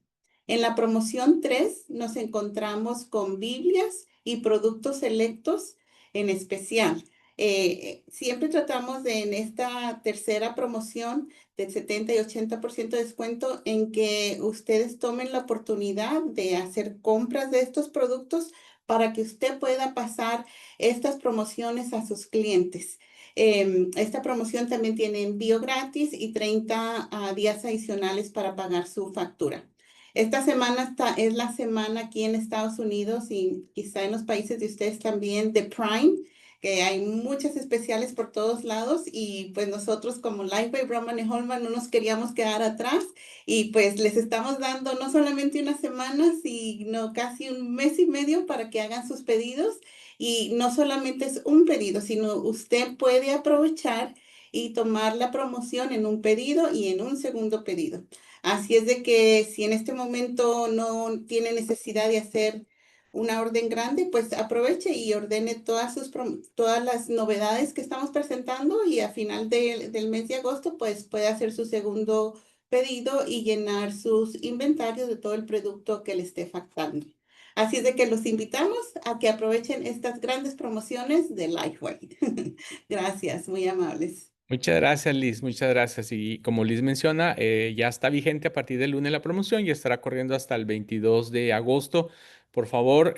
En la promoción 3 nos encontramos con Biblias y productos selectos en especial. Siempre tratamos en esta tercera promoción del 70 y 80% de descuento en que ustedes tomen la oportunidad de hacer compras de estos productos para que usted pueda pasar estas promociones a sus clientes. Esta promoción también tiene envío gratis y 30 días adicionales para pagar su factura. Esta semana es la semana aquí en Estados Unidos y quizá en los países de ustedes también de Prime, que hay muchas especiales por todos lados y pues nosotros como Lifeway, Broman y Holman no nos queríamos quedar atrás y pues les estamos dando no solamente una semana, sino casi un mes y medio para que hagan sus pedidos y no solamente es un pedido, sino usted puede aprovechar y tomar la promoción en un pedido y en un segundo pedido. Así es de que si en este momento no tiene necesidad de hacer una orden grande, pues aproveche y ordene todas las novedades que estamos presentando y a final del mes de agosto, pues puede hacer su segundo pedido y llenar sus inventarios de todo el producto que le esté faltando. Así es de que los invitamos a que aprovechen estas grandes promociones de Lifeway. Gracias, muy amables. Muchas gracias, Liz. Muchas gracias. Y como Liz menciona, ya está vigente a partir del lunes la promoción y estará corriendo hasta el 22 de agosto. Por favor,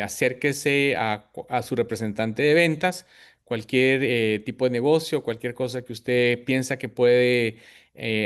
acérquese a su representante de ventas. Cualquier tipo de negocio, cualquier cosa que usted piensa que puede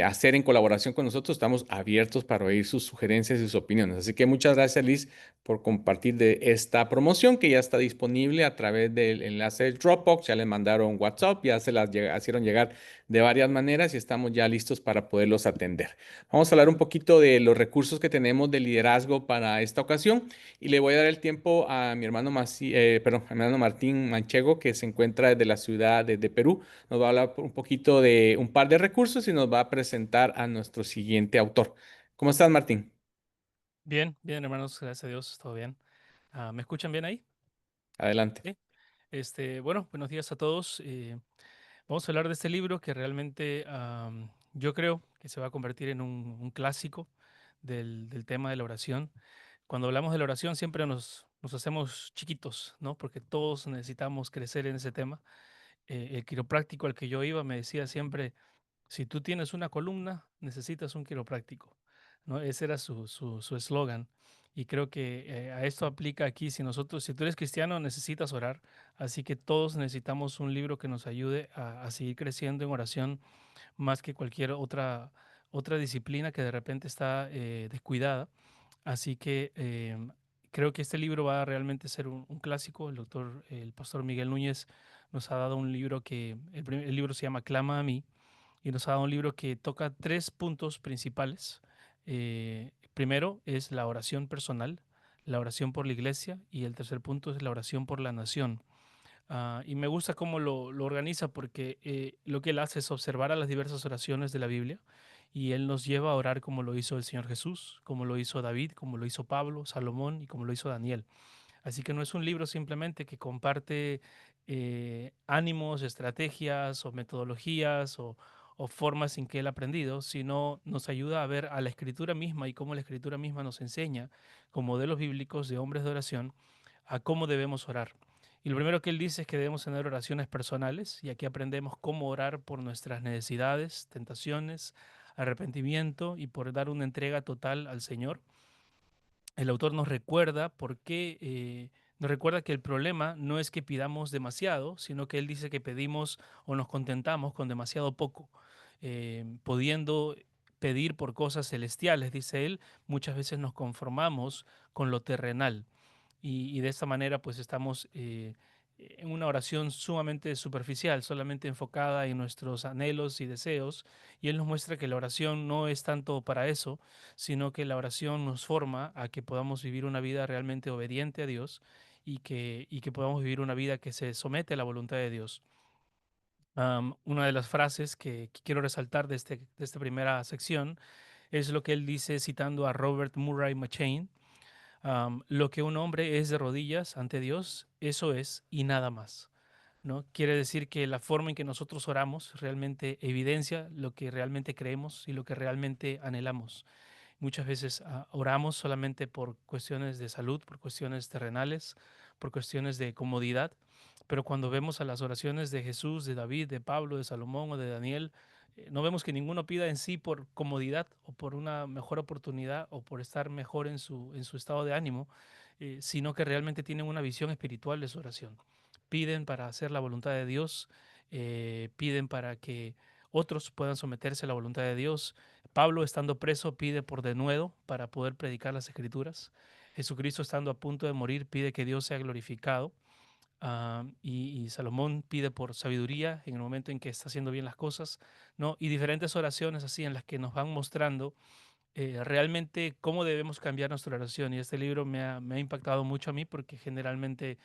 hacer en colaboración con nosotros, estamos abiertos para oír sus sugerencias y sus opiniones. Así que muchas gracias, Liz, por compartir de esta promoción que ya está disponible a través del enlace del Dropbox. Ya les mandaron WhatsApp, ya se las hicieron llegar de varias maneras y estamos ya listos para poderlos atender. Vamos a hablar un poquito de los recursos que tenemos de liderazgo para esta ocasión y le voy a dar el tiempo a mi hermano, a mi hermano Martín Manchego, que se encuentra desde la ciudad de Perú. Nos va a hablar un poquito de un par de recursos y nos va a presentar a nuestro siguiente autor. ¿Cómo estás, Martín? Bien, bien, hermanos, gracias a Dios, todo bien. ¿Me escuchan bien ahí? Adelante. Sí. Bueno, buenos días a todos. Vamos a hablar de este libro que realmente yo creo que se va a convertir en un clásico del tema de la oración. Cuando hablamos de la oración siempre nos nos hacemos chiquitos, ¿no? Porque todos necesitamos crecer en ese tema. El quiropráctico al que yo iba me decía siempre, si tú tienes una columna, necesitas un quiropráctico, ¿no? Ese era su eslogan. Y creo que a esto aplica aquí. Si tú eres cristiano, necesitas orar. Así que todos necesitamos un libro que nos ayude a seguir creciendo en oración más que cualquier otra disciplina que de repente está descuidada. Así que creo que este libro va a realmente ser un clásico. El pastor Miguel Núñez nos ha dado un libro el libro se llama Clama a mí, y nos ha dado un libro que toca 3 puntos principales. Primero es la oración personal, la oración por la iglesia, y el tercer punto es la oración por la nación. Y me gusta cómo lo organiza, porque lo que él hace es observar a las diversas oraciones de la Biblia, y él nos lleva a orar como lo hizo el Señor Jesús, como lo hizo David, como lo hizo Pablo, Salomón y como lo hizo Daniel. Así que no es un libro simplemente que comparte ánimos, estrategias o metodologías o formas en que él ha aprendido, sino nos ayuda a ver a la escritura misma y cómo la escritura misma nos enseña, como modelos bíblicos de hombres de oración, a cómo debemos orar. Y lo primero que él dice es que debemos tener oraciones personales, y aquí aprendemos cómo orar por nuestras necesidades, tentaciones, arrepentimiento y por dar una entrega total al Señor. El autor nos recuerda que el problema no es que pidamos demasiado, sino que él dice que pedimos o nos contentamos con demasiado poco, pudiendo pedir por cosas celestiales, dice él. Muchas veces nos conformamos con lo terrenal, y de esta manera pues estamos en una oración sumamente superficial, solamente enfocada en nuestros anhelos y deseos, y él nos muestra que la oración no es tanto para eso, sino que la oración nos forma a que podamos vivir una vida realmente obediente a Dios, y que podamos vivir una vida que se somete a la voluntad de Dios. Una de las frases que quiero resaltar de esta primera sección es lo que él dice citando a Robert Murray McCheyne. Lo que un hombre es de rodillas ante Dios, eso es y nada más, ¿no? Quiere decir que la forma en que nosotros oramos realmente evidencia lo que realmente creemos y lo que realmente anhelamos. Muchas veces oramos solamente por cuestiones de salud, por cuestiones terrenales, por cuestiones de comodidad, pero cuando vemos a las oraciones de Jesús, de David, de Pablo, de Salomón o de Daniel, no vemos que ninguno pida en sí por comodidad o por una mejor oportunidad o por estar mejor en su estado de ánimo, sino que realmente tienen una visión espiritual de su oración. Piden para hacer la voluntad de Dios, piden para que otros puedan someterse a la voluntad de Dios. Pablo, estando preso, pide por denuedo para poder predicar las Escrituras. Jesucristo, estando a punto de morir, pide que Dios sea glorificado. Y Salomón pide por sabiduría en el momento en que está haciendo bien las cosas, ¿no? Y diferentes oraciones así en las que nos van mostrando realmente cómo debemos cambiar nuestra oración. Y este libro me ha impactado mucho a mí, porque generalmente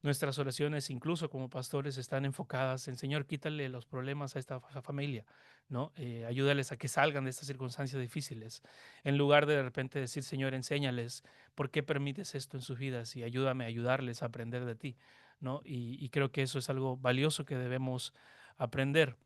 nuestras oraciones, incluso como pastores, están enfocadas en: Señor, quítale los problemas a esta familia, ¿no? Ayúdales a que salgan de estas circunstancias difíciles, en lugar de repente decir: Señor, enséñales por qué permites esto en sus vidas y ayúdame a ayudarles a aprender de ti, ¿no? Y creo que eso es algo valioso que debemos aprender.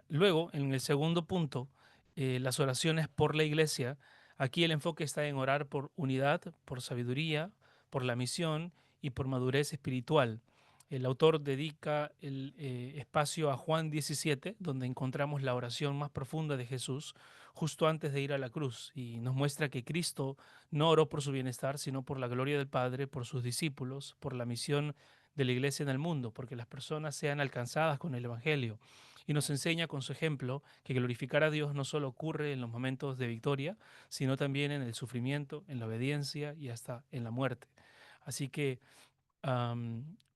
Luego, en el segundo punto, las oraciones por la iglesia. Aquí el enfoque está en orar por unidad, por sabiduría, por la misión y por madurez espiritual. El autor dedica el espacio a Juan 17, donde encontramos la oración más profunda de Jesús justo antes de ir a la cruz, y nos muestra que Cristo no oró por su bienestar, sino por la gloria del Padre, por sus discípulos, por la misión de la iglesia en el mundo, porque las personas sean alcanzadas con el Evangelio. Y nos enseña con su ejemplo que glorificar a Dios no solo ocurre en los momentos de victoria, sino también en el sufrimiento, en la obediencia y hasta en la muerte. Así que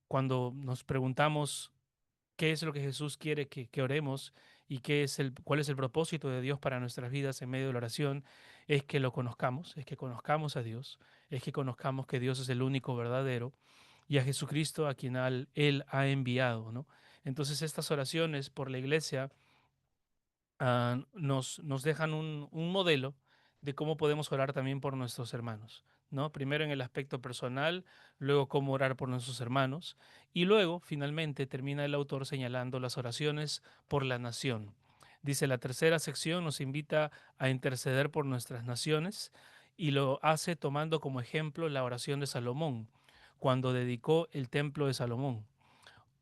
cuando nos preguntamos qué es lo que Jesús quiere que oremos, y cuál es el propósito de Dios para nuestras vidas en medio de la oración, es que lo conozcamos, es que conozcamos a Dios, es que conozcamos que Dios es el único verdadero, y a Jesucristo a quien Él ha enviado, ¿no? Entonces estas oraciones por la iglesia nos dejan un modelo de cómo podemos orar también por nuestros hermanos, ¿no? Primero en el aspecto personal, luego cómo orar por nuestros hermanos, y luego finalmente termina el autor señalando las oraciones por la nación. Dice: la tercera sección nos invita a interceder por nuestras naciones, y lo hace tomando como ejemplo la oración de Salomón, cuando dedicó el templo de Salomón.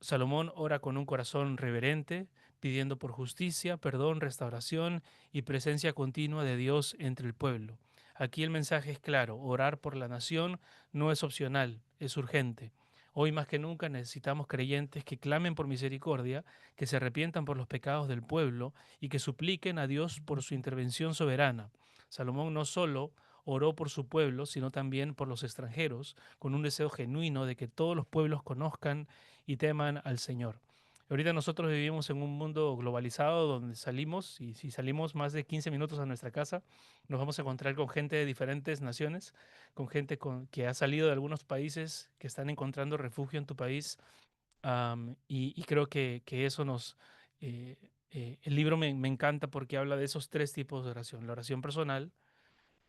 Salomón ora con un corazón reverente, pidiendo por justicia, perdón, restauración y presencia continua de Dios entre el pueblo. Aquí el mensaje es claro: orar por la nación no es opcional, es urgente. Hoy más que nunca necesitamos creyentes que clamen por misericordia, que se arrepientan por los pecados del pueblo y que supliquen a Dios por su intervención soberana. Salomón no solo oró por su pueblo, sino también por los extranjeros, con un deseo genuino de que todos los pueblos conozcan y teman al Señor. Ahorita nosotros vivimos en un mundo globalizado donde salimos, y si salimos más de 15 minutos a nuestra casa, nos vamos a encontrar con gente de diferentes naciones, con gente que ha salido de algunos países, que están encontrando refugio en tu país. Y creo que eso nos... el libro me encanta porque habla de esos tres tipos de oración: la oración personal,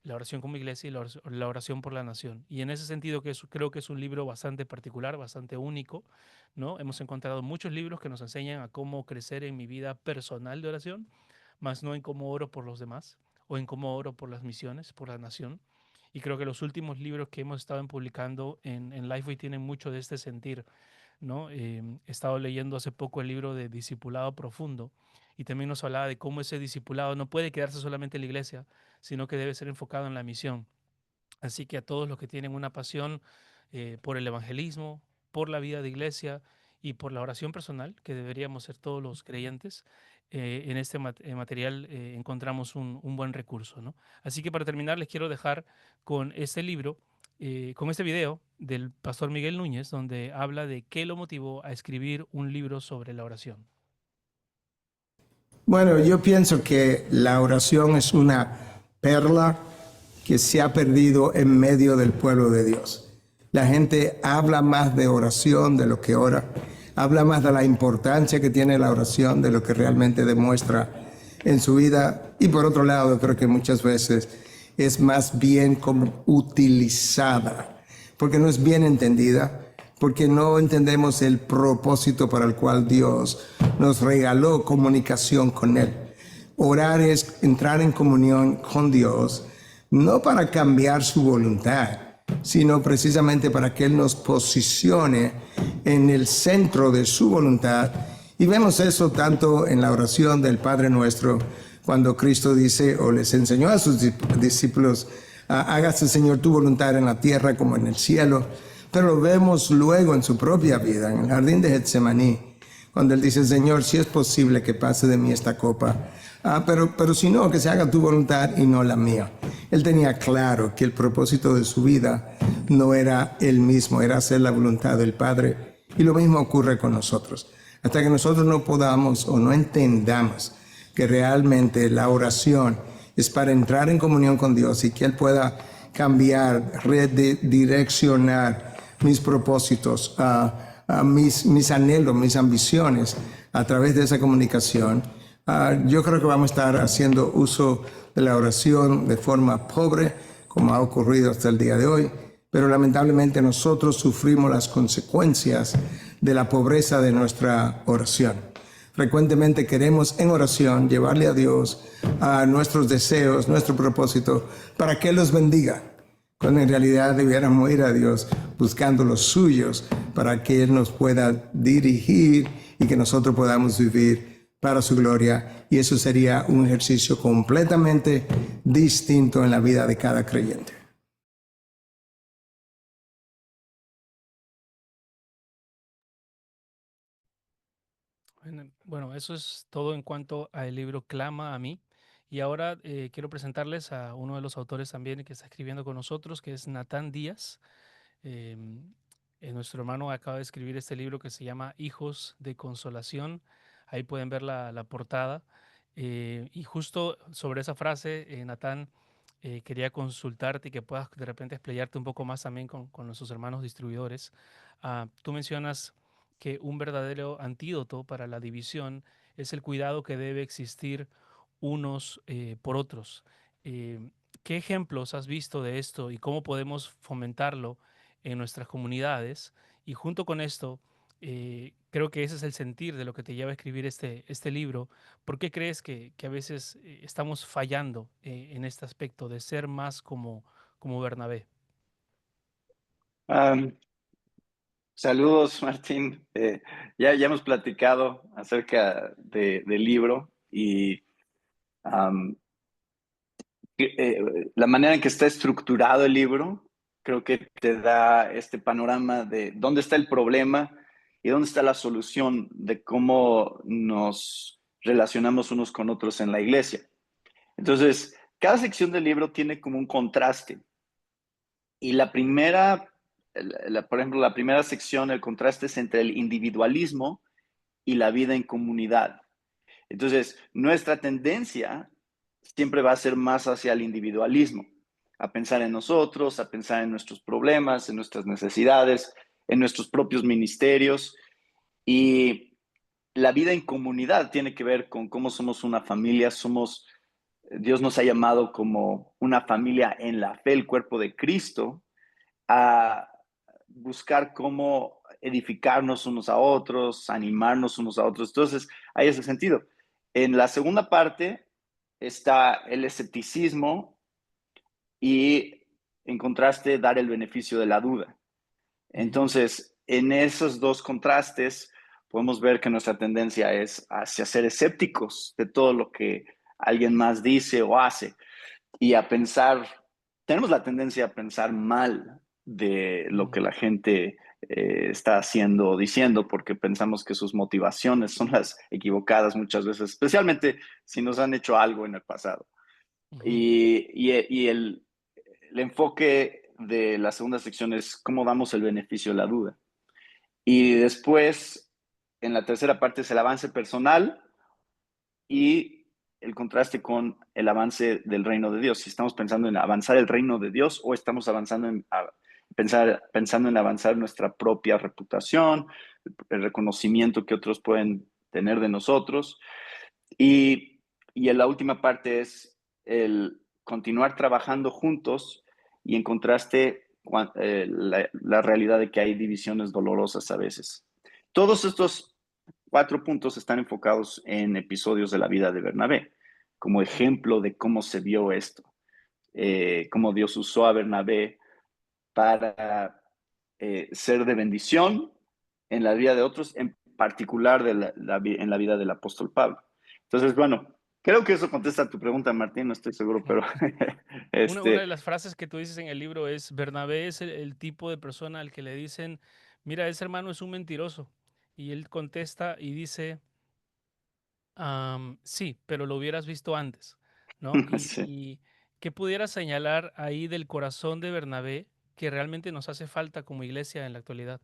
la oración como iglesia y la oración por la nación. Y en ese sentido creo que es un libro bastante particular, bastante único, ¿no? Hemos encontrado muchos libros que nos enseñan a cómo crecer en mi vida personal de oración, más no en cómo oro por los demás o en cómo oro por las misiones, por la nación. Y creo que los últimos libros que hemos estado publicando en Lifeway tienen mucho de este sentir, ¿no? He estado leyendo hace poco el libro de Discipulado Profundo y también nos hablaba de cómo ese discipulado no puede quedarse solamente en la iglesia, sino que debe ser enfocado en la misión. Así que a todos los que tienen una pasión por el evangelismo, por la vida de iglesia y por la oración personal, que deberíamos ser todos los creyentes, en este material encontramos un buen recurso, ¿no? Así que para terminar les quiero dejar con este libro, con este video del pastor Miguel Núñez, donde habla de qué lo motivó a escribir un libro sobre la oración. Bueno, yo pienso que la oración es una perla que se ha perdido en medio del pueblo de Dios. La gente habla más de oración de lo que ora, habla más de la importancia que tiene la oración de lo que realmente demuestra en su vida. Y por otro lado, creo que muchas veces es más bien como utilizada, porque no es bien entendida, porque no entendemos el propósito para el cual Dios nos regaló comunicación con Él. Orar es entrar en comunión con Dios, no para cambiar su voluntad, sino precisamente para que Él nos posicione en el centro de su voluntad. Y vemos eso tanto en la oración del Padre Nuestro, cuando Cristo dice o les enseñó a sus discípulos: hágase, Señor, tu voluntad en la tierra como en el cielo. Pero lo vemos luego en su propia vida, en el jardín de Getsemaní, cuando Él dice: Señor, si es posible que pase de mí esta copa, pero si no, que se haga tu voluntad y no la mía. Él tenía claro que el propósito de su vida no era el mismo, era hacer la voluntad del Padre. Y lo mismo ocurre con nosotros. Hasta que nosotros no podamos o no entendamos que realmente la oración es para entrar en comunión con Dios y que Él pueda cambiar, redireccionar mis propósitos, mis anhelos, mis ambiciones a través de esa comunicación, yo creo que vamos a estar haciendo uso de la oración de forma pobre, como ha ocurrido hasta el día de hoy, pero lamentablemente nosotros sufrimos las consecuencias de la pobreza de nuestra oración. Frecuentemente queremos en oración llevarle a Dios nuestros deseos, nuestro propósito, para que Él los bendiga, cuando en realidad debiéramos ir a Dios buscando los suyos para que Él nos pueda dirigir y que nosotros podamos vivir para su gloria. Y eso sería un ejercicio completamente distinto en la vida de cada creyente. Bueno, eso es todo en cuanto al libro Clama a mí. Y ahora quiero presentarles a uno de los autores también que está escribiendo con nosotros, que es Natán Díaz. Nuestro hermano acaba de escribir este libro que se llama Hijos de Consolación. Ahí pueden ver la portada. Y justo sobre esa frase, Natán, quería consultarte y que puedas de repente explayarte un poco más también con nuestros hermanos distribuidores. Tú mencionas que un verdadero antídoto para la división es el cuidado que debe existir unos por otros. ¿Qué ejemplos has visto de esto y cómo podemos fomentarlo en nuestras comunidades? Y junto con esto, creo que ese es el sentir de lo que te lleva a escribir este libro. ¿Por qué crees que a veces estamos fallando en este aspecto de ser más como como Bernabé. Saludos, Martín. Ya hemos platicado acerca del libro y la manera en que está estructurado el libro, creo que te da este panorama de dónde está el problema y dónde está la solución de cómo nos relacionamos unos con otros en la iglesia. Entonces, cada sección del libro tiene como un contraste. Y la primera, por ejemplo, la primera sección, el contraste es entre el individualismo y la vida en comunidad. Entonces, nuestra tendencia siempre va a ser más hacia el individualismo, a pensar en nosotros, a pensar en nuestros problemas, en nuestras necesidades, en nuestros propios ministerios. Y la vida en comunidad tiene que ver con cómo somos una familia, Dios nos ha llamado como una familia en la fe, el cuerpo de Cristo, a buscar cómo edificarnos unos a otros, animarnos unos a otros. Entonces, hay ese sentido. En la segunda parte está el escepticismo y, en contraste, dar el beneficio de la duda. Entonces, en esos dos contrastes, podemos ver que nuestra tendencia es hacia ser escépticos de todo lo que alguien más dice o hace y a pensar, tenemos la tendencia a pensar mal de lo que la gente está haciendo o diciendo porque pensamos que sus motivaciones son las equivocadas muchas veces, especialmente si nos han hecho algo en el pasado. Y el enfoque de la segunda sección es cómo damos el beneficio de la duda. Y después, en la tercera parte, es el avance personal y el contraste con el avance del reino de Dios. Si estamos pensando en avanzar el reino de Dios o estamos avanzando pensando en avanzar nuestra propia reputación, el reconocimiento que otros pueden tener de nosotros. Y en la última parte es el continuar trabajando juntos y en contraste la realidad de que hay divisiones dolorosas a veces. Todos estos 4 puntos están enfocados en episodios de la vida de Bernabé, como ejemplo de cómo se vio esto, cómo Dios usó a Bernabé para ser de bendición en la vida de otros, en particular en la vida del apóstol Pablo. Entonces, bueno, creo que eso contesta a tu pregunta, Martín, no estoy seguro, pero... Una de las frases que tú dices en el libro es, Bernabé es el tipo de persona al que le dicen, mira, ese hermano es un mentiroso. Y él contesta y dice, sí, pero lo hubieras visto antes, ¿no? Sí. Y ¿qué pudieras señalar ahí del corazón de Bernabé que realmente nos hace falta como iglesia en la actualidad?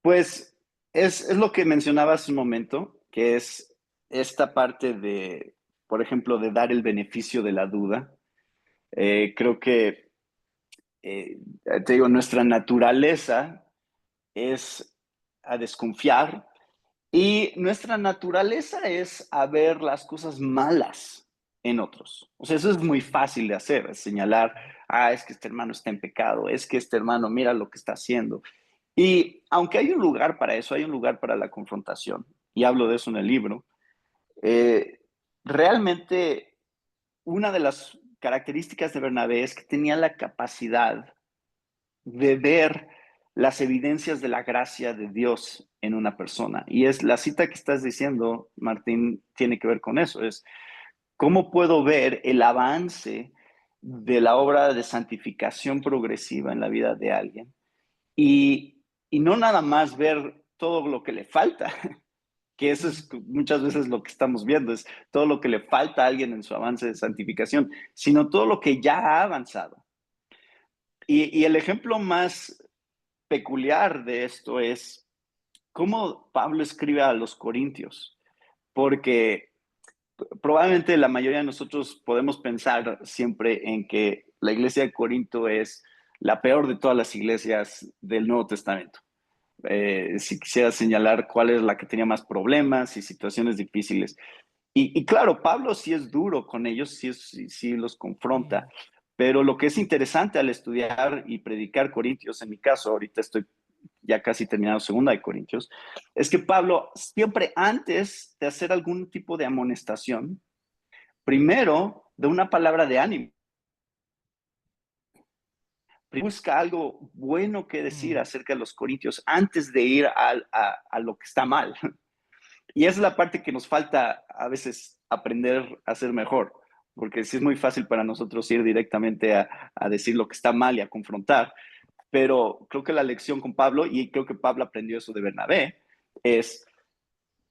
Pues es lo que mencionaba hace un momento, que es esta parte de, por ejemplo, de dar el beneficio de la duda. Creo que, te digo, nuestra naturaleza es a desconfiar y nuestra naturaleza es a ver las cosas malas en otros. O sea, eso es muy fácil de hacer, es señalar, es que este hermano está en pecado, es que este hermano mira lo que está haciendo. Y aunque hay un lugar para eso, hay un lugar para la confrontación, y hablo de eso en el libro, realmente una de las características de Bernabé es que tenía la capacidad de ver las evidencias de la gracia de Dios en una persona. Y es la cita que estás diciendo, Martín, tiene que ver con eso. Es cómo puedo ver el avance de la obra de santificación progresiva en la vida de alguien y no nada más ver todo lo que le falta, que eso es muchas veces lo que estamos viendo, es todo lo que le falta a alguien en su avance de santificación, sino todo lo que ya ha avanzado. Y el ejemplo más peculiar de esto es cómo Pablo escribe a los Corintios, porque probablemente la mayoría de nosotros podemos pensar siempre en que la iglesia de Corinto es la peor de todas las iglesias del Nuevo Testamento. Si quisiera señalar cuál es la que tenía más problemas y situaciones difíciles. Y claro, Pablo sí es duro con ellos, sí los confronta, pero lo que es interesante al estudiar y predicar Corintios, en mi caso, ahorita estoy ya casi terminando segunda de Corintios, es que Pablo siempre antes de hacer algún tipo de amonestación, primero de una palabra de ánimo. Busca algo bueno que decir acerca de los corintios antes de ir a lo que está mal. Y esa es la parte que nos falta a veces aprender a hacer mejor, porque sí es muy fácil para nosotros ir directamente a decir lo que está mal y a confrontar, pero creo que la lección con Pablo, y creo que Pablo aprendió eso de Bernabé, es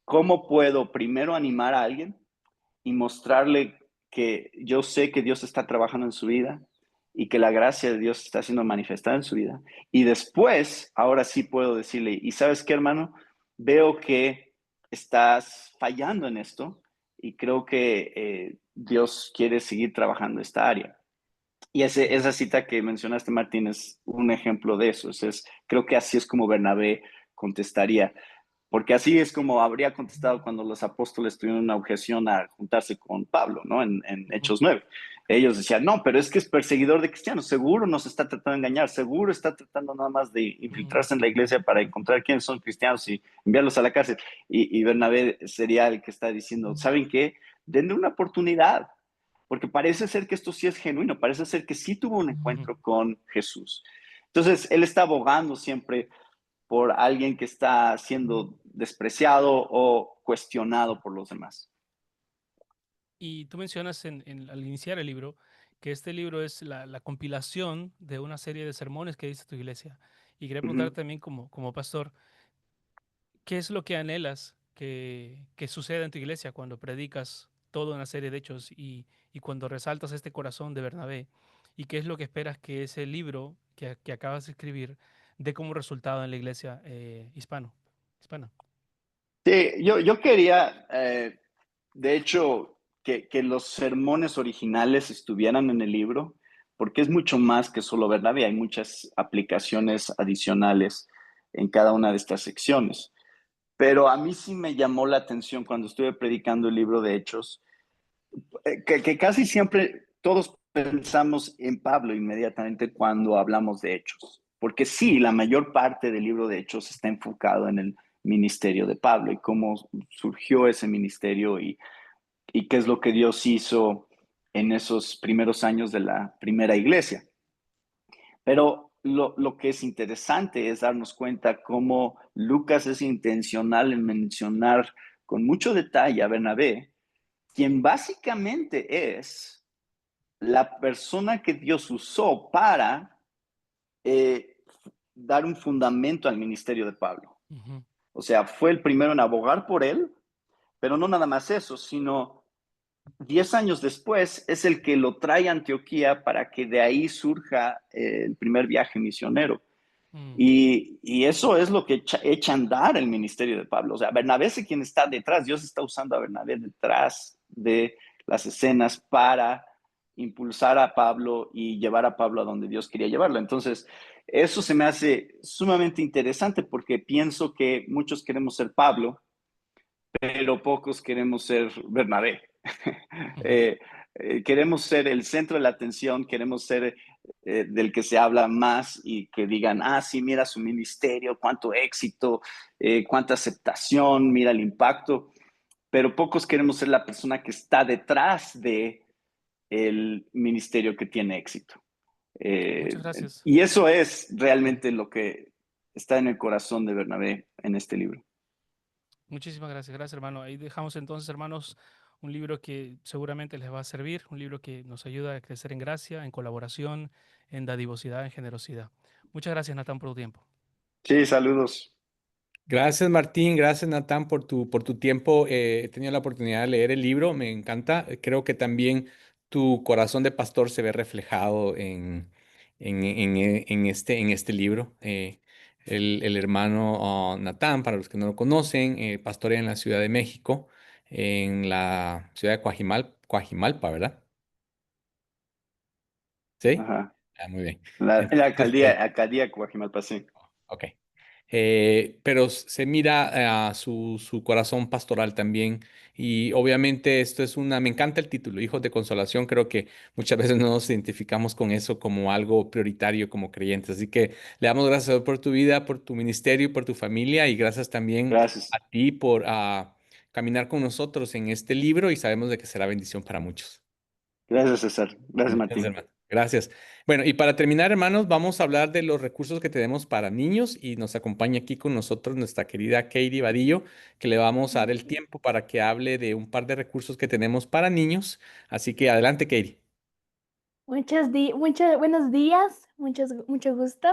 cómo puedo primero animar a alguien y mostrarle que yo sé que Dios está trabajando en su vida y que la gracia de Dios está siendo manifestada en su vida. Y después, ahora sí puedo decirle, ¿y sabes qué, hermano? Veo que estás fallando en esto y creo que Dios quiere seguir trabajando esta área. Y esa cita que mencionaste, Martín, es un ejemplo de eso. Creo que así es como Bernabé contestaría. Porque así es como habría contestado cuando los apóstoles tuvieron una objeción a juntarse con Pablo, ¿no? En Hechos 9. Ellos decían, no, pero es que es perseguidor de cristianos, seguro nos está tratando de engañar, seguro está tratando nada más de infiltrarse en la iglesia para encontrar quiénes son cristianos y enviarlos a la cárcel. Y Bernabé sería el que está diciendo, ¿saben qué? Denle una oportunidad, porque parece ser que esto sí es genuino, parece ser que sí tuvo un encuentro con Jesús. Entonces, él está abogando siempre por alguien que está siendo despreciado o cuestionado por los demás. Y tú mencionas al iniciar el libro que este libro es la compilación de una serie de sermones que dice tu iglesia. Y quería preguntar también como pastor, ¿qué es lo que anhelas que suceda en tu iglesia cuando predicas toda una serie de hechos y cuando resaltas este corazón de Bernabé? ¿Y qué es lo que esperas que ese libro que acabas de escribir dé como resultado en la iglesia hispana? Sí, yo quería, de hecho, que los sermones originales estuvieran en el libro, porque es mucho más que solo Bernabé, hay muchas aplicaciones adicionales en cada una de estas secciones. Pero a mí sí me llamó la atención cuando estuve predicando el libro de Hechos, que casi siempre todos pensamos en Pablo inmediatamente cuando hablamos de Hechos, porque sí, la mayor parte del libro de Hechos está enfocado en el ministerio de Pablo y cómo surgió ese ministerio y qué es lo que Dios hizo en esos primeros años de la primera iglesia. Pero lo que es interesante es darnos cuenta cómo Lucas es intencional en mencionar con mucho detalle a Bernabé, quien básicamente es la persona que Dios usó para dar un fundamento al ministerio de Pablo. O sea, fue el primero en abogar por él, pero no nada más eso, sino 10 años después es el que lo trae a Antioquía para que de ahí surja el primer viaje misionero. Y eso es lo que echa a andar el ministerio de Pablo. O sea, Bernabé es quien está detrás. Dios está usando a Bernabé detrás de las escenas para impulsar a Pablo y llevar a Pablo a donde Dios quería llevarlo. Entonces, eso se me hace sumamente interesante porque pienso que muchos queremos ser Pablo, pero pocos queremos ser Bernabé. Queremos ser el centro de la atención, queremos ser del que se habla más y que digan, ah, sí, mira su ministerio, cuánto éxito, cuánta aceptación, mira el impacto, pero pocos queremos ser la persona que está detrás de el ministerio que tiene éxito. Muchas gracias. Y eso es realmente lo que está en el corazón de Bernabé en este libro. Muchísimas gracias, hermano. Ahí dejamos entonces, hermanos, un libro que seguramente les va a servir, un libro que nos ayuda a crecer en gracia, en colaboración, en dadivosidad, en generosidad. Muchas gracias, Natán, por tu tiempo. Sí, saludos. Gracias, Martín. Gracias, Natán, por tu tiempo. He tenido la oportunidad de leer el libro. Me encanta. Creo que también tu corazón de pastor se ve reflejado en este libro. El hermano Natán, para los que no lo conocen, pastorea en la Ciudad de México, en la ciudad de Coajimalpa, ¿verdad? ¿Sí? Ajá. Muy bien. En la Entonces, alcaldía Coajimalpa, sí. ok. Pero se mira su corazón pastoral también. Y obviamente esto es me encanta el título, Hijos de Consolación. Creo que muchas veces no nos identificamos con eso como algo prioritario como creyentes. Así que le damos gracias a Dios por tu vida, por tu ministerio, por tu familia y gracias también Gracias. a ti por caminar con nosotros en este libro y sabemos de que será bendición para muchos. Gracias, César. Gracias, Gracias, Martín. hermano. Gracias. Bueno, y para terminar, hermanos, vamos a hablar de los recursos que tenemos para niños y nos acompaña aquí con nosotros nuestra querida Katie Vadillo, que le vamos a dar el tiempo para que hable de un par de recursos que tenemos para niños. Así que adelante, Katie. Buenos días, mucho gusto.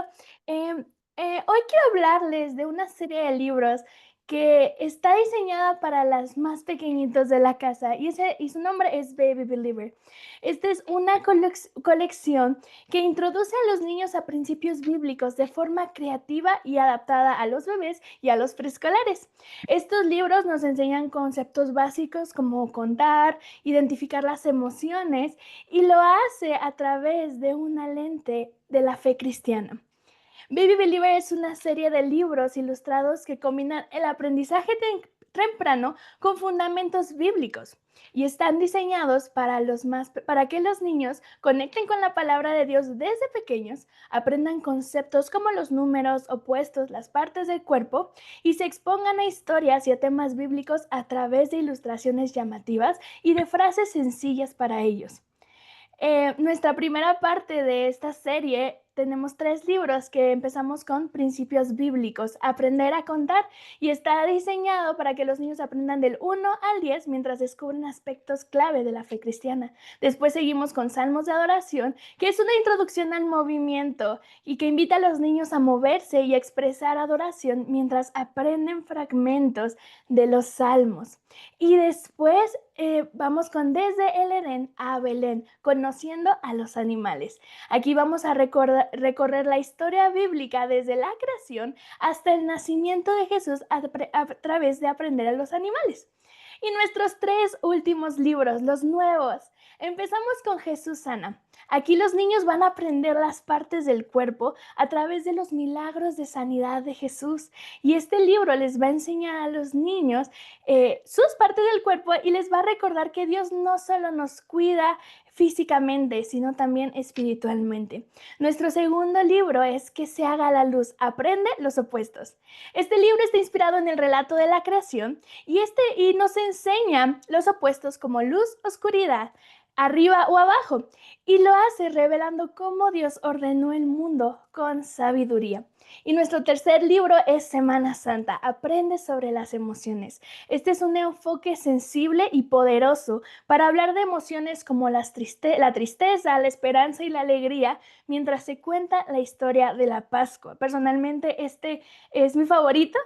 Hoy quiero hablarles de una serie de libros que está diseñada para las más pequeñitos de la casa y su nombre es Baby Believer. Esta es una colección que introduce a los niños a principios bíblicos de forma creativa y adaptada a los bebés y a los preescolares. Estos libros nos enseñan conceptos básicos como contar, identificar las emociones y lo hace a través de una lente de la fe cristiana. Baby Believer es una serie de libros ilustrados que combinan el aprendizaje temprano con fundamentos bíblicos y están diseñados para que los niños conecten con la palabra de Dios desde pequeños, aprendan conceptos como los números opuestos, las partes del cuerpo y se expongan a historias y a temas bíblicos a través de ilustraciones llamativas y de frases sencillas para ellos. Nuestra primera parte de esta serie tenemos 3 libros que empezamos con principios bíblicos, aprender a contar, y está diseñado para que los niños aprendan del 1 al 10 mientras descubren aspectos clave de la fe cristiana. Después seguimos con salmos de adoración, que es una introducción al movimiento y que invita a los niños a moverse y a expresar adoración mientras aprenden fragmentos de los salmos. Y después vamos con Desde el Edén a Belén, conociendo a los animales. Aquí vamos a recorrer la historia bíblica desde la creación hasta el nacimiento de Jesús a través de aprender a los animales. Y nuestros 3 últimos libros, los nuevos. Empezamos con Jesús sana. Aquí los niños van a aprender las partes del cuerpo a través de los milagros de sanidad de Jesús. Y este libro les va a enseñar a los niños sus partes del cuerpo y les va a recordar que Dios no solo nos cuida físicamente, sino también espiritualmente. Nuestro segundo libro es Que se haga la luz, aprende los opuestos. Este libro está inspirado en el relato de la creación y nos enseña los opuestos como luz, oscuridad, arriba o abajo, y lo hace revelando cómo Dios ordenó el mundo con sabiduría. Y nuestro tercer libro es Semana Santa, aprende sobre las emociones. Este es un enfoque sensible y poderoso para hablar de emociones como la tristeza, la esperanza y la alegría, mientras se cuenta la historia de la Pascua. Personalmente este es mi favorito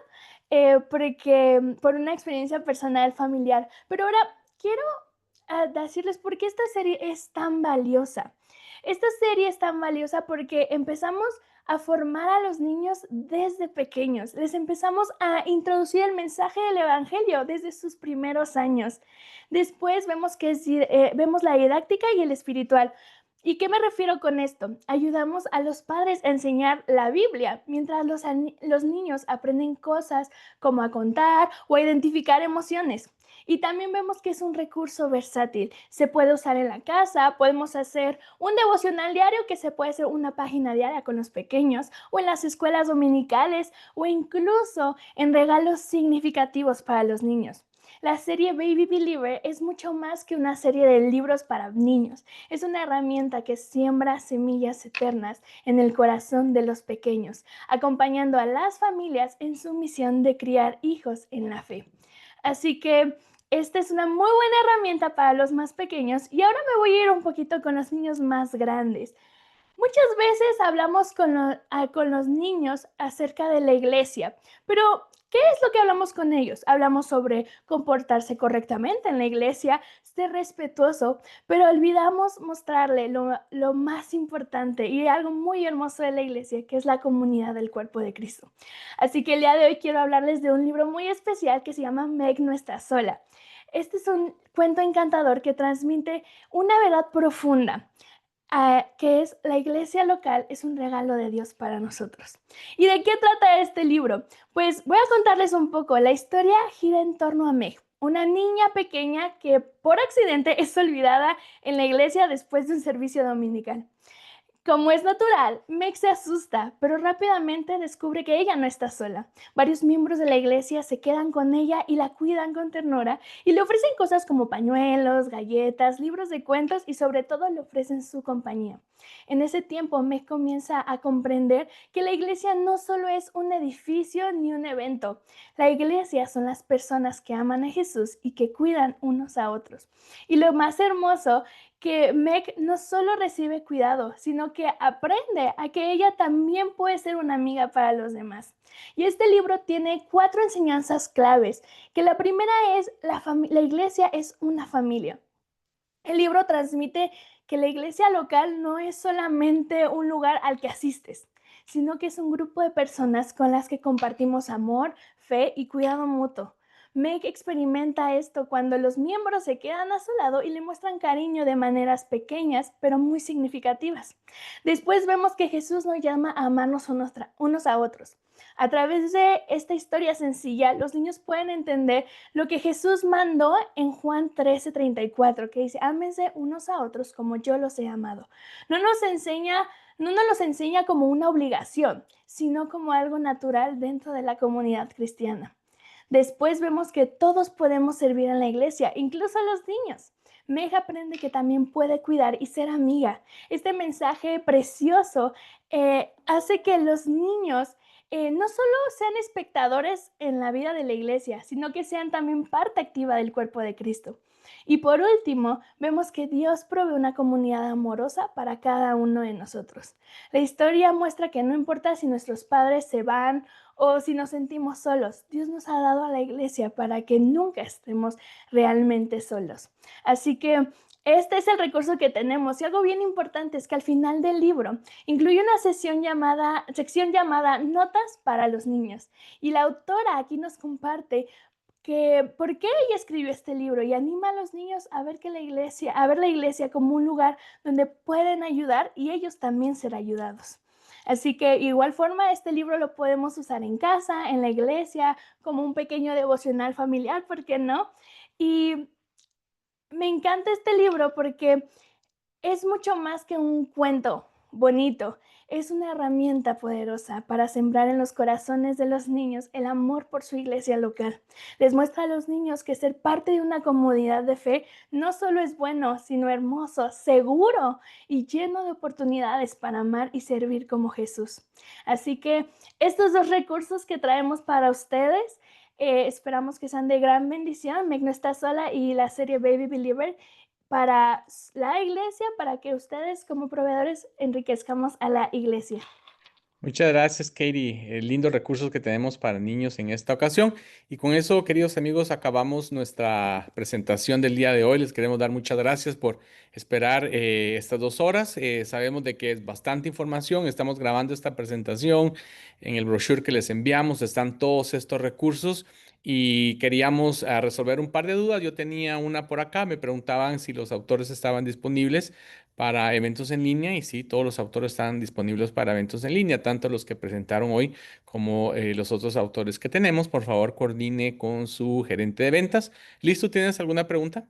por una experiencia personal familiar. Pero ahora quiero decirles por qué esta serie es tan valiosa. Esta serie es tan valiosa porque empezamos a formar a los niños desde pequeños. Les empezamos a introducir el mensaje del Evangelio desde sus primeros años. Después vemos la didáctica y el espiritual. ¿Y qué me refiero con esto? Ayudamos a los padres a enseñar la Biblia, mientras los niños aprenden cosas como a contar o a identificar emociones. Y también vemos que es un recurso versátil. Se puede usar en la casa, podemos hacer un devocional diario que se puede hacer una página diaria con los pequeños, o en las escuelas dominicales, o incluso en regalos significativos para los niños. La serie Baby Believer es mucho más que una serie de libros para niños. Es una herramienta que siembra semillas eternas en el corazón de los pequeños, acompañando a las familias en su misión de criar hijos en la fe. Así que esta es una muy buena herramienta para los más pequeños y ahora me voy a ir un poquito con los niños más grandes. Muchas veces hablamos con los niños acerca de la iglesia, pero ¿qué es lo que hablamos con ellos? Hablamos sobre comportarse correctamente en la iglesia, ser respetuoso, pero olvidamos mostrarle lo más importante y algo muy hermoso de la iglesia, que es la comunidad del cuerpo de Cristo. Así que el día de hoy quiero hablarles de un libro muy especial que se llama Meg no está sola. Este es un cuento encantador que transmite una verdad profunda, que es: la iglesia local es un regalo de Dios para nosotros. ¿Y de qué trata este libro? Pues voy a contarles un poco. La historia gira en torno a Meg, una niña pequeña que por accidente es olvidada en la iglesia después de un servicio dominical. Como es natural, Meg se asusta, pero rápidamente descubre que ella no está sola. Varios miembros de la iglesia se quedan con ella y la cuidan con ternura y le ofrecen cosas como pañuelos, galletas, libros de cuentos y sobre todo le ofrecen su compañía. En ese tiempo, Meg comienza a comprender que la iglesia no solo es un edificio ni un evento. La iglesia son las personas que aman a Jesús y que cuidan unos a otros. Y lo más hermoso, que Meg no solo recibe cuidado, sino que aprende a que ella también puede ser una amiga para los demás. Y este libro tiene 4 enseñanzas claves, que la primera es la iglesia es una familia. El libro transmite que la iglesia local no es solamente un lugar al que asistes, sino que es un grupo de personas con las que compartimos amor, fe y cuidado mutuo. Meg experimenta esto cuando los miembros se quedan a su lado y le muestran cariño de maneras pequeñas, pero muy significativas. Después vemos que Jesús nos llama a amarnos unos a otros. A través de esta historia sencilla, los niños pueden entender lo que Jesús mandó en Juan 13:34, que dice, ámense unos a otros como yo los he amado. No nos los enseña como una obligación, sino como algo natural dentro de la comunidad cristiana. Después vemos que todos podemos servir en la iglesia, incluso los niños. Meg aprende que también puede cuidar y ser amiga. Este mensaje precioso hace que los niños no solo sean espectadores en la vida de la iglesia, sino que sean también parte activa del cuerpo de Cristo. Y por último, vemos que Dios provee una comunidad amorosa para cada uno de nosotros. La historia muestra que no importa si nuestros padres se van o si nos sentimos solos, Dios nos ha dado a la iglesia para que nunca estemos realmente solos. Así que este es el recurso que tenemos y algo bien importante es que al final del libro incluye una sección llamada Notas para los niños. Y la autora aquí nos comparte que por qué ella escribió este libro y anima a los niños a ver la iglesia como un lugar donde pueden ayudar y ellos también ser ayudados. Así que igual forma este libro lo podemos usar en casa, en la iglesia, como un pequeño devocional familiar, ¿por qué no? Y me encanta este libro porque es mucho más que un cuento bonito. Es una herramienta poderosa para sembrar en los corazones de los niños el amor por su iglesia local. Les muestra a los niños que ser parte de una comunidad de fe no solo es bueno, sino hermoso, seguro y lleno de oportunidades para amar y servir como Jesús. Así que estos 2 recursos que traemos para ustedes, esperamos que sean de gran bendición. Meg no está sola y la serie Baby Believer para la iglesia, para que ustedes como proveedores enriquezcamos a la iglesia. Muchas gracias, Katie. Lindos recursos que tenemos para niños en esta ocasión. Y con eso, queridos amigos, acabamos nuestra presentación del día de hoy. Les queremos dar muchas gracias por esperar estas 2 horas. Sabemos de que es bastante información. Estamos grabando esta presentación. En el brochure que les enviamos están todos estos recursos y queríamos resolver un par de dudas. Yo tenía una por acá. Me preguntaban si los autores estaban disponibles para eventos en línea y sí, todos los autores están disponibles para eventos en línea, tanto los que presentaron hoy como los otros autores que tenemos. Por favor, coordine con su gerente de ventas. ¿Listo? ¿Tienes alguna pregunta?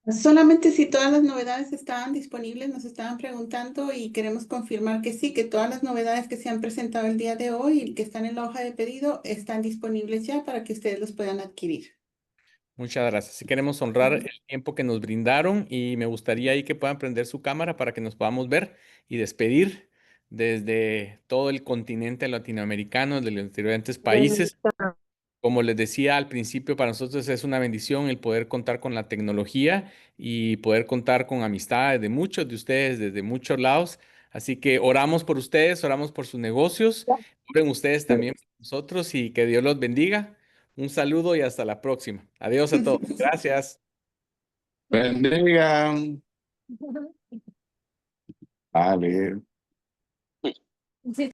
Solamente si todas las novedades estaban disponibles, nos estaban preguntando y queremos confirmar que sí, que todas las novedades que se han presentado el día de hoy y que están en la hoja de pedido están disponibles ya para que ustedes los puedan adquirir. Muchas gracias. Si queremos honrar el tiempo que nos brindaron y me gustaría ahí que puedan prender su cámara para que nos podamos ver y despedir desde todo el continente latinoamericano, de los diferentes países. Como les decía al principio, para nosotros es una bendición el poder contar con la tecnología y poder contar con amistades de muchos de ustedes desde muchos lados. Así que oramos por ustedes, oramos por sus negocios, oren ustedes también por nosotros y que Dios los bendiga. Un saludo y hasta la próxima. Adiós a todos. Gracias. Bendiga. Vale. Sí.